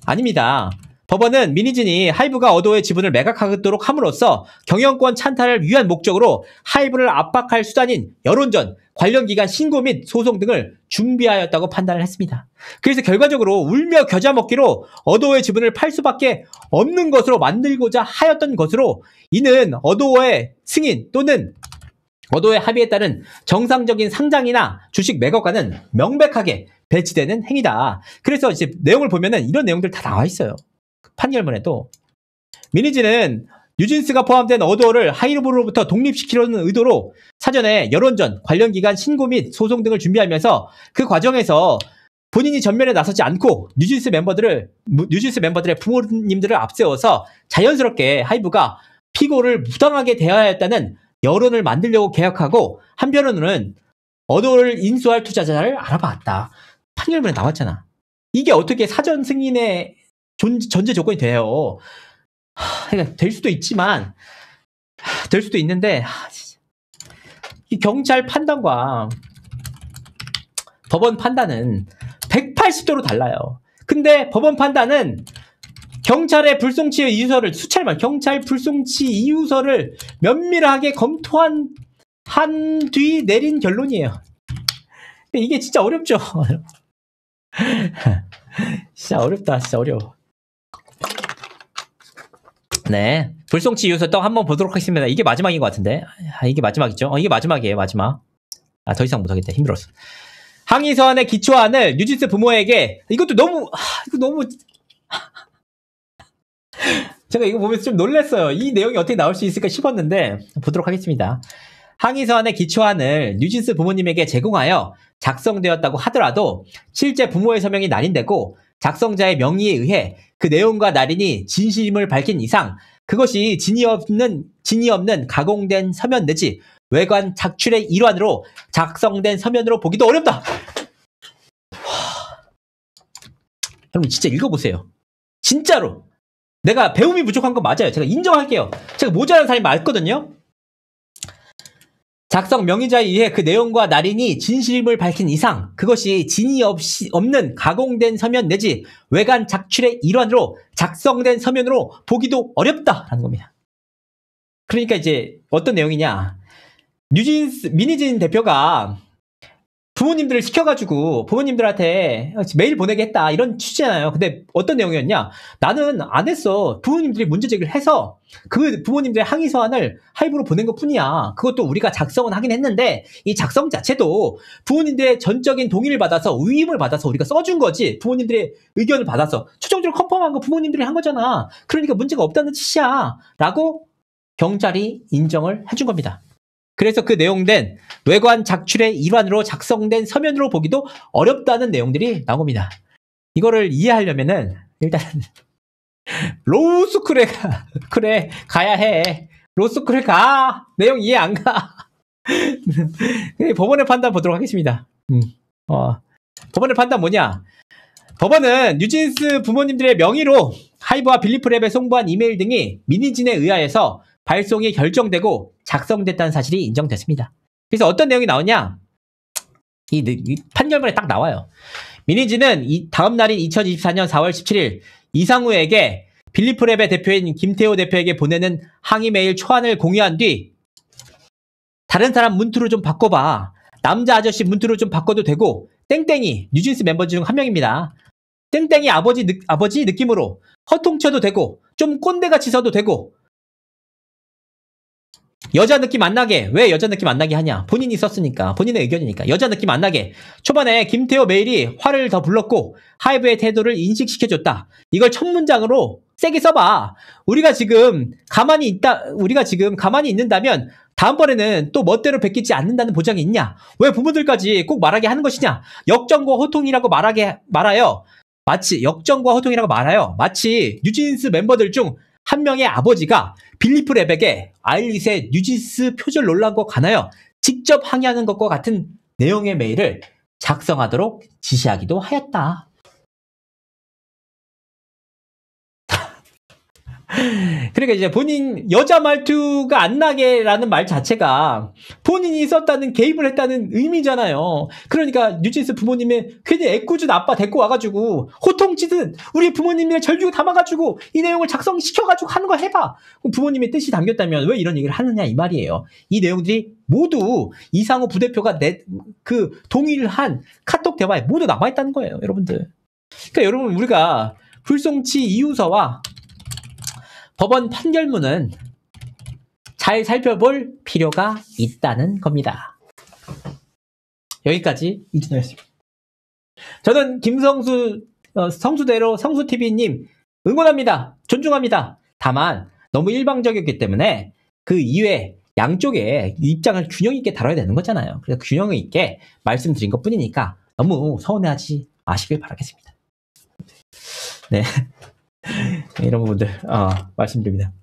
아닙니다. 법원은 미니진이 하이브가 어도어의 지분을 매각하도록 함으로써 경영권 찬탈을 위한 목적으로 하이브를 압박할 수단인 여론전, 관련 기관 신고 및 소송 등을 준비하였다고 판단을 했습니다. 그래서 결과적으로 울며 겨자 먹기로 어도어의 지분을 팔 수밖에 없는 것으로 만들고자 하였던 것으로 이는 어도어의 승인 또는 어도의 합의에 따른 정상적인 상장이나 주식 매각과는 명백하게 배치되는 행위다. 그래서 이제 내용을 보면은 이런 내용들 다 나와 있어요. 판결문에도. 미니지는 뉴진스가 포함된 어도어를 하이브로부터 독립시키려는 의도로 사전에 여론전, 관련 기관 신고 및 소송 등을 준비하면서 그 과정에서 본인이 전면에 나서지 않고 뉴진스 멤버들의 부모님들을 앞세워서 자연스럽게 하이브가 피고를 부당하게 대하였다는 여론을 만들려고 계약하고 한편으로는 어도어를 인수할 투자자를 알아봤다. 판결문에 나왔잖아. 이게 어떻게 사전 승인의 전제 조건이 돼요. 그러니까 될 수도 있지만 될 수도 있는데 이 경찰 판단과 법원 판단은 180도로 달라요. 근데 법원 판단은 경찰의 불송치 이유서를 수차례만 경찰 불송치 이유서를 면밀하게 검토한 뒤 내린 결론이에요. 이게 진짜 어렵죠. 진짜 어렵다. 진짜 어려워. 네. 불송치 이유서 또 한번 보도록 하겠습니다. 이게 마지막인 것 같은데. 이게 마지막이죠. 이게 마지막이에요. 마지막. 더 이상 못하겠다. 힘들었어. 항의 서한의 기초안을 뉴진스 부모에게 이것도 너무 제가 이거 보면서 좀 놀랐어요. 이 내용이 어떻게 나올 수 있을까 싶었는데 보도록 하겠습니다. 항의 서한의 기초안을 뉴진스 부모님에게 제공하여 작성되었다고 하더라도 실제 부모의 서명이 날인되고 작성자의 명의에 의해 그 내용과 날인이 진실임을 밝힌 이상 그것이 진위 없는 가공된 서면 내지 외관 작출의 일환으로 작성된 서면으로 보기도 어렵다. 여러분 진짜 읽어보세요. 진짜로. 내가 배움이 부족한 건 맞아요. 제가 인정할게요. 제가 모자란 사람이 맞거든요. 작성 명의자에 의해 그 내용과 날인이 진실임을 밝힌 이상 그것이 진위 없는 가공된 서면 내지 외관 작출의 일환으로 작성된 서면으로 보기도 어렵다라는 겁니다. 그러니까 이제 어떤 내용이냐. 미니진 대표가 부모님들을 시켜가지고 부모님들한테 메일 보내게 했다 이런 취지잖아요. 근데 어떤 내용이었냐. 나는 안 했어. 부모님들이 문제 제기를 해서 그 부모님들의 항의 서한을 하이브로 보낸 것 뿐이야. 그것도 우리가 작성은 하긴 했는데 이 작성 자체도 부모님들의 전적인 동의를 받아서 위임을 받아서 우리가 써준 거지. 부모님들의 의견을 받아서 최종적으로 컨펌한 거 부모님들이 한 거잖아. 그러니까 문제가 없다는 뜻이야 라고 경찰이 인정을 해준 겁니다. 그래서 그 내용된 외관 작출의 일환으로 작성된 서면으로 보기도 어렵다는 내용들이 나옵니다. 이거를 이해하려면은 일단 로스쿨에 가야 해. 로스쿨에 가. 내용 이해 안 가. 법원의 판단 보도록 하겠습니다. 법원의 판단 뭐냐? 법원은 뉴진스 부모님들의 명의로 하이브와 빌리프랩에 송부한 이메일 등이 미니진에 의하여서 발송이 결정되고 작성됐다는 사실이 인정됐습니다. 그래서 어떤 내용이 나오냐? 이 판결문에 딱 나와요. 미니진은 다음 날인 2024년 4월 17일 이상우에게 빌리프랩의 대표인 김태호 대표에게 보내는 항의 메일 초안을 공유한 뒤 다른 사람 문투로 좀 바꿔봐. 남자 아저씨 문투로 좀 바꿔도 되고 땡땡이 뉴진스 멤버 중 한 명입니다. 땡땡이 아버지 느낌으로 허통쳐도 되고 좀 꼰대같이 써도 되고 여자 느낌 안 나게. 왜 여자 느낌 안 나게 하냐? 본인이 썼으니까. 본인의 의견이니까. 여자 느낌 안 나게. 초반에 김태호 메일이 화를 더 불렀고 하이브의 태도를 인식시켜줬다. 이걸 첫 문장으로 세게 써봐. 우리가 지금 가만히 있는다면 다음번에는 또 멋대로 베끼지 않는다는 보장이 있냐? 왜 부모들까지 꼭 말하게 하는 것이냐? 역정과 호통이라고 말아요. 마치 뉴진스 멤버들 중 한 명의 아버지가 빌리프랩에게 아일릿의 뉴진스 표절 논란과 관하여 직접 항의하는 것과 같은 내용의 메일을 작성하도록 지시하기도 하였다. 그러니까 이제 본인 여자 말투가 안 나게라는 말 자체가 본인이 썼다는 개입을 했다는 의미잖아요. 그러니까 뉴진스 부모님의 괜히 애꿎은 아빠 데리고 와가지고 호통치듯 우리 부모님의 절규 담아가지고 이 내용을 작성시켜가지고 하는 거 해봐. 그럼 부모님의 뜻이 담겼다면 왜 이런 얘기를 하느냐 이 말이에요. 이 내용들이 모두 이상우 부대표가 동의를 한 카톡 대화에 모두 남아있다는 거예요, 여러분들. 그러니까 여러분 우리가 불송치 이유서와 법원 판결문은 잘 살펴볼 필요가 있다는 겁니다. 여기까지 이진호였습니다. 저는 김성수 성수대로 성수TV님 응원합니다. 존중합니다. 다만 너무 일방적이었기 때문에 그 이외에 양쪽의 입장을 균형 있게 다뤄야 되는 거잖아요. 그래서 균형 있게 말씀드린 것 뿐이니까 너무 서운해하지 마시길 바라겠습니다. 네. 이런 부분들 말씀드립니다.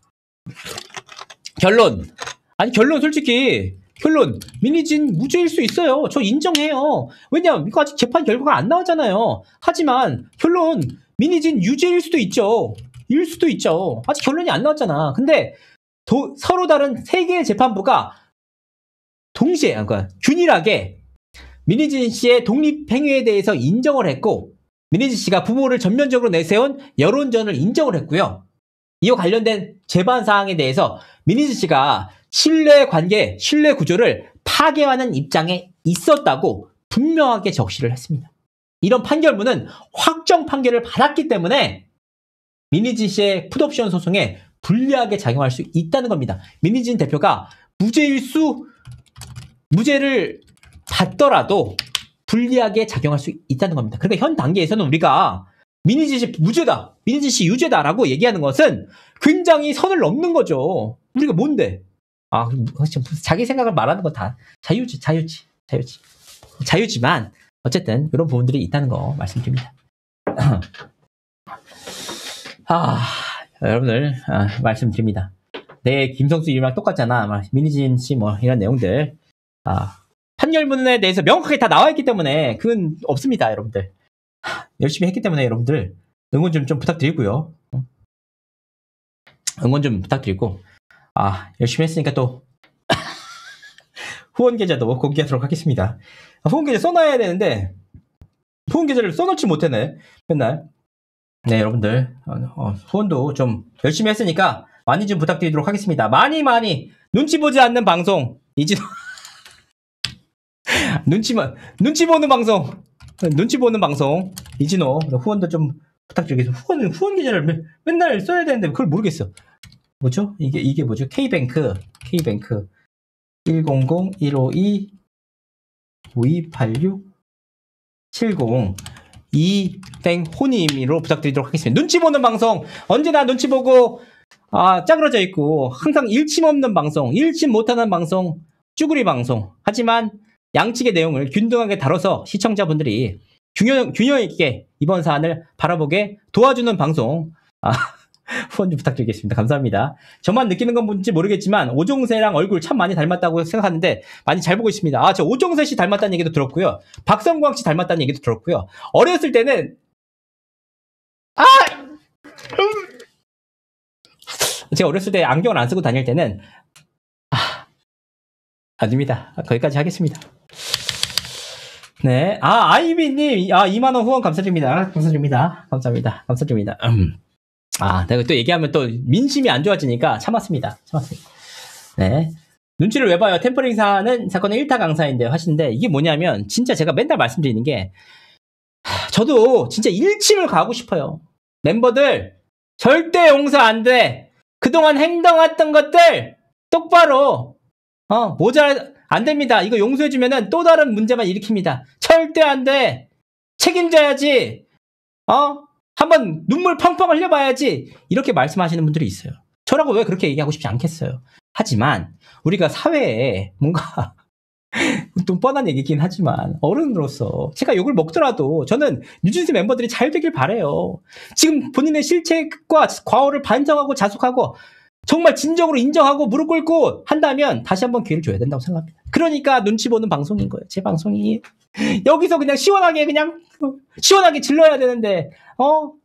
결론. 아니 결론 솔직히 결론 민희진 무죄일 수 있어요. 저 인정해요. 왜냐면 이거 아직 재판 결과가 안 나왔잖아요. 하지만 결론 민희진 유죄일 수도 있죠. 일 수도 있죠. 아직 결론이 안 나왔잖아. 근데 서로 다른 세 개의 재판부가 동시에 그러니까 균일하게 민희진 씨의 독립행위에 대해서 인정을 했고 민희진 씨가 부모를 전면적으로 내세운 여론전을 인정을 했고요. 이와 관련된 재반 사항에 대해서 민희진 씨가 신뢰관계, 신뢰 구조를 파괴하는 입장에 있었다고 분명하게 적시를 했습니다. 이런 판결문은 확정 판결을 받았기 때문에 민희진 씨의 풋옵션 소송에 불리하게 작용할 수 있다는 겁니다. 민희진 대표가 무죄를 받더라도 불리하게 작용할 수 있다는 겁니다. 그러니까 현 단계에서는 우리가 민희진 씨 무죄다, 민희진 씨 유죄다라고 얘기하는 것은 굉장히 선을 넘는 거죠. 우리가 뭔데? 자기 생각을 말하는 건 다 자유지만 어쨌든 이런 부분들이 있다는 거 말씀드립니다. 여러분들 말씀드립니다. 내 김성수 이름이랑 똑같잖아. 민희진 씨 이런 내용들 판결문에 대해서 명확하게 다 나와 있기 때문에 그건 없습니다, 여러분들. 열심히 했기 때문에 여러분들 응원 좀 부탁드리고요. 응원 좀 부탁드리고 열심히 했으니까 또 후원 계좌도 공개하도록 하겠습니다. 후원 계좌 써놔야 되는데 후원 계좌를 써놓지 못했네 맨날. 네, 여러분들 후원도 좀 열심히 했으니까 많이 좀 부탁드리도록 하겠습니다. 많이 눈치 보지 않는 방송 이진호 눈치 보는 방송 이진호 후원도 좀 부탁드리겠습니다. 후원 계좌를 맨날 써야 되는데 그걸 모르겠어. 뭐죠? 이게 뭐죠? K뱅크 100-102-5286-70 이땡호님으로 부탁드리도록 하겠습니다. 눈치 보는 방송 언제나 눈치 보고 짜그러져 있고 항상 일침 없는 방송, 일침 못하는 방송, 쭈구리 방송. 하지만 양측의 내용을 균등하게 다뤄서 시청자분들이 균형 있게 이번 사안을 바라보게 도와주는 방송 후원 좀 부탁드리겠습니다. 감사합니다. 저만 느끼는 건 뭔지 모르겠지만 오종세랑 얼굴 참 많이 닮았다고 생각하는데 많이 잘 보고 있습니다. 저 오종세 씨 닮았다는 얘기도 들었고요. 박성광 씨 닮았다는 얘기도 들었고요. 어렸을 때는 제가 어렸을 때 안경을 안 쓰고 다닐 때는 아닙니다. 거기까지 하겠습니다. 네. 아이비님 2만원 후원 감사드립니다. 감사드립니다. 내가 또 얘기하면 또 민심이 안 좋아지니까 참았습니다. 네. 눈치를 왜 봐요? 템퍼링 사건은 일타 강사인데 하시는데 이게 뭐냐면 진짜 제가 맨날 말씀드리는 게 저도 진짜 일침을 가고 싶어요. 멤버들 절대 용서 안 돼. 그동안 행동했던 것들 똑바로 안 됩니다. 이거 용서해주면은 또 다른 문제만 일으킵니다. 절대 안 돼. 책임져야지. 한번 눈물 펑펑 흘려봐야지. 이렇게 말씀하시는 분들이 있어요. 저라고 왜 그렇게 얘기하고 싶지 않겠어요. 하지만 우리가 사회에 뭔가 좀 뻔한 얘기긴 하지만 어른으로서 제가 욕을 먹더라도 저는 뉴진스 멤버들이 잘 되길 바래요. 지금 본인의 실책과 과오를 반성하고 자숙하고 정말 진정으로 인정하고 무릎 꿇고 한다면 다시 한번 기회를 줘야 된다고 생각합니다. 그러니까 눈치 보는 방송인 거예요. 제 방송이. 여기서 그냥 시원하게 질러야 되는데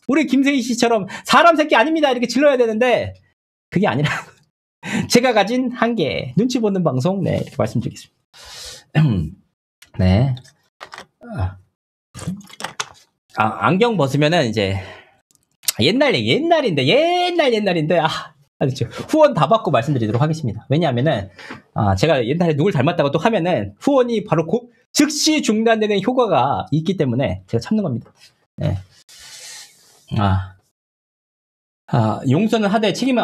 우리 김세희 씨처럼 사람 새끼 아닙니다 이렇게 질러야 되는데 그게 아니라 제가 가진 한계 눈치 보는 방송 이렇게 말씀드리겠습니다. 네. 안경 벗으면은 이제 옛날인데 후원 다 받고 말씀드리도록 하겠습니다. 왜냐하면은 제가 옛날에 누굴 닮았다고 또 하면은 후원이 바로 즉시 중단되는 효과가 있기 때문에 제가 참는 겁니다. 네. 용서는 하되 책임은,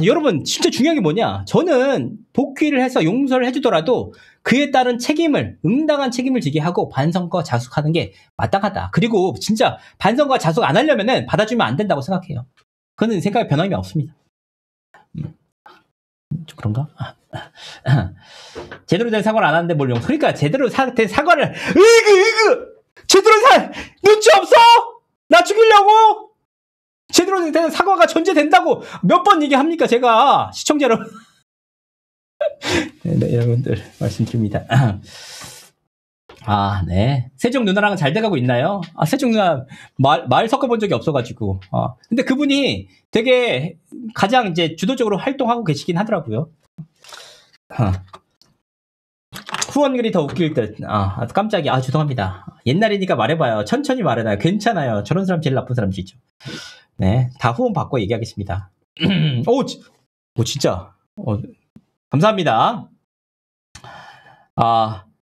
여러분, 진짜 중요한 게 뭐냐? 저는 복귀를 해서 용서를 해주더라도 그에 따른 책임을, 응당한 책임을 지게 하고 반성과 자숙하는 게 마땅하다. 그리고 진짜 반성과 자숙 안 하려면은 받아주면 안 된다고 생각해요. 그거는 생각에 변함이 없습니다. 좀 그런가? 제대로 된 사과를 안 하는데 뭘 용서. 그러니까 제대로 된 사과를, 제대로 눈치 없어? 나 죽이려고? 제대로 된 사과가 존재된다고 몇 번 얘기합니까, 제가. 시청자 여러분. 네, 여러분들, 말씀드립니다. 네. 세종 누나랑은 잘 돼가고 있나요? 세종 누나 말 섞어본 적이 없어가지고. 근데 그분이 되게 가장 이제 주도적으로 활동하고 계시긴 하더라고요. 후원글이 더 웃길 듯. 깜짝이야. 죄송합니다. 옛날이니까 말해봐요. 천천히 말해놔요. 괜찮아요. 저런 사람 제일 나쁜 사람이죠. 네. 다 후원 받고 얘기하겠습니다. 진짜. 감사합니다.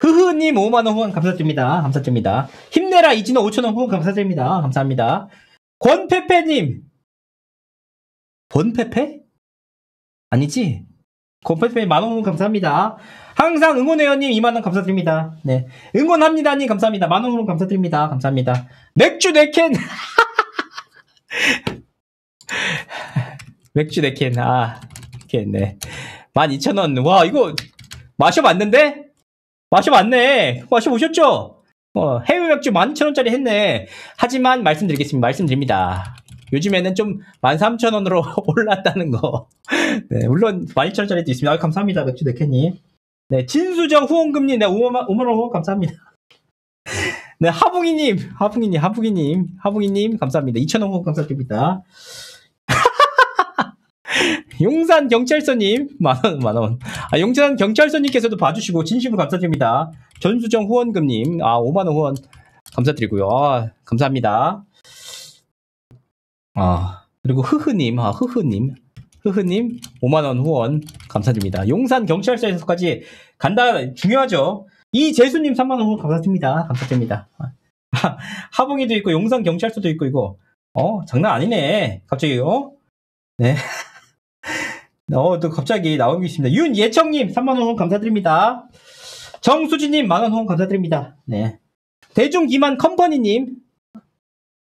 흐흐님 5만원 후원 감사드립니다. 감사드립니다. 힘내라 이진호 5천원 후원 감사드립니다. 감사합니다. 권페페님. 권페페? 아니지? 권페페 만원 후원 감사합니다. 항상 응원해요님 2만원 감사드립니다. 네. 응원합니다님 감사합니다. 만원 후원 감사드립니다. 감사합니다. 맥주 4캔. 맥주 4캔. 네. 12,000원. 와, 이거 마셔봤는데? 마셔봤네. 마셔보셨죠? 해외 맥주 12,000원짜리 했네. 하지만 말씀드립니다. 요즘에는 좀 13,000원으로 올랐다는 거. 네, 물론 12,000원짜리도 있습니다. 감사합니다. 맥주 4캔님. 네, 진수정 후원금님, 네, 5만원 후원 감사합니다. 네, 하붕이님, 감사합니다. 2,000원 후원 감사드립니다. 용산 경찰서님, 만원. 용산 경찰서님께서도 봐주시고, 진심으로 감사드립니다. 전수정 후원금님, 5만원 후원 감사드리고요. 감사합니다. 그리고 흐흐님, 5만원 후원 감사드립니다. 용산 경찰서에서까지 간다, 중요하죠. 이재수님 3만원 후원 감사드립니다. 하봉이도 있고, 용산 경찰서도 있고, 이거. 장난 아니네. 갑자기요. 네. 또 갑자기 나오고 있습니다. 윤예청님 3만원 후원 감사드립니다. 정수진님 만원 후원 감사드립니다. 네. 대중기만 컴퍼니님,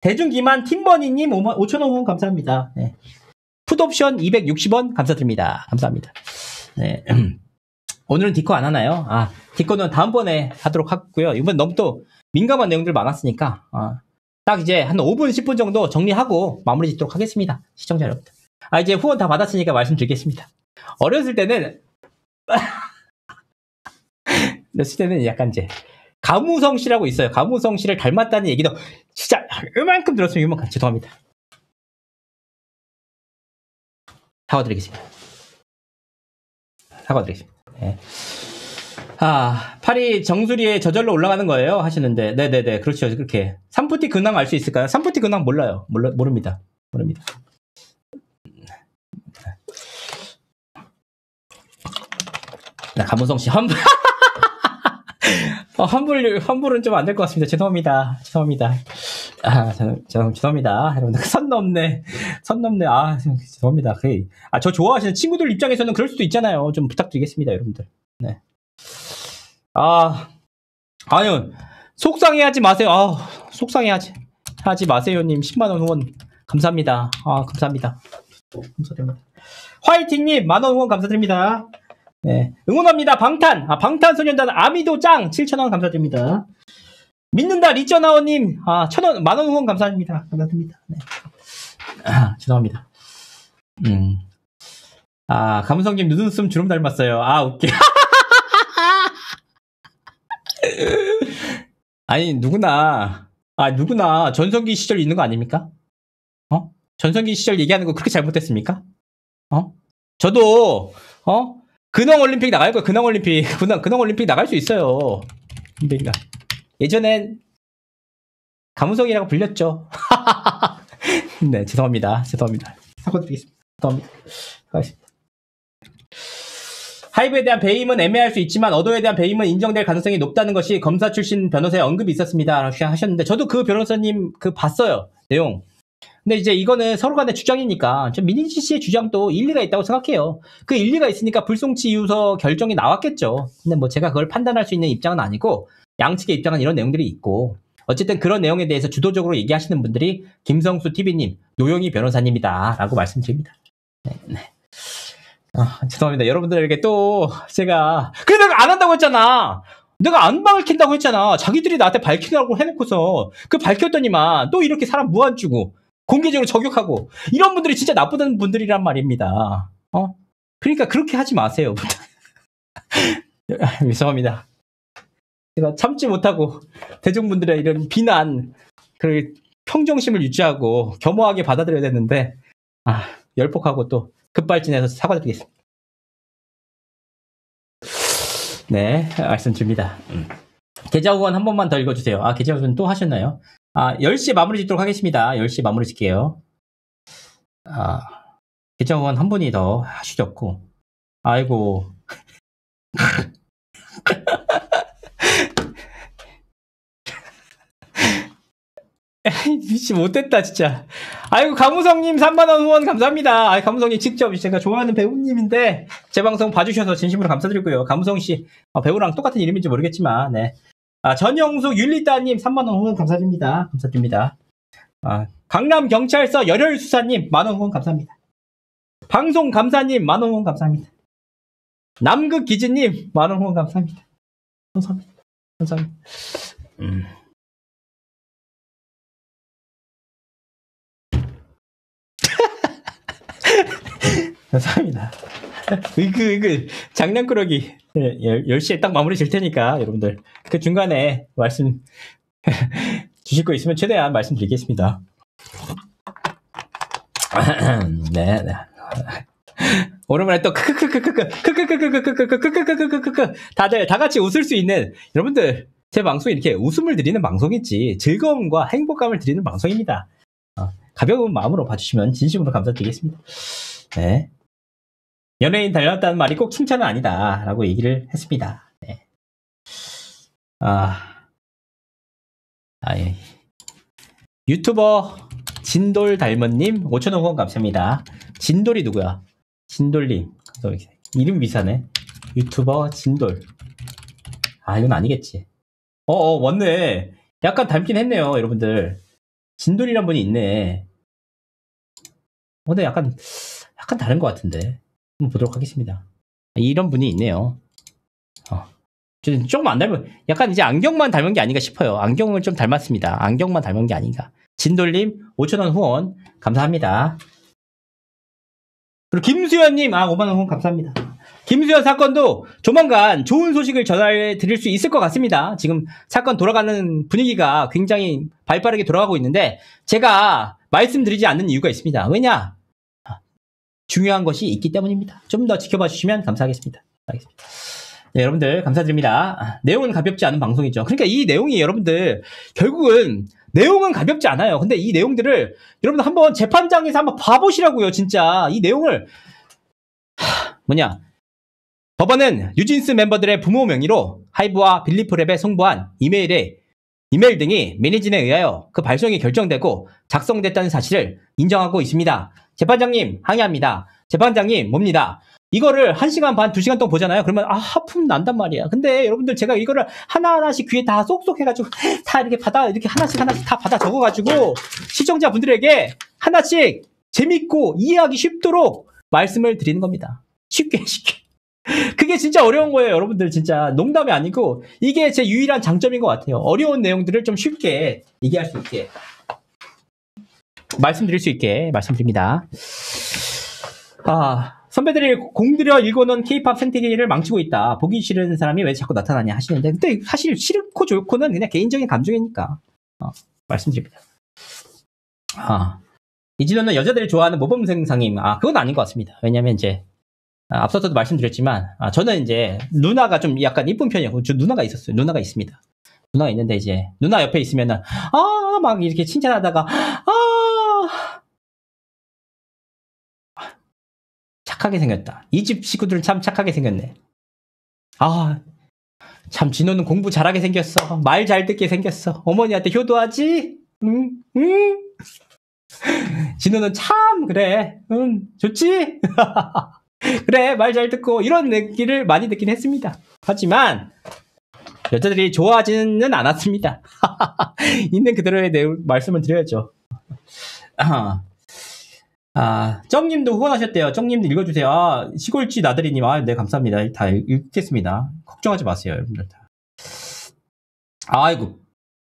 대중기만 팀버니님 5천원 후원 감사합니다. 네. 풋옵션 260원 감사드립니다. 감사합니다. 네. 오늘은 디코 안 하나요? 디코는 다음번에 하도록 하고요. 이번 너무 또 민감한 내용들 많았으니까 딱 이제 한 5분 10분 정도 정리하고 마무리 짓도록 하겠습니다. 시청자 여러분들. 이제 후원 다 받았으니까 말씀드리겠습니다. 어렸을 때는 약간 이제 가무성 씨라고 있어요. 가무성 씨를 닮았다는 얘기도 진짜 이만큼 들었으면 이만큼. 죄송합니다. 사과드리겠습니다. 네. 팔이 정수리에 저절로 올라가는 거예요? 하시는데, 네네네, 그렇죠. 그렇게. 삼푸티 근황 알 수 있을까요? 삼푸티 근황 몰라요. 모릅니다. 네, 가무성 씨, 환불은 좀 안 될 것 같습니다. 죄송합니다. 죄송합니다. 여러분들, 선 넘네. 죄송합니다. 저 좋아하시는 친구들 입장에서는 그럴 수도 있잖아요. 좀 부탁드리겠습니다, 여러분들. 네. 아유, 속상해하지 마세요. 속상해하지 마세요님, 10만원 후원 감사합니다. 감사합니다. 화이팅님, 만원 후원 감사드립니다. 네. 응원합니다. 방탄소년단 아미도 짱 7,000원 감사드립니다. 믿는다 리쩌나오님 1,000원 만원 후원 감사합니다. 네. 죄송합니다. 감성님 눈웃음 주름 닮았어요. 웃겨. 아니 누구나 전성기 시절 있는 거 아닙니까? 전성기 시절 얘기하는 거 그렇게 잘못됐습니까? 저도 근홍올림픽 나갈 거예요. 근홍올림픽 나갈 수 있어요. 예전엔 가무성이라고 불렸죠. 네, 죄송합니다. 사과드리겠습니다. 죄송합니다. 하이브에 대한 배임은 애매할 수 있지만 어도에 대한 배임은 인정될 가능성이 높다는 것이 검사 출신 변호사의 언급이 있었습니다. 하셨는데 저도 그 변호사님 봤어요. 내용. 근데 이제 이거는 서로 간의 주장이니까 저 민희진 씨의 주장도 일리가 있다고 생각해요. 그 일리가 있으니까 불송치 이유서 결정이 나왔겠죠. 근데 뭐 제가 그걸 판단할 수 있는 입장은 아니고 양측의 입장은 이런 내용들이 있고 어쨌든 그런 내용에 대해서 주도적으로 얘기하시는 분들이 김성수 TV님, 노영희 변호사님이다 라고 말씀드립니다. 네. 죄송합니다. 여러분들에게 또 제가 그래 내가 안 한다고 했잖아. 내가 안 밝힌다고 했잖아. 자기들이 나한테 밝히라고 해놓고서 그 밝혔더니만 또 이렇게 사람 무한 주고 공개적으로 저격하고 이런 분들이 진짜 나쁜 분들이란 말입니다. 그러니까 그렇게 하지 마세요. 죄송합니다. 제가 참지 못하고 대중분들의 이런 비난, 그 평정심을 유지하고 겸허하게 받아들여야 되는데 열폭하고 또 급발진해서 사과드리겠습니다. 네, 말씀드립니다. 계좌후원 한 번만 더 읽어주세요. 계좌후원 또 하셨나요? 10시에 마무리 짓도록 하겠습니다. 10시에 마무리 짓게요. 계좌후원 한 분이 더 하시셨고, 아이고. 미치 못됐다 진짜. 아이고 강무성님 3만원 후원 감사합니다. 강무성님 직접 제가 좋아하는 배우님인데 제 방송 봐주셔서 진심으로 감사드리고요. 강무성씨 배우랑 똑같은 이름인지 모르겠지만 네. 전영숙 율리따님 3만원 후원 감사드립니다. 감사드립니다. 강남경찰서 열혈수사님 만원 후원 감사합니다. 방송감사님 만원 후원 감사합니다. 남극기즈님 만원 후원 감사합니다. 감사합니다. 감사합니다. 감사합니다. 장난꾸러기 10시에 딱 마무리 질 테니까 여러분들 그 중간에 말씀 주실 거 있으면 최대한 말씀드리겠습니다. 네. 오랜만에 또 다들 다 같이 웃을 수 있는 여러분들 제 방송이 이렇게 웃음을 드리는 방송이지 즐거움과 행복감을 드리는 방송입니다. 가벼운 마음으로 봐주시면 진심으로 감사드리겠습니다. 네. 연예인 닮았다는 말이 꼭 칭찬은 아니다 라고 얘기를 했습니다. 네. 예. 유튜버 진돌 닮은님 5,000원 후원 감사합니다. 진돌이 누구야? 진돌님 이름 비슷하네. 유튜버 진돌. 이건 아니겠지. 맞네. 약간 닮긴 했네요 여러분들. 진돌이란 분이 있네. 근데 약간 다른 것 같은데. 한번 보도록 하겠습니다. 이런 분이 있네요. 조금 안 닮은, 약간 이제 안경만 닮은 게 아닌가 싶어요. 안경을 좀 닮았습니다. 안경만 닮은 게 아닌가. 진돌님 5,000원 후원 감사합니다. 그리고 김수현님 5만원 후원 감사합니다. 김수현 사건도 조만간 좋은 소식을 전해 드릴 수 있을 것 같습니다. 지금 사건 돌아가는 분위기가 굉장히 발빠르게 돌아가고 있는데 제가 말씀드리지 않는 이유가 있습니다. 왜냐? 중요한 것이 있기 때문입니다. 좀 더 지켜봐 주시면 감사하겠습니다. 알겠습니다. 네, 여러분들 감사드립니다. 내용은 가볍지 않은 방송이죠. 그러니까 이 내용이 여러분들 결국은 내용은 가볍지 않아요. 근데 이 내용들을 여러분들 한번 재판장에서 한번 봐보시라고요. 진짜 이 내용을 법원은 뉴진스 멤버들의 부모 명의로 하이브와 빌리프랩에 송부한 이메일 등이 매니진에 의하여 그 발송이 결정되고 작성됐다는 사실을 인정하고 있습니다. 재판장님 항의합니다. 재판장님 뭡니다. 이거를 1시간 반, 2시간 동안 보잖아요. 그러면 하품 난단 말이야. 근데 여러분들 제가 이거를 하나하나씩 귀에 다 쏙쏙 해가지고 다 이렇게 하나씩 다 받아 적어가지고 시청자분들에게 하나씩 재밌고 이해하기 쉽도록 말씀을 드리는 겁니다. 쉽게. 그게 진짜 어려운 거예요. 여러분들 진짜 농담이 아니고 이게 제 유일한 장점인 것 같아요. 어려운 내용들을 좀 쉽게 얘기할 수 있게 말씀드릴 수 있게 말씀드립니다. 선배들이 공들여 일궈놓은 K-POP 생태계를 망치고 있다. 보기 싫은 사람이 왜 자꾸 나타나냐 하시는데 근데 사실 싫고 좋고는 그냥 개인적인 감정이니까 말씀드립니다. 이진호는 여자들이 좋아하는 모범생상임. 그건 아닌 것 같습니다. 왜냐면 이제 앞서서도 말씀드렸지만 저는 이제 누나가 좀 약간 이쁜 편이고 누나가 있었어요. 누나가 있습니다. 누나가 있는데 이제 누나 옆에 있으면은 막 이렇게 칭찬하다가 착하게 생겼다. 이 집 식구들은 참 착하게 생겼네. 참 진호는 공부 잘하게 생겼어. 말 잘 듣게 생겼어. 어머니한테 효도하지? 응? 진우는 참, 그래. 좋지? 그래, 말 잘 듣고, 이런 얘기를 많이 듣긴 했습니다. 하지만, 여자들이 좋아하지는 않았습니다. 있는 그대로의 말씀을 드려야죠. 쩡님도 후원하셨대요. 쩡님도 읽어주세요. 시골쥐 나들이님, 네, 감사합니다. 다 읽겠습니다. 걱정하지 마세요, 여러분들 다. 아이고.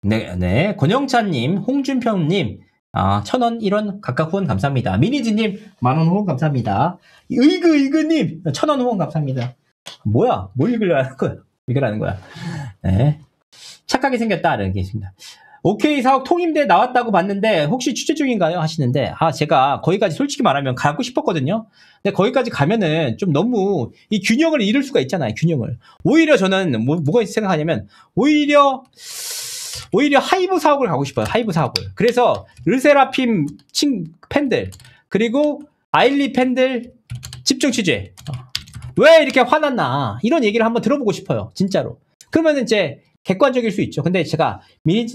네. 권영찬님, 홍준평님, 1,000원, 1원 각각 후원 감사합니다. 미니지님, 10,000원 후원 감사합니다. 의그님, 1,000원 후원 감사합니다. 뭐야? 뭘 읽으라는 거야? 네. 착하게 생겼다. 이런 게 있습니다. 오케이 사옥 통임대 나왔다고 봤는데 혹시 취재 중인가요? 하시는데 제가 거기까지 솔직히 말하면 가고 싶었거든요. 근데 거기까지 가면은 좀 너무 이 균형을 잃을 수가 있잖아요. 균형을. 오히려 저는 뭐가 생각하냐면 오히려 하이브 사옥을 가고 싶어요. 하이브 사옥을. 그래서 르세라핌 팬들 그리고 아일리 팬들 집중 취재. 왜 이렇게 화났나 이런 얘기를 한번 들어보고 싶어요. 진짜로. 그러면 이제 객관적일 수 있죠. 근데 제가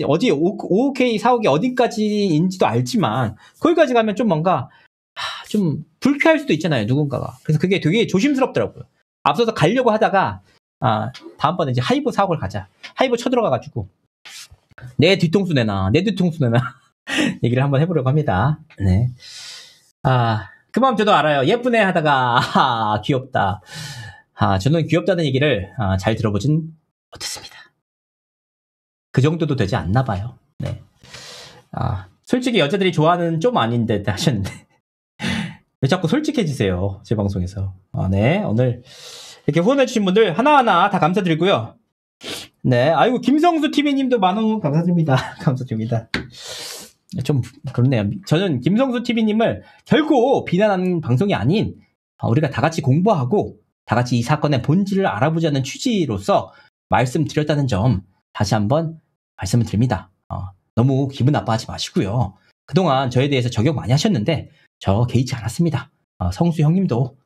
어디 OK 사옥이 어디까지인지도 알지만 거기까지 가면 좀 뭔가 좀 불쾌할 수도 있잖아요. 누군가가. 그래서 그게 되게 조심스럽더라고요. 앞서서 가려고 하다가 다음번에 이제 하이브 사옥을 가자. 하이브 쳐들어가가지고 내 뒤통수 내놔 얘기를 한번 해보려고 합니다. 네. 그 마음 저도 알아요. 예쁘네 하다가 귀엽다. 저는 귀엽다는 얘기를 잘 들어보진 못했습니다. 그 정도도 되지 않나 봐요. 네. 솔직히 여자들이 좋아하는 좀 아닌데 하셨는데 왜 자꾸 솔직해지세요. 제 방송에서. 네. 오늘 이렇게 후원해주신 분들 하나하나 다 감사드리고요. 네. 아이고 김성수 TV님도 10,000원 감사드립니다. 감사드립니다. 좀 그렇네요. 저는 김성수 TV님을 결코 비난하는 방송이 아닌 우리가 다 같이 공부하고 다 같이 이 사건의 본질을 알아보자는 취지로서 말씀드렸다는 점 다시 한번 말씀을 드립니다. 너무 기분 나빠하지 마시고요. 그동안 저에 대해서 저격 많이 하셨는데 저 개의치 않았습니다. 성수 형님도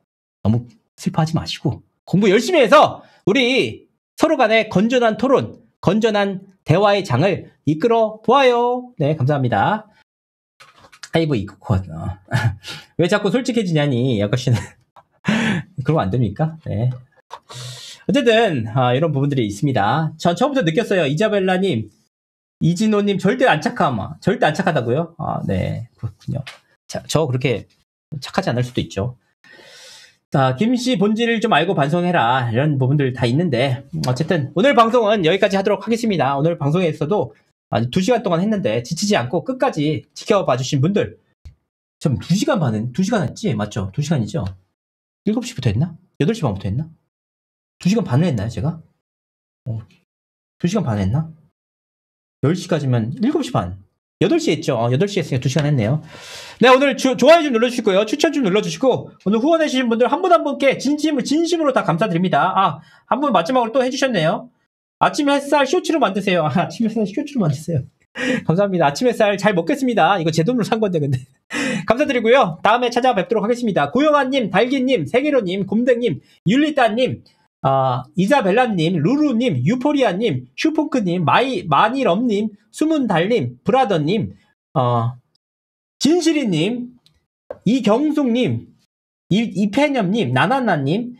너무 슬퍼하지 마시고 공부 열심히 해서 우리 서로 간의 건전한 토론, 건전한 대화의 장을 이끌어 보아요. 네, 감사합니다. 하이브 이코컷. 왜 자꾸 솔직해지냐니, 약간씨는. 그러면 안 됩니까? 네. 어쨌든, 이런 부분들이 있습니다. 전 처음부터 느꼈어요. 이자벨라님, 이진호님, 절대 안 착하다고요? 네, 그렇군요. 저 그렇게 착하지 않을 수도 있죠. 김씨 본질을 좀 알고 반성해라. 이런 부분들 다 있는데, 어쨌든, 오늘 방송은 여기까지 하도록 하겠습니다. 오늘 방송에서도 2시간 동안 했는데, 지치지 않고 끝까지 지켜봐 주신 분들, 좀 2시간 했지? 맞죠? 2시간이죠? 7시부터 했나? 8시 반부터 했나? 2시간 반을 했나요, 제가? 2시간 반 했나? 10시까지면 7시 반. 8시 했죠? 8시 했으니까 2시간 했네요. 네, 오늘 좋아요 좀 눌러주시고요. 추천 좀 눌러주시고, 오늘 후원해주신 분들 한 분 한 분께 진심으로 다 감사드립니다. 한 분 마지막으로 또 해주셨네요. 아침 햇살 쇼츠로 만드세요. 아침 햇살 쇼츠로 만드세요. 감사합니다. 아침 햇살 잘 먹겠습니다. 이거 제 돈으로 산 건데, 근데. 감사드리고요. 다음에 찾아뵙도록 하겠습니다. 고영아님, 달기님, 세계로님, 곰댕님, 율리따님, 이자벨라님, 루루님, 유포리아님, 슈포크님, 마니럼님, 숨은달님, 브라더님, 진실이님, 이경숙님, 이페념님, 나나나님,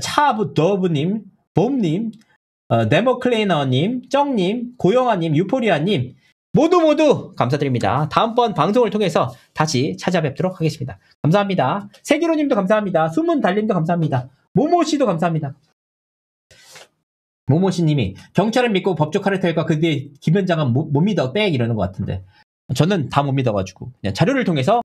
차부더브님, 봄님, 네모클레이너님, 쩡님, 고영아님, 유포리아님, 모두 감사드립니다. 다음번 방송을 통해서 다시 찾아뵙도록 하겠습니다. 감사합니다. 세기로님도 감사합니다. 숨은달님도 감사합니다. 모모씨도 감사합니다. 모모씨님이 경찰을 믿고 법조 카르텔과 그 뒤에 김현장은 못 믿어 빽 이러는 것 같은데 저는 다 못 믿어가지고 그냥 자료를 통해서